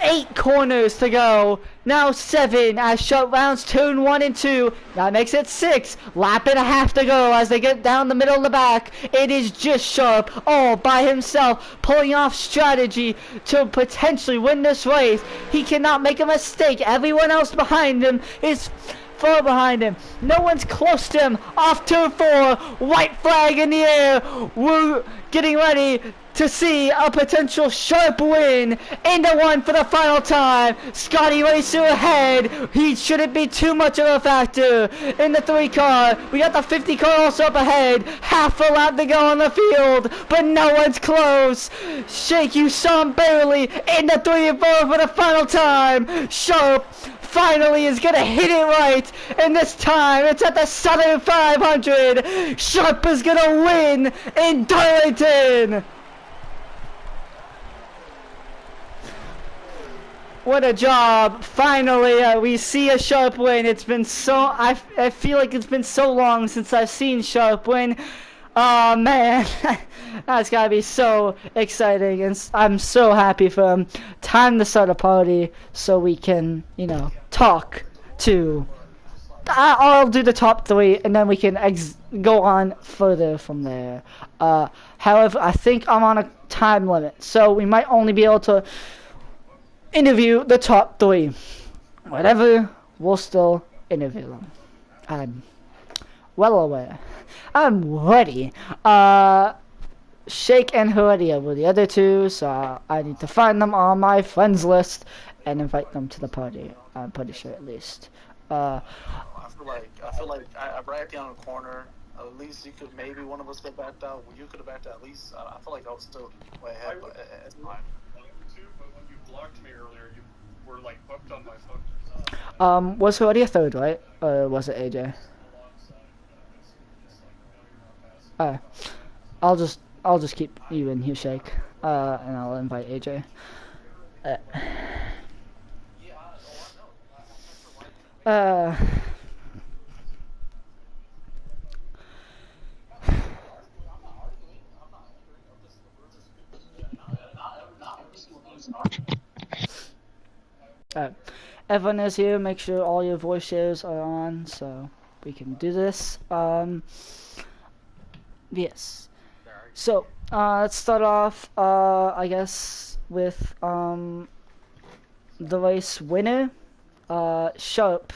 8 corners to go. Now 7 as Sharp rounds turn 1 and 2. That makes it 6. Lap and a half to go as they get down the middle of the back. It is just Sharp all by himself, pulling off strategy to potentially win this race. He cannot make a mistake. Everyone else behind him is far behind him. No one's close to him. Off turn 4. White flag in the air. We're getting ready to see a potential Sharp win into 1 for the final time. Scotty Racer ahead. He shouldn't be too much of a factor in the 3 car. We got the 50 car also up ahead. Half a lap to go on the field, but no one's close. Shake, you saw him barely in the 3 and 4 for the final time. Sharp finally is gonna hit it right, and this time it's at the Southern 500. Sharp is gonna win in Darlington. What a job. Finally, we see a Sharp win. It's been so, I feel like it's been so long since I've seen Sharp win. Oh man, that's gotta be so exciting, and I'm so happy for him. Time to start a party so we can, you know, talk to, I'll do the top 3 and then we can go on further from there. However, I think I'm on a time limit, so we might only be able to interview the top 3. Whatever, we'll still interview them. I'm well aware. I'm ready. Shake and Heredia were the other 2, so I need to find them on my friends list and invite them to the party. I'm pretty sure, at least. I feel like I backed down the corner. At least you could, maybe one of us could backed out. You could have backed out at least. I feel like I was still way ahead, but it's fine. But when you blocked me earlier, you were like hooked on my phone. Was Heredia 3rd, right? Or was it AJ? I'll just keep you in here, Shake. And I'll invite AJ. Everyone is here. Make sure all your voice shares are on so we can do this. Yes. So, let's start off, I guess, with, the race winner, Sharp.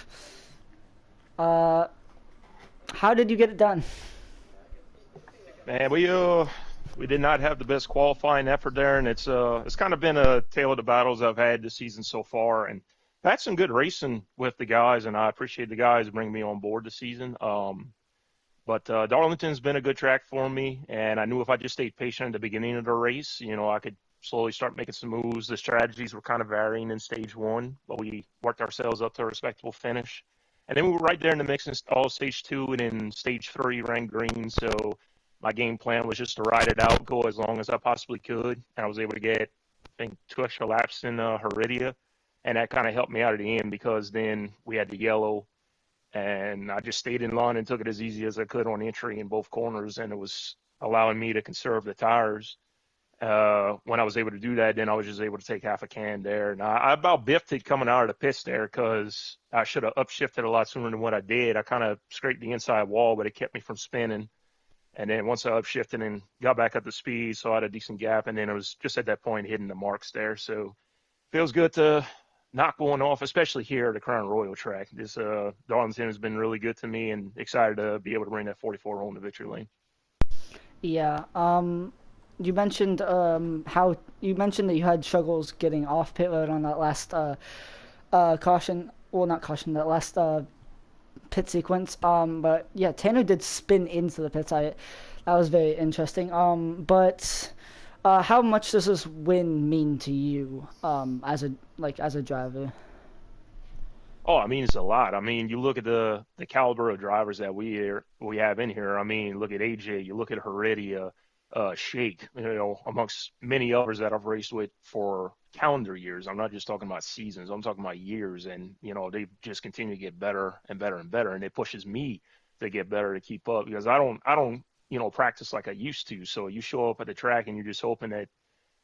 How did you get it done? Man, we did not have the best qualifying effort there, and it's kind of been a tale of the battles I've had this season so far, and I've had some good racing with the guys, and I appreciate the guys bringing me on board this season. But Darlington's been a good track for me, and I knew if I just stayed patient at the beginning of the race, you know, I could slowly start making some moves. The strategies were kind of varying in stage 1, but we worked ourselves up to a respectable finish. And then we were right there in the mix in all stage 2, and in stage 3 ran green, so my game plan was just to ride it out, go as long as I possibly could, and I was able to get, I think, 2 extra laps in Heredia, and that kind of helped me out at the end because then we had the yellow and I just stayed in line and took it as easy as I could on entry in both corners, and it was allowing me to conserve the tires. When I was able to do that, then I was just able to take half a can there. And I about biffed it coming out of the pits there because I should have upshifted a lot sooner than what I did. I kind of scraped the inside wall, but it kept me from spinning. And then once I upshifted and got back up to speed, so I had a decent gap, and then it was just at that point hitting the marks there. So feels good to knock one off, especially here at the Crown Royal track. This Darlington has been really good to me, and excited to be able to bring that 44 home to victory lane. Yeah. You mentioned how you mentioned that you had struggles getting off pit road on that last caution. Well, not caution. That last pit sequence. But yeah, Tanner did spin into the pits. That was very interesting. But how much does this win mean to you as a driver? Oh, I mean, it's a lot. I mean, you look at the caliber of drivers that we have in here. I mean, look at AJ, you look at Heredia, Shake, amongst many others that I've raced with for calendar years. I'm not just talking about seasons. I'm talking about years. And, they just continue to get better and better and better. And it pushes me to get better to keep up because I don't, practice like I used to. So you show up at the track and you're just hoping that,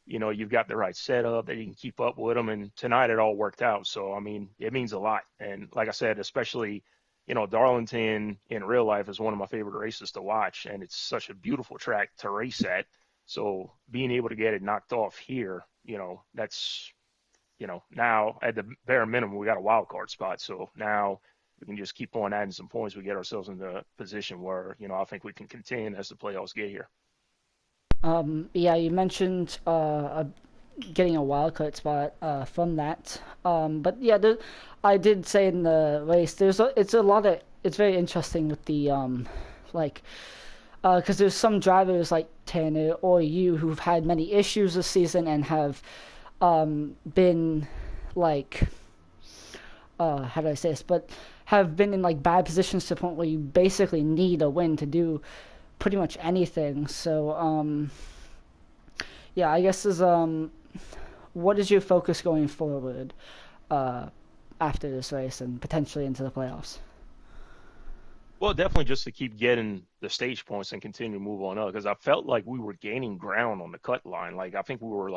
you've got the right setup, that you can keep up with them. And tonight it all worked out. So, I mean, it means a lot. And like I said, especially, Darlington in real life is one of my favorite races to watch. And it's such a beautiful track to race at. So being able to get it knocked off here, that's, now at the bare minimum, we got a wild card spot. So now we can just keep on adding some points. We get ourselves in the position where, I think we can contend as the playoffs get here. Yeah, you mentioned getting a wildcard spot from that. But yeah, I did say in the race, it's very interesting with the because there's some drivers like Tanner or you who've had many issues this season and have been how do I say this? But have been in bad positions to the point where you basically need a win to do pretty much anything. So yeah, I guess what is your focus going forward after this race and potentially into the playoffs? Well, definitely just to keep getting the stage points and continue to move on up because I felt like we were gaining ground on the cut line. I think we were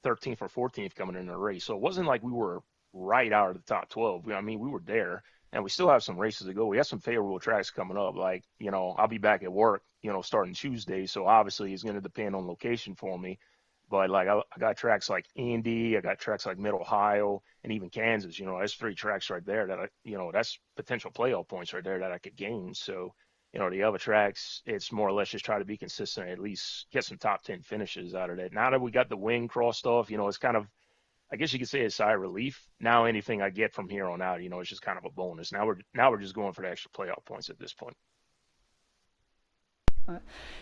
13th or 14th coming in the race. So it wasn't like we were right out of the top 12. I mean, we were there. And we still have some races to go. We have some favorable tracks coming up. I'll be back at work, starting Tuesday. So obviously it's going to depend on location for me. But I got tracks like Indy, I got tracks like Mid Ohio, and even Kansas. There's 3 tracks right there that that's potential playoff points right there that I could gain. So, the other tracks, it's more or less just try to be consistent, at least get some top 10 finishes out of that. Now that we got the win crossed off, it's kind of, I guess you could say, a sigh of relief. Now anything I get from here on out, it's just kind of a bonus. Now we're just going for the extra playoff points at this point.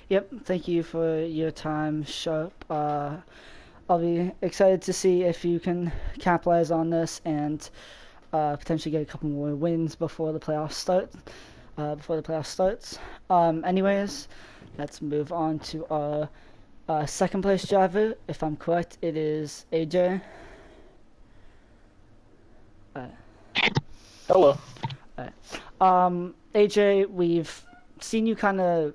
Yep. Thank you for your time, Sharp. I'll be excited to see if you can capitalize on this and potentially get a couple more wins before the playoffs starts. Anyways, let's move on to our second place driver. If I'm correct, it is AJ. Hello. AJ, we've seen you the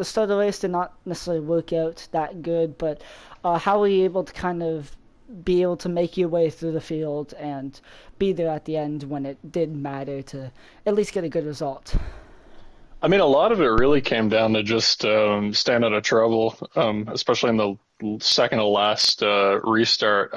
start of the race did not necessarily work out that good, but how were you able to be able to make your way through the field and be there at the end when it did matter to at least get a good result? I mean, a lot of it really came down to just staying out of trouble, especially in the second to last restart.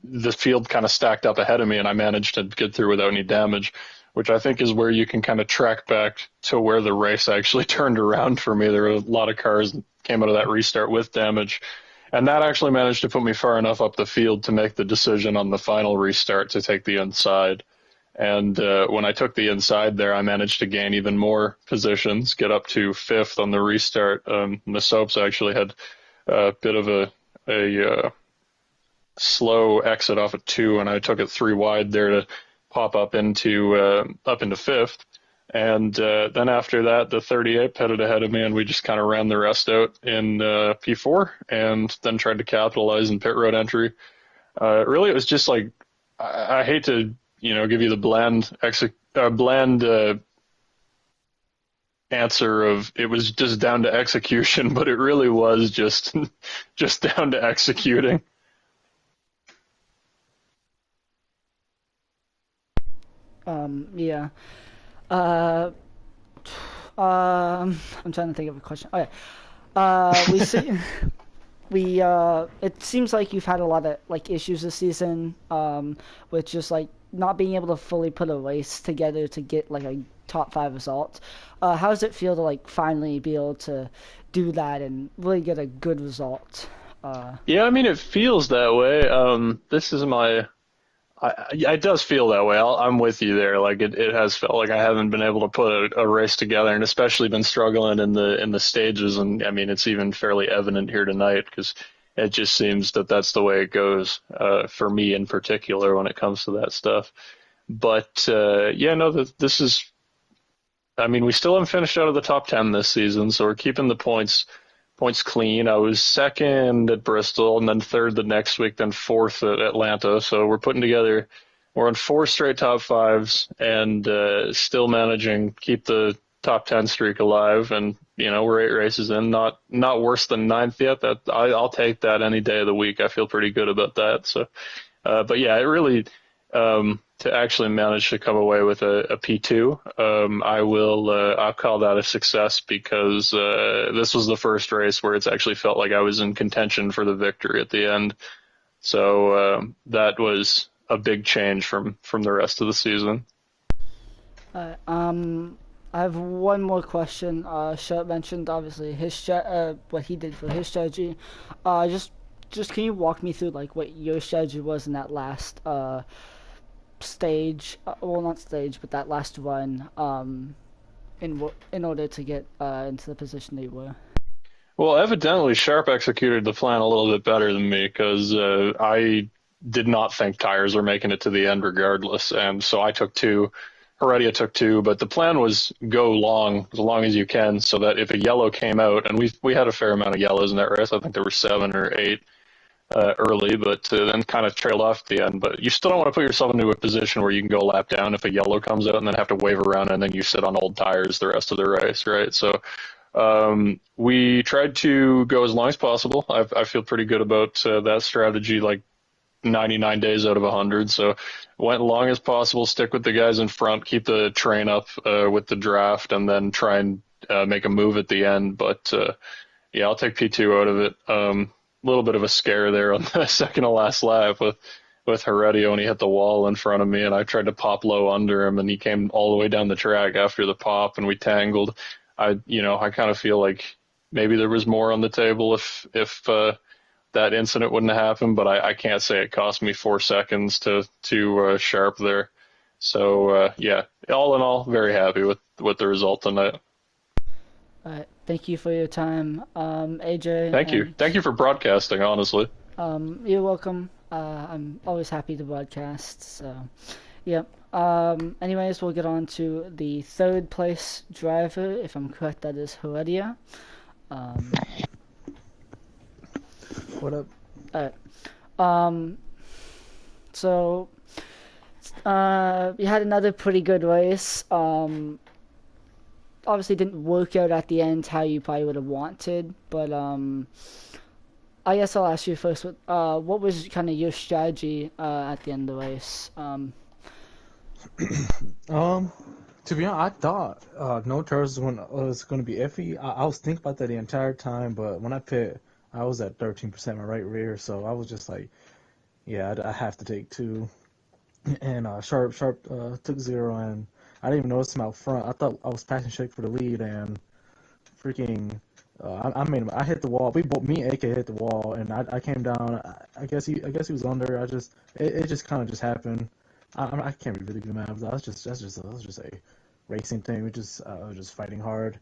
The field kind of stacked up ahead of me, and I managed to get through without any damage, which I think is where you can kind of track back to where the race actually turned around for me. There were a lot of cars that came out of that restart with damage, and that actually managed to put me far enough up the field to make the decision on the final restart to take the inside. And when I took the inside there, I managed to gain even more positions, get up to 5th on the restart. The Soaps actually had a bit of a slow exit off at 2, and I took it 3 wide there to pop up into 5th. And then after that, the 38 headed ahead of me, and we just kind of ran the rest out in P4 and then tried to capitalize in pit road entry. Really, it was just I hate to give you the bland answer of it was just down to execution, but it really was just just down to executing. Yeah. I'm trying to think of a question. Okay. We see. It seems like you've had a lot of like issues this season, with just like not being able to fully put a race together to get like a top 5 result. How does it feel to like finally be able to do that and really get a good result? Yeah, I mean, it feels that way. This is it does feel that way. I'm with you there. Like it has felt like I haven't been able to put a race together, and especially been struggling in the stages. And I mean, it's even fairly evident here tonight because it just seems that that's the way it goes for me in particular when it comes to that stuff. But yeah, no, this is. I mean, we still haven't finished out of the top 10 this season, so we're keeping the points clean. I was second at Bristol, and then third the next week, then fourth at Atlanta. So we're on 4 straight top 5s, and still managing to keep the top 10 streak alive. And we're 8 races in, not worse than 9th yet. I'll take that any day of the week. I feel pretty good about that. So, but yeah, it really. To actually manage to come away with a P2, I'll call that a success because this was the first race where it's actually felt like I was in contention for the victory at the end. So that was a big change from the rest of the season. I have one more question. Sharp mentioned obviously his what he did for his strategy. Just can you walk me through like what your strategy was in that last stage, well not stage, but that last run, in order to get into the position they were? Well, evidently Sharp executed the plan a little bit better than me because I did not think tires were making it to the end regardless, and so I took 2. Heredia took 2, but the plan was go as long as you can, so that if a yellow came out, and we had a fair amount of yellows in that race. I think there were 7 or 8. Early, but then kind of trailed off at the end. But you still don't want to put yourself into a position where you can go a lap down if a yellow comes out and then have to wave around and then you sit on old tires the rest of the race, right? So we tried to go as long as possible. I feel pretty good about that strategy, like 99 days out of 100. So went long as possible, stick with the guys in front, keep the train up with the draft, and then try and make a move at the end. But yeah, I'll take P2 out of it. Little bit of a scare there on the second to last lap with Heredia when he hit the wall in front of me, and I tried to pop low under him, and he came all the way down the track after the pop, and we tangled. I kind of feel like maybe there was more on the table if that incident wouldn't have happened, but I can't say it cost me 4 seconds to Sharp there. So yeah, all in all, very happy with the result tonight. Thank you for your time, AJ. Thank you for broadcasting, honestly. You're welcome. I'm always happy to broadcast, so yep. Anyways, we'll get on to the 3rd place driver. If I'm correct, that is Heredia. What up? Alright. So you had another pretty good race. Obviously didn't work out at the end how you probably would have wanted, but I guess I'll ask you first, what was kind of your strategy at the end of the race? To be honest, I thought no turns was going to be iffy. I was thinking about that the entire time, but when I pit, I was at 13% my right rear, so I was just like, yeah, I have to take 2. And Sharp took 0, and I didn't even notice him out front. I thought I was passing Shake for the lead, and freaking, I hit the wall. Me and AK hit the wall, and I came down. I guess he was under. It just kind of just happened. I can't really be mad. That's just a racing thing. We just fighting hard.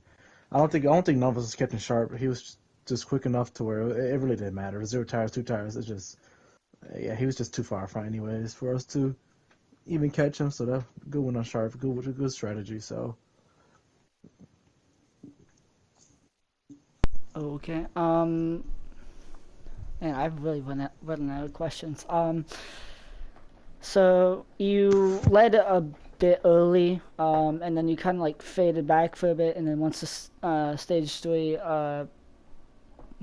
I don't think none of us was kept him sharp. He was just quick enough to where it really didn't matter. 0 tires, 2 tires. It's just, yeah, he was just too far front anyways for us to even catch him. So that good one on Sharp, good strategy. So okay. And I've really run out of questions. So you led a bit early, and then you kind of like faded back for a bit, and then once the stage 3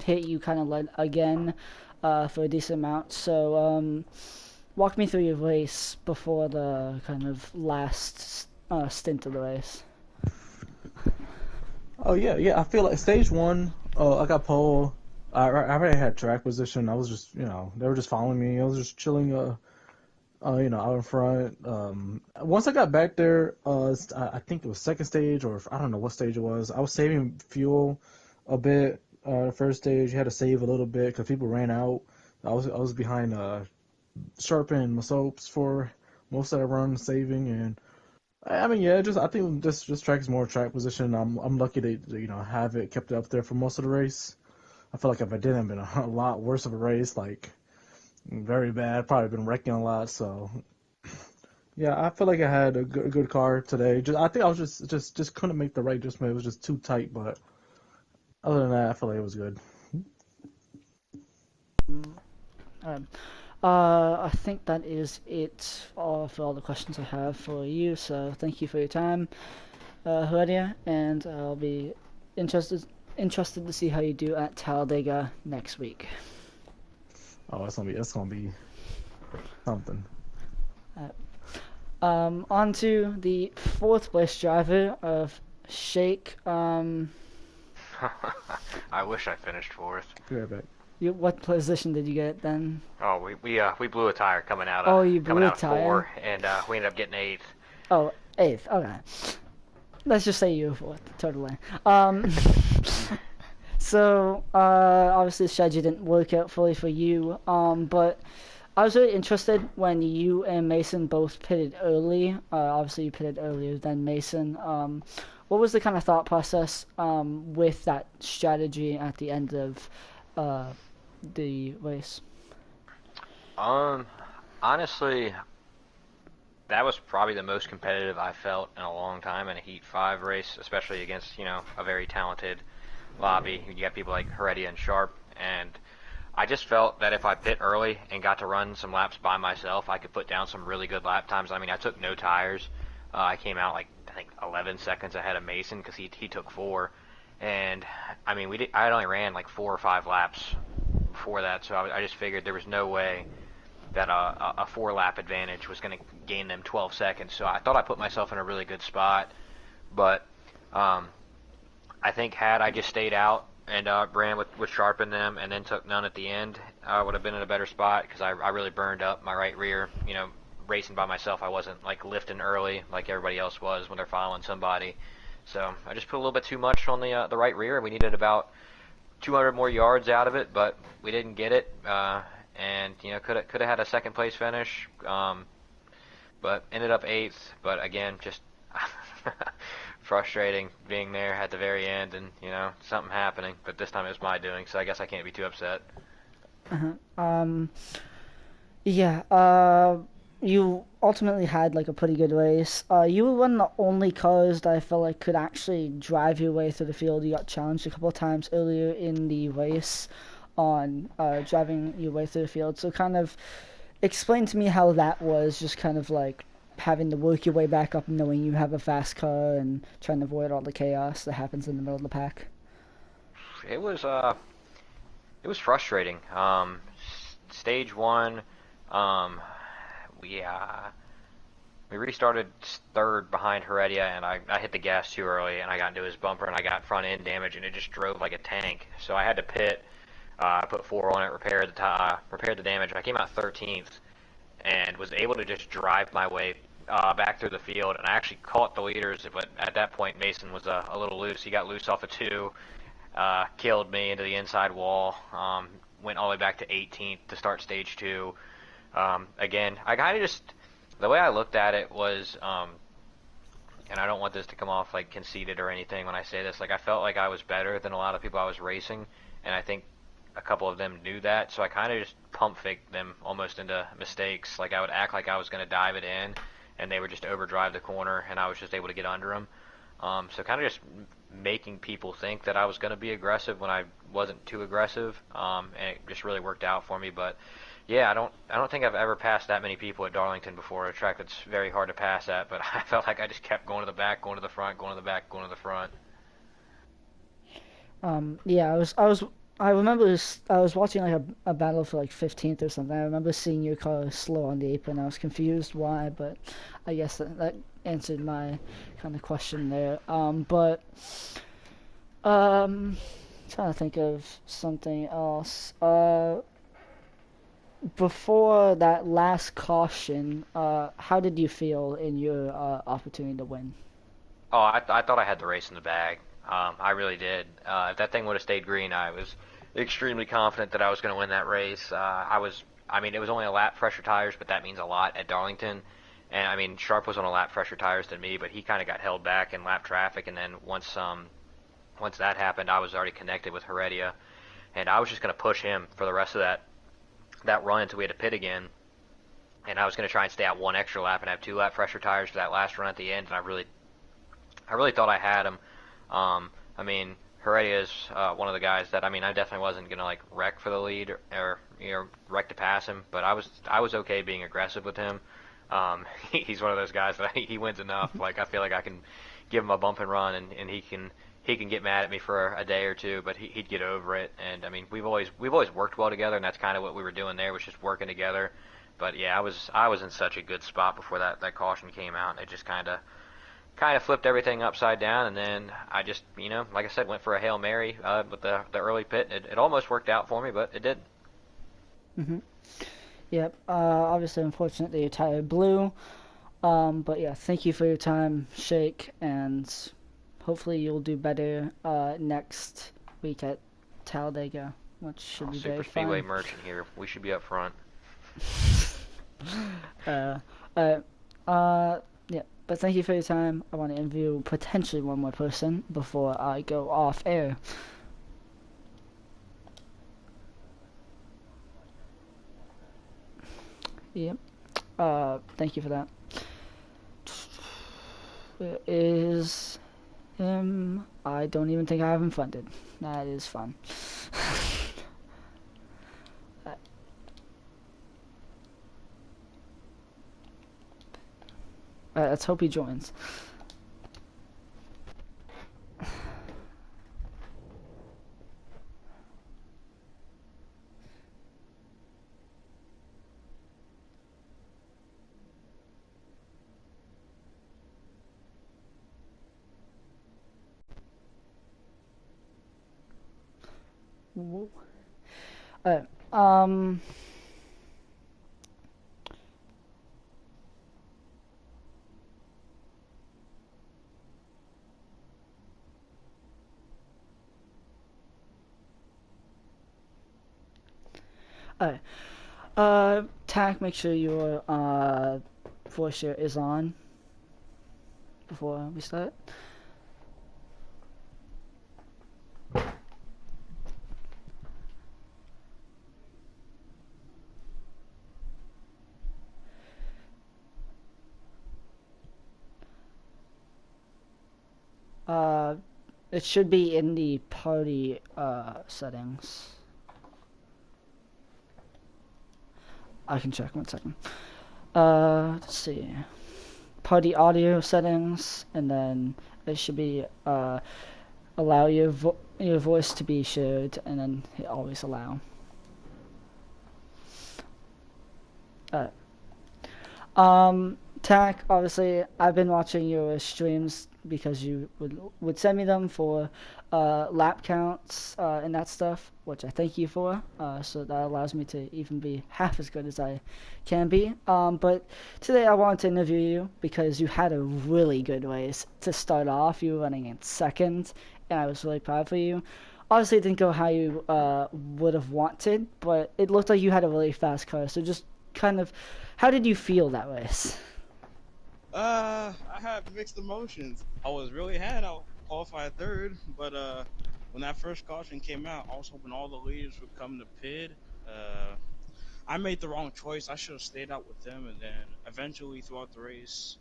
hit, you kind of led again for a decent amount. So walk me through your race before the kind of last stint of the race. Oh yeah. I feel like stage 1, I got pole. I already had track position. I was just, they were just following me. I was just chilling, out in front. Once I got back there, I think it was second stage, or I don't know what stage it was. I was saving fuel a bit. The first stage, you had to save a little bit because people ran out. I was behind Sharp and Masopes for most of the run, saving, and I mean, yeah, I think this track is more track position. I'm lucky to have it kept it up there for most of the race. I feel like if I didn't, it'd been a lot worse of a race, like very bad. Probably been wrecking a lot. So yeah, I feel like I had a good car today. I think I was just couldn't make the right adjustment. It was just too tight. But other than that, I feel like it was good. I think that is it for all the questions I have for you. So thank you for your time, Heredia, and I'll be interested to see how you do at Talladega next week. Oh, that's gonna be something. On to the 4th place driver of Shake. I wish I finished 4th. Be right back. What position did you get then? Oh, we blew a tire coming out of you blew a tire? 4, and we ended up getting 8th. Oh, 8th. Okay. Let's just say you were 4th. Totally. So obviously the strategy didn't work out fully for you. But I was really interested when you and Mason both pitted early. Obviously you pitted earlier than Mason. What was the kind of thought process with that strategy at the end of the race? Honestly, that was probably the most competitive I felt in a long time in a Heat 5 race, especially against, a very talented lobby. You got people like Heredia and Sharp, and I just felt that if I pit early and got to run some laps by myself, I could put down some really good lap times. I mean, I took no tires. I came out I think 11 seconds ahead of Mason because he took 4. And I mean, I had only ran 4 or 5 laps before that, so I just figured there was no way that a 4-lap advantage was going to gain them 12 seconds. So I thought I put myself in a really good spot, but I think had I just stayed out and ran with Sharp in them and then took none at the end, I would have been in a better spot because I really burned up my right rear. Racing by myself, I wasn't lifting early like everybody else was when they're following somebody. So I just put a little bit too much on the right rear. We needed about 200 more yards out of it, but we didn't get it. And could have had a second place finish, but ended up 8th. But again, just frustrating being there at the very end and something happening. But this time it was my doing, so I guess I can't be too upset. Yeah. You ultimately had a pretty good race. You were one of the only cars that I felt like could actually drive your way through the field. You got challenged a couple of times earlier in the race on driving your way through the field. So kind of explain to me how that was, just kind of having to work your way back up knowing you have a fast car and trying to avoid all the chaos that happens in the middle of the pack. It was frustrating. Stage 1, we restarted 3rd behind Heredia, and I hit the gas too early, and I got into his bumper, and I got front end damage, and it just drove like a tank. So I had to pit. I put 4 on it, repaired the damage. I came out 13th, and was able to just drive my way back through the field, and I actually caught the leaders. But at that point, Mason was a little loose. He got loose off of 2, killed me into the inside wall. Went all the way back to 18th to start stage 2. Again, I kind of just, the way I looked at it was, and I don't want this to come off conceited or anything when I say this, I felt like I was better than a lot of people I was racing, and I think a couple of them knew that, so I kind of just pump faked them almost into mistakes. I would act like I was going to dive it in, and they would just overdrive the corner, and I was just able to get under them. So kind of just making people think that I was going to be aggressive when I wasn't too aggressive, and it just really worked out for me. But Yeah, I don't think I've ever passed that many people at Darlington before. A track that's very hard to pass at, but I felt like I just kept going to the back, going to the front, going to the back, going to the front. Yeah, I remember I was watching like a battle for like 15th or something. I remember seeing your car slow on the apron. I was confused why, but I guess that answered my kind of question there. Trying to think of something else. Before that last caution, how did you feel in your opportunity to win? Oh, I thought I had the race in the bag. I really did. If that thing would have stayed green, I was extremely confident that I was going to win that race. I mean, it was only a lap fresher tires, but that means a lot at Darlington. And I mean, Sharp was on a lap fresher tires than me, but he kind of got held back in lap traffic. And then once that happened, I was already connected with Heredia, and I was just going to push him for the rest of that run until we had to pit again. And I was going to try and stay out one extra lap and have 2 lap fresher tires for that last run at the end. And I really thought I had him. I mean, Heredia is one of the guys that, I mean, I definitely wasn't gonna like wreck for the lead or wreck to pass him, but I was okay being aggressive with him. He's one of those guys that he wins enough. Like I feel like I can give him a bump and run, and he can get mad at me for a day or two, but he'd get over it. And I mean, we've always worked well together, and that's kind of what we were doing there, was just working together. But yeah, I was in such a good spot before that caution came out, and it just kind of flipped everything upside down, and then I just, like I said, went for a Hail Mary with the early pit. It almost worked out for me, but it didn't. Mm-hmm. Yep. Obviously, unfortunately, your tire blew. But yeah, thank you for your time, Shake, and hopefully you'll do better next week at Talladega, which should be very Super Speedway fun. merchant here. We should be up front. uh, uh, yeah. But thank you for your time. I want to interview potentially one more person before I go off air. Yep. Thank you for that. Where is him? I don't even think I have him funded. That is fun. Let's hope he joins. Whoa. Um. Alright. Tack, make sure your voice share is on before we start. It should be in the party settings. I can check 1 second. Let's see. Party audio settings, and then it should be allow your voice to be shared, and then hit always allow. Tack, obviously, I've been watching your streams because you would send me them for lap counts and that stuff, which I thank you for. So that allows me to even be half as good as I can be. But today I wanted to interview you because you had a really good race to start off. You were running in second, and I was really proud for you. Obviously, it didn't go how you would have wanted, but it looked like you had a really fast car. So just kind of, how did you feel that race? I had mixed emotions. I was really had I qualified third, but when that first caution came out, I was hoping all the leaders would come to pit. I made the wrong choice. I should have stayed out with them, and then eventually throughout the race,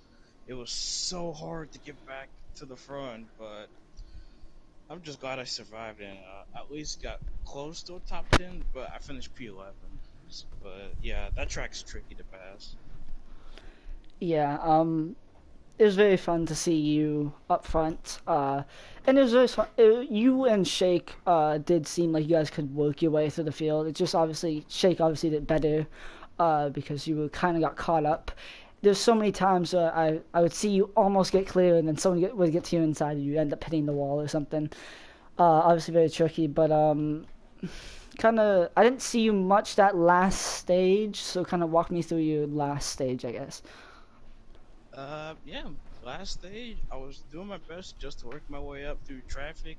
it was so hard to get back to the front. But I'm just glad I survived and at least got close to a top 10. But I finished P11. But yeah, that track's tricky to pass. Yeah, it was very fun to see you up front. And it was very fun. You and Shake did seem like you guys could work your way through the field. It just obviously, Shake obviously did better because you kind of got caught up. There's so many times where I would see you almost get clear and then someone would get to you inside and you end up hitting the wall or something. Obviously very tricky, but kind of, I didn't see you much that last stage, so kind of walk me through your last stage, I guess. Yeah, last stage, I was doing my best just to work my way up through traffic.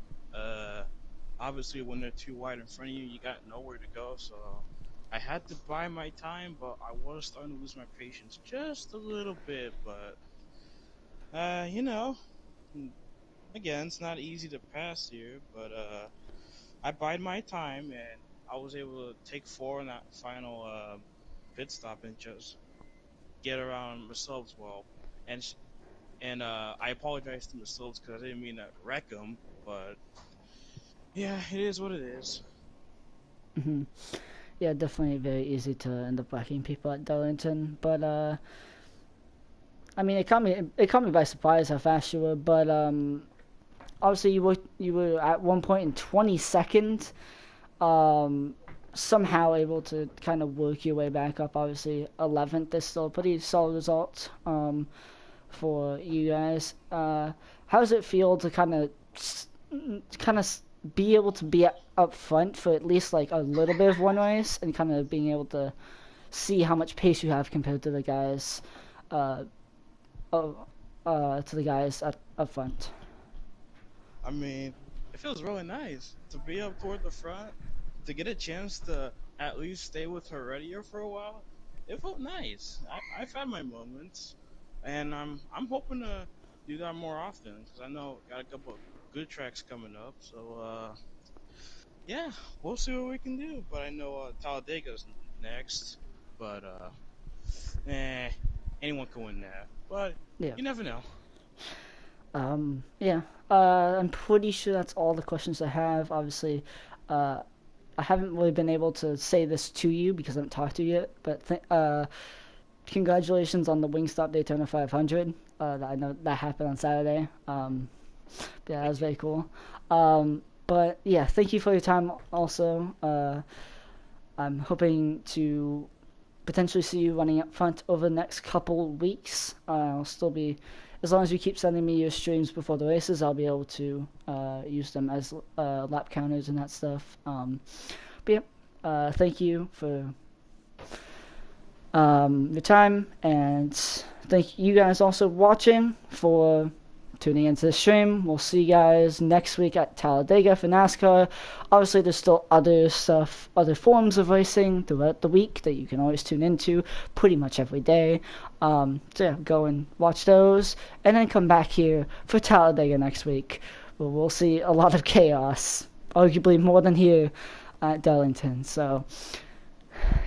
Obviously, when they're too wide in front of you, you got nowhere to go, so I had to buy my time, but I was starting to lose my patience just a little bit, but, you know, again, it's not easy to pass here, but, I bide my time, and I was able to take 4 in that final, pit stop and just get around myself well. And I apologize to myself because I didn't mean to wreck them, but yeah, it is what it is. Mm-hmm. Yeah, definitely very easy to end up whacking people at Darlington, but I mean, it caught me by surprise how fast you were, but obviously you were at one point in 22nd, somehow able to kind of work your way back up. Obviously 11th is still a pretty solid result for you guys. How does it feel to kind of be able to be up front for at least like a little bit of one race and kind of being able to see how much pace you have compared to the guys up front? I mean, it feels really nice to be up toward the front, to get a chance to at least stay with Heredia for a while. It felt nice. I've had my moments, and I'm hoping to do that more often because I know got a couple of good tracks coming up. So yeah, we'll see what we can do. But I know Talladega's next, but anyone can win that. But Yeah. you never know. Yeah. I'm pretty sure that's all the questions I have. Obviously, I haven't really been able to say this to you because I haven't talked to you yet, but congratulations on the Wingstop Daytona 500. I know that happened on Saturday. Yeah, that was very cool. But yeah, thank you for your time also. I'm hoping to potentially see you running up front over the next couple weeks. I'll still be, as long as you keep sending me your streams before the races, I'll be able to use them as lap counters and that stuff. But yeah, thank you for your time, and thank you guys also watching for tuning into the stream. We'll see you guys next week at Talladega for NASCAR. Obviously, there's still other stuff, other forms of racing throughout the week that you can always tune into pretty much every day. So yeah, go and watch those, and then come back here for Talladega next week, where we'll see a lot of chaos, arguably more than here at Darlington. So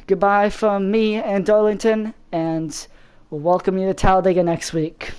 goodbye from me and Darlington, and we'll welcome you to Talladega next week.